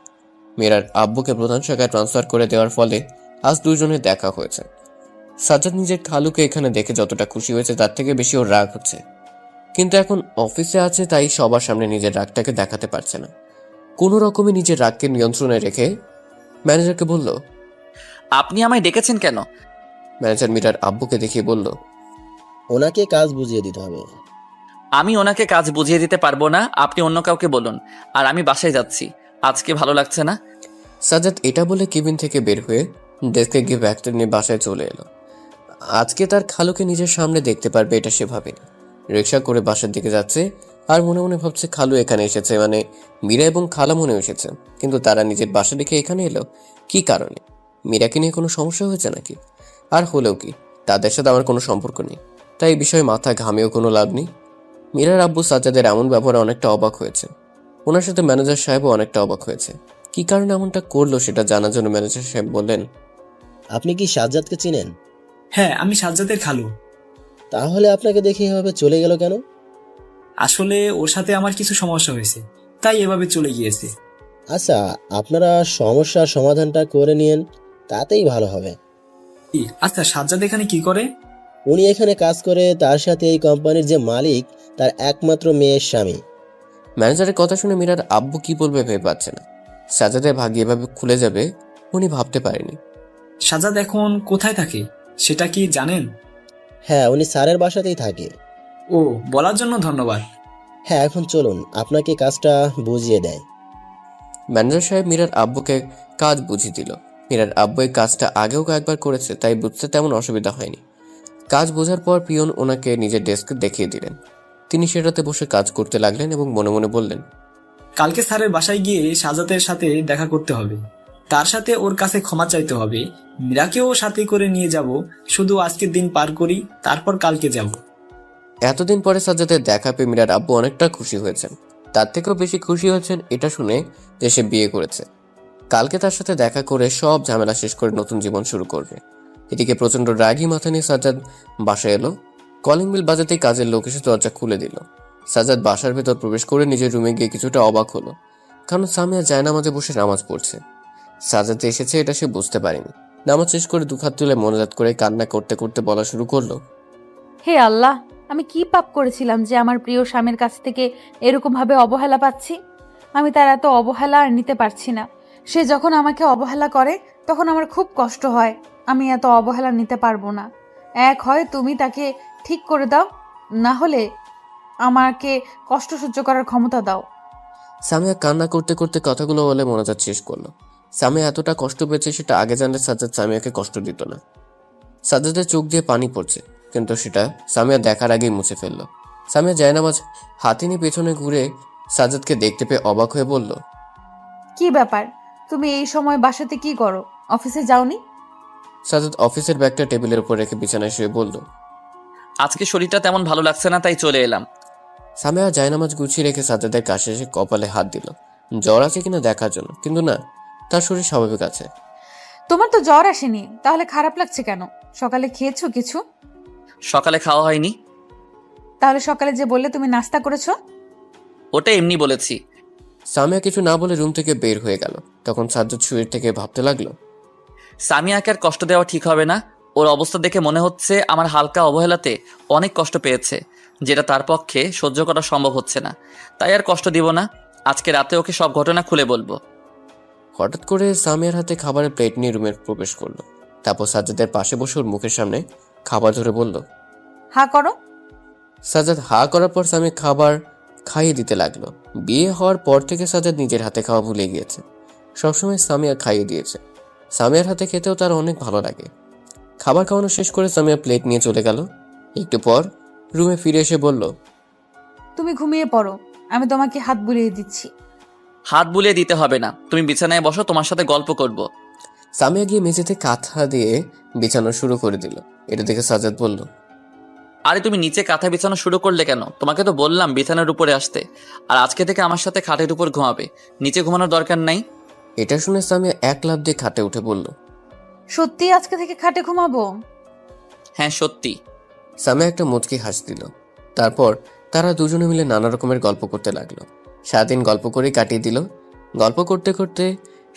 মীরার আব্বুকে প্রধান শাখায় ট্রান্সফার করে দেওয়ার ফলে আজ দুজনের দেখা হয়েছে। সাজ্জাদ নিজের খালুকে এখানে দেখে যতটা খুশি হয়েছে তার থেকে বেশি ওর রাগ হচ্ছে, কিন্তু এখন অফিসে আছে তাই সবার সামনে নিজের রাগটাকে দেখাতে পারছে না। কোনো রকমে নিজের রাগকে নিয়ন্ত্রণে রেখে ম্যানেজারকে বলল, আপনি আমায় ডেকেছেন কেন? ম্যানেজার মীরার আব্বুকে দেখিয়ে বলল, ওনাকে কাজ বুঝিয়ে দিতে হবে। আমি ওনাকে কাজ বুঝিয়ে দিতে পারবো না, আপনি অন্য কাউকে বলুন। আর আমি বাসায় যাচ্ছি, আজকে ভালো লাগছে না। সাজ্জাদ এটা বলে কেবিন থেকে বের হয়ে ডেস্কে গিয়ে ব্যাগটা নিয়ে বাসায় চলে এলো। আজকে তার খালুকে নিজের সামনে দেখতে পারবে এটা সে ভাবেনি। রিক্সা করে বাসার দিকে যাচ্ছে আর মনে মনে ভাবছে খালু এখানে এসেছে, মানে মীরা এবং খালা মনে এসেছে, কিন্তু তারা নিজের বাসা রেখে এখানে এলো কি কারণে? মীরাকে নিয়ে কোনো সমস্যা হয়েছে নাকি? আর হলেও কি, তাদের সাথে আমার কোনো সম্পর্ক নেই, তাই এই বিষয়ে মাথা ঘামিয়েও কোনো লাভ নেই। মীরার আব্বু সাজ্জাদের এমন ব্যবহারে অনেকটা অবাক হয়েছে। ওনার সাথে ম্যানেজার সাহেবও অনেকটা অবাক হয়েছে। কি কারণে এমনটা করলো সেটা জানার জন্য ম্যানেজার সাহেব বললেন, আপনি কি সাজ্জাদকে চিনেন? হ্যাঁ, আমি সাজ্জাদের খালু। তাহলে আপনাকে দেখে এভাবে চলে গেল কেন? আসলে ওর সাথে আমার কিছু সমস্যা হয়েছে, তাই এভাবে চলে গিয়েছে। আচ্ছা, আপনারা সমস্যার সমাধানটা করে নিন, তাতেই ভালো হবে। আচ্ছা, সাজ্জাদ এখানে কি করে? উনি এখানে কাজ করে, তার সাথে এই কোম্পানির যে মালিক তার একমাত্র মেয়ের স্বামী। ম্যানেজারের কথা শুনে মীরার আব্বু কি বলবে ভেবে পাচ্ছে না। সাজ্জাদের ভাগ্য এভাবে খুলে যাবে উনি ভাবতে পারেনি। সাজাদ এখন কোথায় থাকে সেটা কি জানেন? হ্যাঁ, উনি স্যারের বাসাতেই থাকে। ও, বলার জন্য ধন্যবাদ। হ্যাঁ, এখন চলুন, আপনাকে কাজটা বুঝিয়ে দেয়। ম্যানেজার সাহেব মীরার আব্বুকে কাজ বুঝিয়ে দিল। মীরার আব্বু এই কাজটা আগেও কয়েকবার করেছে, তাই বুঝতে তেমন অসুবিধা হয়নি। কাজ বোঝার পর পিয়ন ওনাকে নিজের ডেস্কে দেখিয়ে দিলেন। তিনি সেটাতে বসে কাজ করতে লাগলেন এবং মনে মনে বললেন, কালকে স্যারের বাসায় গিয়ে সাজাতের সাথে দেখা করতে হবে, তার সাথে ওর কাছে ক্ষমা চাইতে হবে। মীরাকেও সাথে করে নিয়ে যাব, শুধু আজকের দিন পার করি, তারপর কালকে যাব। এতদিন পরে সাজ্জাদের দেখা পেয়ে মীরার আব্বু অনেকটা খুশি হয়েছেন। তার থেকেও বেশি খুশি হয়েছেন এটা শুনে যে সে বিয়ে করেছে। কালকে তার সাথে দেখা করে সব ঝামেলা শেষ করে নতুন জীবন শুরু করবে। এদিকে প্রচন্ড রাগী মাথা নিয়ে সাজ্জাদ বাসায় এলো। কলিং বেল বাজাতেই কাজের লোক এসে দরজা খুলে দিল। সাজ্জাদ বাসার ভেতর প্রবেশ করে নিজের রুমে গিয়ে কিছুটা অবাক হলো, কারণ সামিয়া জায়নামাজে বসে নামাজ পড়ছে। সাজ্জাদ যে এসেছে এটা সে বুঝতে পারেনি। নামাজ শেষ করে দুখাত তুলে মোনাজাত করে কান্না করতে করতে বলা শুরু করলো, হে আল্লাহ, আমি কি পাপ করেছিলাম যে আমার প্রিয় স্বামীর কাছ থেকে এরকম ভাবে অবহেলা পাচ্ছি? আমি তার এত অবহেলা আর নিতে পারছি না। সে যখন আমাকে অবহেলা করে তখন আমার খুব কষ্ট হয়। আমি এত অবহেলা নিতে পারবো না। এক হয় তুমি তাকে ঠিক করে দাও, না হলে আমাকে কষ্ট সহ্য করার ক্ষমতা দাও। সামিয়া কান্না করতে করতে কথাগুলো বলে মোনাজাত শেষ করলো। সামিয়া এতটা কষ্ট পেয়েছে সেটা আগে জানলে সাজ্জাদ সামিয়াকে কষ্ট দিত না। সাজ্জাদের চোখ দিয়ে পানি পড়ছে, কিন্তু সেটা সামিয়া দেখার আগেই মুছে ফেললো। সামিয়া জায়নামাজ হাতে নিয়ে পেছনে ঘুরে সাজ্জাদকে দেখতে পেয়ে অবাক হয়ে বলল, কি ব্যাপার, তুমি এই সময় বাসাতে কি করো? অফিসে যাওনি? সাজ্জাদ অফিসের ব্যাগটা টেবিলের উপর রেখে বিছানায় শুয়ে বলল, আজকে শরীরটা তেমন ভালো লাগছে না, তাই চলে এলাম। সামিয়া জায়নামাজ গুছিয়ে রেখে সাজ্জাদের কাছে এসে কপালে হাত দিল, জ্বর আছে কিনা দেখার জন্য, কিন্তু না, তার শরীর স্বাভাবিক আছে। তোমার তো জ্বর আসেনি, তাহলে খারাপ লাগছে কেন? সকালে খেয়েছো কিছু? সকালে খাওয়া হয়নি। তাহলে সকালে যে বললে তুমি নাস্তা করেছো? ওটা এমনি বলেছি। সামিয়া কিছু না বলে রুম থেকে বের হয়ে গেল। তখন সাজ্জাদ শুয়ে থেকে ভাবতে লাগলো, সামিয়াকে আর কষ্ট দেওয়া ঠিক হবে না। ওর অবস্থা দেখে মনে হচ্ছে আমার হালকা অবহেলাতে অনেক কষ্ট পেয়েছে, যেটা তার পক্ষে সহ্য করা সম্ভব হচ্ছে না। তাই আর কষ্ট দিব না। আজকে রাতে ওকে সব ঘটনা খুলে বলবো। হঠাৎ করে সামিয়ার হাতে খাবারের প্লেট নিয়ে রুমে প্রবেশ করলো। তারপর সাজ্জাদের পাশে বসে ওর মুখের সামনে খাবার ধরে বলল, হা করো। সাজ্জাদ হা করার পর সামিয়া খাবার খাইয়ে দিতে লাগলো। বিয়ে হওয়ার পর থেকে সাজ্জাদ নিজের হাতে খাওয়া ভুলে গিয়েছে। সবসময় সামিয়া খাইয়ে দিয়েছে। সামিয়ার হাতে খেতেও তার অনেক ভালো লাগে। খাবার খাওয়ানো শেষ করে সামিয়া প্লেট নিয়ে চলে গেল। একটু পর রুমে ফিরে এসে বলল, তুমি ঘুমিয়ে পড়ো, আমি তোমাকে হাত বুলিয়ে দিচ্ছি। হাত বুলিয়ে দিতে হবে না, তুমি বিছানায় বসো, তোমার সাথে গল্প করব। সামিয়া গিয়ে মেঝেতে কাঁথা দিয়ে বিছানো শুরু করে দিল। এটা দেখে সাজ্জাদ বলল, আরে তুমি নিচে কাঁথা বিছানো শুরু করলে কেন? তোমাকে তো বললাম বিছানার উপরে আসতে। আর আজকে থেকে আমার সাথে খাটের উপর ঘুমাবে, নিচে ঘুমানোর দরকার নাই। এটা শুনে সামিয়া এক লাফ দিয়ে খাটে উঠে বলল, সত্যি আজকে থেকে খাটে ঘুমাবো? হ্যাঁ সত্যি। সামিয়া একটা মুচকি হাসি দিল। তারপর তারা দুজনে মিলে নানা রকমের গল্প করতে লাগলো। সারাদিন গল্প করেই কাটিয়ে দিল। গল্প করতে করতে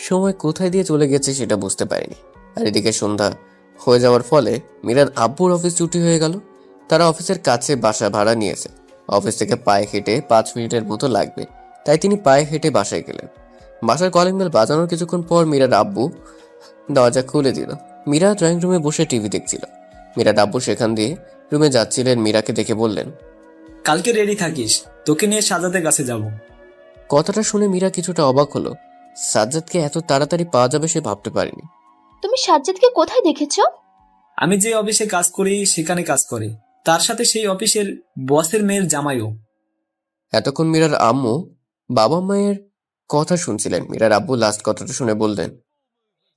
সময় কোথায় দিয়ে চলে গেছে সেটা বুঝতে পারেনি। আর এদিকে সন্ধ্যা হয়ে যাওয়ার ফলে মীরার আব্বুর অফিস ছুটি হয়ে গেল। তারা অফিসের কাছে বাসা ভাড়া নিয়েছে। অফিস থেকে পায়ে হেঁটে 5 মিনিটের মতো লাগবে, তাই তিনি পায়ে হেঁটে বাসায় গেলেন। বাসার কলিং বেল বাজানোর কিছুক্ষণ পর মীরার আব্বু দরজা খুলে দিল। মীরা ড্রয়িং রুমে বসে টিভি দেখছিল। মীরার আব্বু সেখান দিয়ে রুমে যাচ্ছিলেন। মীরাকে দেখে বললেন, কালকে রেডি থাকিস, তোকে নিয়ে সাজাতের কাছে যাব। কথাটা শুনে মীরা কিছুটা অবাক হলো। সাজ্জাদকে এত তাড়াতাড়ি পাওয়া যাবে সে ভাবতে পারেনি। তুমি সাজ্জাদকে কোথায় দেখেছো? আমি যে অফিসে কাজ করি সেখানে কাজ করে, তার সাথে সেই অফিসের বসের মেয়ের জামাইও। এতক্ষণ মীরার আম্মু বাবা মায়ের কথা শুনছিলেন। মীরার আব্বু লাস্ট কথাটা শুনে বললেন,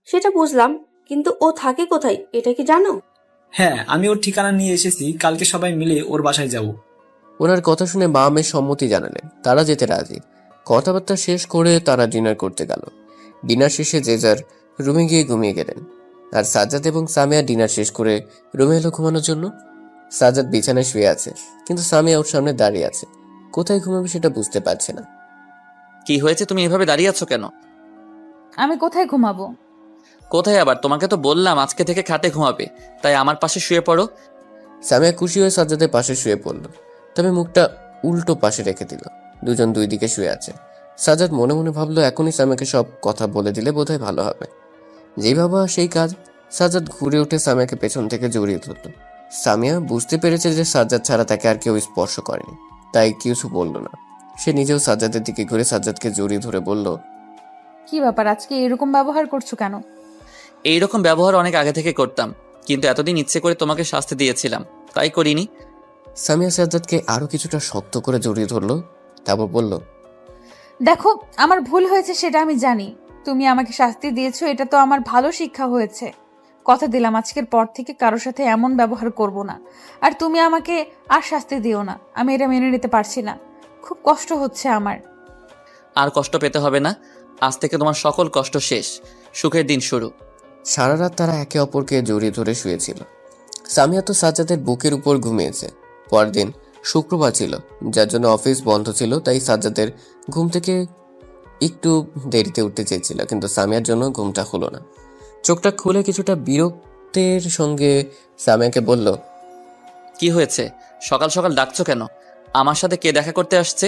সেটা বুঝলাম, কিন্তু ও থাকে কোথায় এটা কি জানো? হ্যাঁ, আমি ওর ঠিকানা নিয়ে এসেছি, কালকে সবাই মিলে ওর বাসায় যাব। ওনার কথা শুনে মা মেয়ের সম্মতি জানালেন। তারা যেতে রাজি। কথাবার্তা শেষ করে তারা ডিনার করতে গেল। ডিনার শেষে যে যার রুমে গিয়ে ঘুমিয়ে গেলেন। আর সাজ্জাদ এবং সামিয়া ডিনার শেষ করে রুমে এলো ঘুমানোর জন্য। সাজ্জাদ বিছানায় শুয়ে আছে, কিন্তু সামিয়া ওর সামনে দাঁড়িয়ে আছে। কোথায় ঘুমাবে সেটা বুঝতে পারছে না। কি হয়েছে, তুমি এভাবে দাঁড়িয়ে আছো কেন? আমি কোথায় ঘুমাবো? কোথায় আবার? তোমাকে তো বললাম আজকে থেকে খাটে ঘুমাবে, তাই আমার পাশে শুয়ে পড়ো। সামিয়া খুশি হয়ে সাজ্জাদের পাশে শুয়ে পড়ল, তবে মুখটা উল্টো পাশে রেখে দিল। দুজন দুই দিকে শুয়ে আছে। সাজ্জাদ মনে মনে ভাবলো, এখনই সামিয়াকে সব কথা বলে দিলে বোধহয় ভালো হবে। যেই ভাবা সেই কাজ। সাজ্জাদ ঘুরে উঠে সামিয়াকে পেছন থেকে জড়িয়ে ধরল। সামিয়া বুঝতে পেরেছে যে সাজ্জাদ ছাড়া তাকে আর কেউ স্পর্শ করেনি, তাই কিছু বলল না। সে নিজেও সাজ্জাদের দিকে ঘুরে সাজ্জাদকে জড়িয়ে ধরে বলল, কি ব্যাপার, আজকে এরকম ব্যবহার করছো কেন? এইরকম ব্যবহার অনেক আগে থেকে করতাম, কিন্তু এতদিন ইচ্ছে করে তোমাকে শাস্তি দিয়েছিলাম, তাই করিনি। সামিয়া সাজ্জাদকে আরো কিছুটা শক্ত করে জড়িয়ে ধরলো, তারপর বলল, দেখো, আমার ভুল হয়েছে সেটা আমি জানি। তুমি আমাকে শাস্তি দিয়েছো, এটা তো আমার ভালো শিক্ষা হয়েছে। কথা দিলাম আজকের পর থেকে কারোর সাথে এমন ব্যবহার করব না। আর তুমি আমাকে আর শাস্তি দিও না, আমি এটা মেনে নিতে পারছি না, খুব কষ্ট হচ্ছে আমার। আর কষ্ট পেতে হবে না, আজ থেকে তোমার সকল কষ্ট শেষ, সুখের দিন শুরু। সারা রাত তারা একে অপরকে জড়িয়ে ধরে শুয়েছিল। সামিয়া তো সাজ্জাদের বুকের উপর ঘুমিয়েছে। পরদিন শুক্রবার ছিল, যার জন্য অফিস বন্ধ ছিল, তাই সাজ্জাদের ঘুম থেকে একটু দেরিতে উঠতে চেয়েছিল, কিন্তু সামিয়ার জন্য ঘুমটা হলো না। চোখটা খুলে কিছুটা বিরক্তের সঙ্গে সামিয়াকে বলল, কি হয়েছে, সকাল সকাল ডাকছো কেন? আমার সাথে কে দেখা করতে আসছে?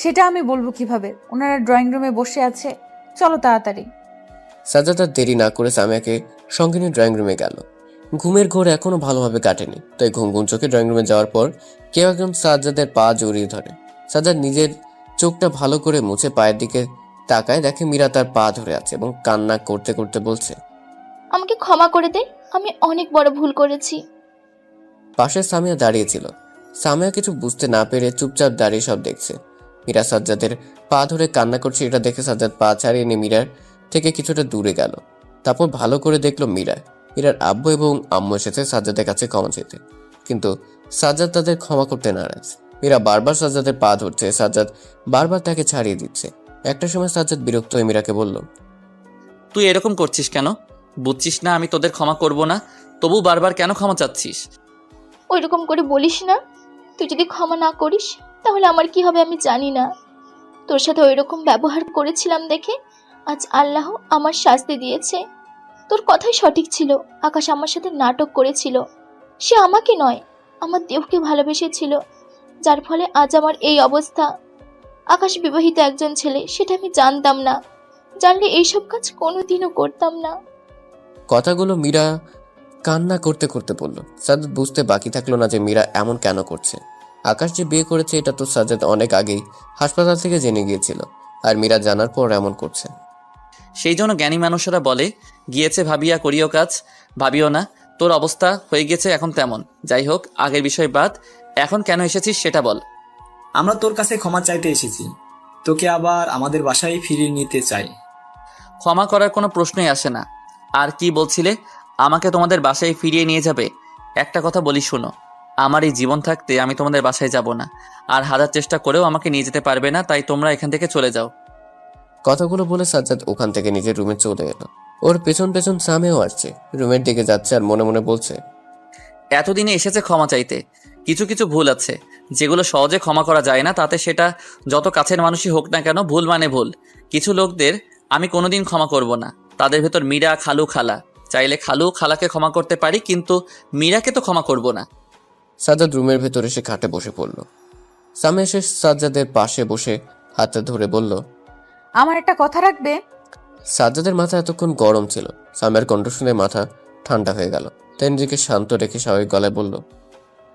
সেটা আমি বলবো কিভাবে? ওনারা ড্রয়িং রুমে বসে আছে, চলো তাড়াতাড়ি। সাজ্জাদ আর দেরি না করে সামিয়াকে সঙ্গে নিয়ে ড্রয়িং রুমে গেল। ঘুমের ঘোর এখনো ভালোভাবে কাটেনি, তাই ঘুম ঘুম চোখে ড্রয়িং রুমে যাওয়ার পর কেউ একজন সাজ্জাদের পা জড়িয়ে ধরে। সাজ্জাদ নিজের চোখটা ভালো করে মুছে পায়ের দিকে তাকায়, দেখে মীরা তার পা ধরে আছে এবং কান্না করতে করতে বলছে, আমাকে ক্ষমা করে দে, আমি অনেক বড় ভুল করেছি। পাশে সামিয়া দাঁড়িয়েছিল। সামিয়া কিছু বুঝতে না পেরে চুপচাপ দাঁড়িয়ে সব দেখছে। মীরা সাজ্জাদের পা ধরে কান্না করছে, এটা দেখে সাজ্জাদ পা ছাড়িয়ে নিয়ে মীরার থেকে কিছুটা দূরে গেল। তারপর ভালো করে দেখলো মীরার আব্বু এবং আম্মু এসেছে সাজ্জাদের কাছে ক্ষমা চেতে, কিন্তু সাজ্জাদ তাদের ক্ষমা করতে নারাজ। মীরা বারবার সাজ্জাদের পা ধরছে, সাজ্জাদ বারবার তাকে ছাড়িয়ে দিচ্ছে। একটা সময় সাজ্জাদ বিরক্ত হয়ে মীরাকে বলল, তুই এরকম করছিস কেন? বুঝছিস না আমি তোদের ক্ষমা করব না, তবু বারবার কেন ক্ষমা চাচ্ছিস? ওইরকম করে বলিস না, তুই যদি ক্ষমা না করিস তাহলে আমার কি হবে আমি জানি না। তোর সাথে ওইরকম ব্যবহার করেছিলাম দেখে আজ আল্লাহ আমার শাস্তি দিয়েছে। তোর কথাই সঠিক ছিল, আকাশ আমার সাথে নাটক করেছিল। সে আমাকে নয়, আমার দেবকে ভালোবেসেছিল, যার ফলে আজ আমার এই অবস্থা। আকাশ বিবাহিত একজন ছেলে, সেটা আমি জানতাম না, জানলে এইসব কাজ কোনোদিনও করতাম না। কথাগুলো মীরা কান্না করতে করতে বলল। সাজ্জাদ বুঝতে বাকি থাকলো না যে মীরা এমন কেন করছে। আকাশ যে বিয়ে করেছে এটা তো সাজ্জাদ অনেক আগেই হাসপাতাল থেকে জেনে গিয়েছিল, আর মীরা জানার পর এমন করছে। সেই জন্য জ্ঞানী মানুষেরা বলে, গিয়েছে ভাবিয়া করিও কাজ, ভাবিও না। তোর অবস্থা হয়ে গেছে এখন তেমন। যাই হোক, আগের বিষয় বাদ, এখন কেন এসেছিস সেটা বল। আমরা তোর কাছে ক্ষমা চাইতে এসেছি, তোকে আবার আমাদের বাসায় ফিরিয়ে নিতে চাই। ক্ষমা করার কোনো প্রশ্নই আসে না। আর কি বলছিলে, আমাকে তোমাদের বাসায় ফিরিয়ে নিয়ে যাবে? একটা কথা বলি শোনো, আমার এই জীবন থাকতে আমি তোমাদের বাসায় যাব না, আর হাজার চেষ্টা করেও আমাকে নিয়ে যেতে পারবে না, তাই তোমরা এখান থেকে চলে যাও। কথাগুলো বলে সাজ্জাদ ওখান থেকে নিজের রুমে চলে এলো। ওর পেছন পেছন সামিয়াও আসছে, রুমের দিকে যাচ্ছে আর মনে মনে বলছে, এতদিনে এসেছে ক্ষমা চাইতে, কিছু কিছু ভুল আছে যেগুলো সহজে ক্ষমা করা যায় না, তাতে সেটা যত কাছের মানুষই হোক না কেন, ভুল মানে ভুল। কিছু লোকদের আমি কোনোদিন ক্ষমা করব না, তাদের ভেতর মীরা, খালু, খালা। চাইলে খালু খালাকে ক্ষমা করতে পারি, কিন্তু মীরাকে তো ক্ষমা করব না। সাজ্জাদ রুমের ভেতর এসে খাটে বসে পড়ল। সামিয়া এসে সাজ্জাদের পাশে বসে হাতে ধরে বলল, আমার একটা কথা রাখবে? সাজ্জাদের মাথা এতক্ষণ গরম ছিল, সামিয়ার কণ্ঠ শুনে মাথা ঠান্ডা হয়ে গেল। তাই নিজেকে শান্ত রেখে স্বাভাবিক গলায় বলল,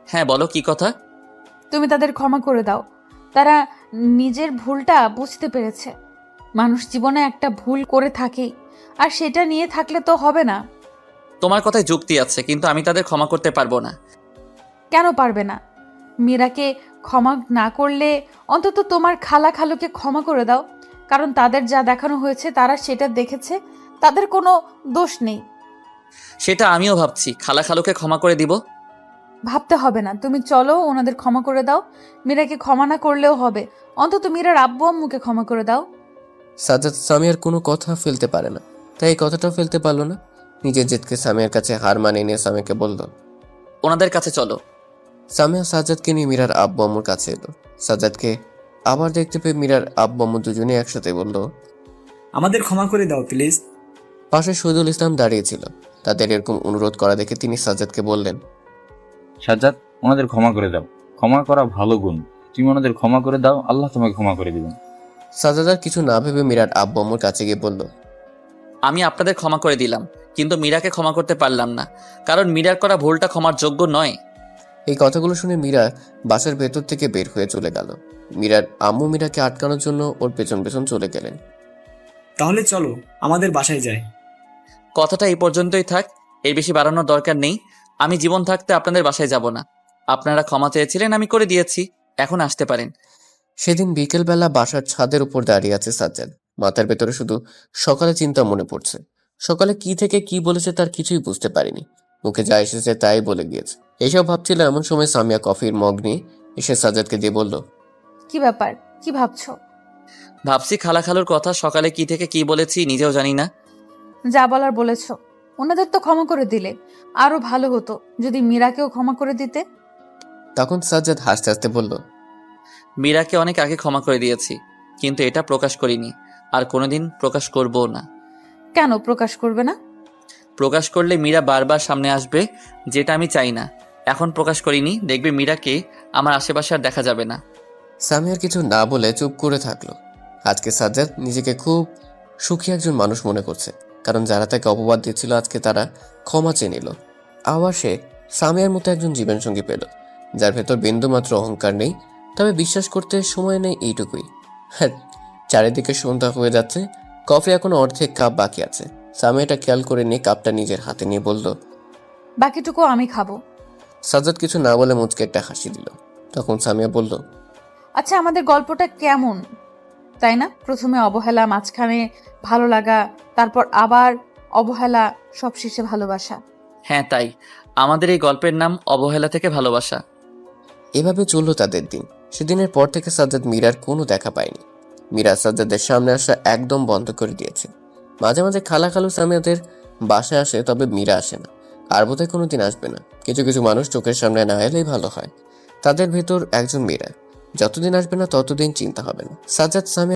হ্যাঁ বলো, কি কথা? তুমি তাদের ক্ষমা করে দাও, তারা নিজের ভুলটা বুঝতে পেরেছে। মানুষ জীবনে একটা ভুল করে থাকেই, আর সেটা নিয়ে থাকলে তো হবে না। তোমার কথায় যুক্তি আছে, কিন্তু আমি তাদের ক্ষমা করতে পারবো না। কেন পারবে না? মীরাকে ক্ষমা না করলে অন্তত তোমার খালা খালুকে ক্ষমা করে দাও, কারণ তাদের যা দেখানো হয়েছে তারা সেটা দেখেছে, তাদের কোনো দোষ নেই। সেটা আমিও ভাবছি, খালা খালুকে ক্ষমা করে দিব। ভাবতে হবে না, তুমি চলো ওনাদের ক্ষমা করে দাও। মীরাকে ক্ষমা না করলেও হবে, অন্তত মীরার আব্বু আম্মুকে ক্ষমা করে দাও। সাজ্জাদ সামিয়ার কোনো কথা ফেলতে পারে না, তাই এই কথাটাও ফেলতে পারলো না। নিজের জেদকে সামিয়ার কাছে হার মানিয়ে নিয়ে সামিয়াকে বলল, ওনাদের কাছে চলো। সামিয়া সাজ্জাদকে নিয়ে মীরার আব্বু আম্মুর কাছে এলো। সাজ্জাদকে আবার দেখতে পেয়ে মীরার আব্বু আম্মু দুজনেই একসাথে বলল, আমাদের ক্ষমা করে দাও প্লিজ। পাশে শহীদুল ইসলাম দাঁড়িয়েছিল। তাদের এরকম অনুরোধ করা দেখে তিনি সাজ্জাদকে বললেন, সাজ্জাদ, ওনাদের ক্ষমা করে দাও, ক্ষমা করা ভালো গুণ। তুমি ওনাদের ক্ষমা করে দাও, আল্লাহ তোমাকে ক্ষমা করে দিবেন। সাজ্জাদ আর কিছু না ভেবে মীরার আব্বু আম্মুর কাছে গিয়ে বলল, আমি আপনাদের ক্ষমা করে দিলাম, কিন্তু মীরাকে ক্ষমা করতে পারলাম না, কারণ মীরার করা ভুলটা ক্ষমার যোগ্য নয়। এই কথাগুলো শুনে মীরা বাসার ভেতর থেকে বের হয়ে চলে গেল। মীরার আম্মু মীরাকে আটকানোর জন্য ওর পেছন পেছন চলে গেলেন। তাহলে চলো আমাদের বাসায় যাই। কথাটা এই পর্যন্তই থাক, এর বেশি বাড়ানোর দরকার নেই। আমি জীবন থাকতে আপনাদের বাসায় যাব না। আপনারা ক্ষমা চেয়েছিলেন, আমি করে দিয়েছি, এখন আসতে পারেন। সেদিন বিকেলবেলা বাসার ছাদের উপর দাঁড়িয়ে আছে সাজ্জাদ। মাথার ভেতরে শুধু সকালে চিন্তা মনে পড়ছে। সকালে কি থেকে কি বলেছে তার কিছুই বুঝতে পারিনি। মুখে যা এসেছে তাই বলে গিয়েছে। এইসব ভাবছিল এমন সময় সামিয়া কফির মগ নিয়ে এসে সাজ্জাদকে দিয়ে বলল, কি ব্যাপার, কি ভাবছো? ভাবছি খালা খালুর কথা, সকালে কি থেকে কি বলেছি নিজেও জানি না। যা বলার বলেছো। ওনাদের তো ক্ষমা করে দিলে, আরো ভালো হতো যদি মীরাকেও ক্ষমা করে দিতে। তখন সাজ্জাদ হাসতে হাসতে বলল, মীরাকে অনেক আগে ক্ষমা করে দিয়েছি, কিন্তু এটা প্রকাশ করিনি, আর কোনোদিন প্রকাশ করবও না। কেন প্রকাশ করবে না? প্রকাশ করলে মীরা বারবার সামনে আসবে, যেটা আমি চাই না। এখন প্রকাশ করিনি, দেখবে মীরাকে আমার আশেপাশে আর দেখা যাবে না। সামিয়ার কিছু না বলে চুপ করে থাকলো। আজকে সাজ্জাদ নিজেকে খুব সুখী একজন মানুষ মনে করছে, কারণ যারা তাকে অপবাদ দিচ্ছিল আজকে তারা ক্ষমা চেয়ে নিল। আবার সে সামিয়ার মতো একজন জীবনসঙ্গী পেল, যার ভেতর বিন্দুমাত্র অহংকার নেই, তবে বিশ্বাস করতে সময় নেই এইটুকুই। হ্যাঁ, চারিদিকে সন্ধ্যা হয়ে যাচ্ছে, কফি এখনো অর্ধেক কাপ বাকি আছে। সামিয়াটা খেয়াল করে নিয়ে কাপটা নিজের হাতে নিয়ে বলল, বাকিটুকু আমি খাবো। সাজ্জাদ কিছু না বলে মুচকে একটা হাসি দিল। তখন সামিয়া বলল, আচ্ছা, আমাদের গল্পটা কেমন, তাই না? প্রথমে অবহেলা, মাঝখানে ভালো লাগা, তারপর আবার অবহেলা, সবশেষে ভালোবাসা। হ্যাঁ তাই, আমাদের এই গল্পের নাম অবহেলা থেকে ভালোবাসা। এভাবে চললো তাদের দিন। সেদিনের পর থেকে সাজ্জাদ মীরার কোনো দেখা পায়নি। মীরা সাজ্জাদের সামনে আসা একদম বন্ধ করে দিয়েছে। মাঝে মাঝে খালা খালু সামিয়াদের বাসায় আসে, তবে মীরা আসে না, আর বোধহয় কোনোদিন আসবে না। কিছু কিছু মানুষ চোখের সামনে না এলেই ভালো হয়। তাদের ভেতর একজন মীরা, যতদিন আসবে না ততদিন চিন্তা হবে না। সাজ্জাদ সামিয়া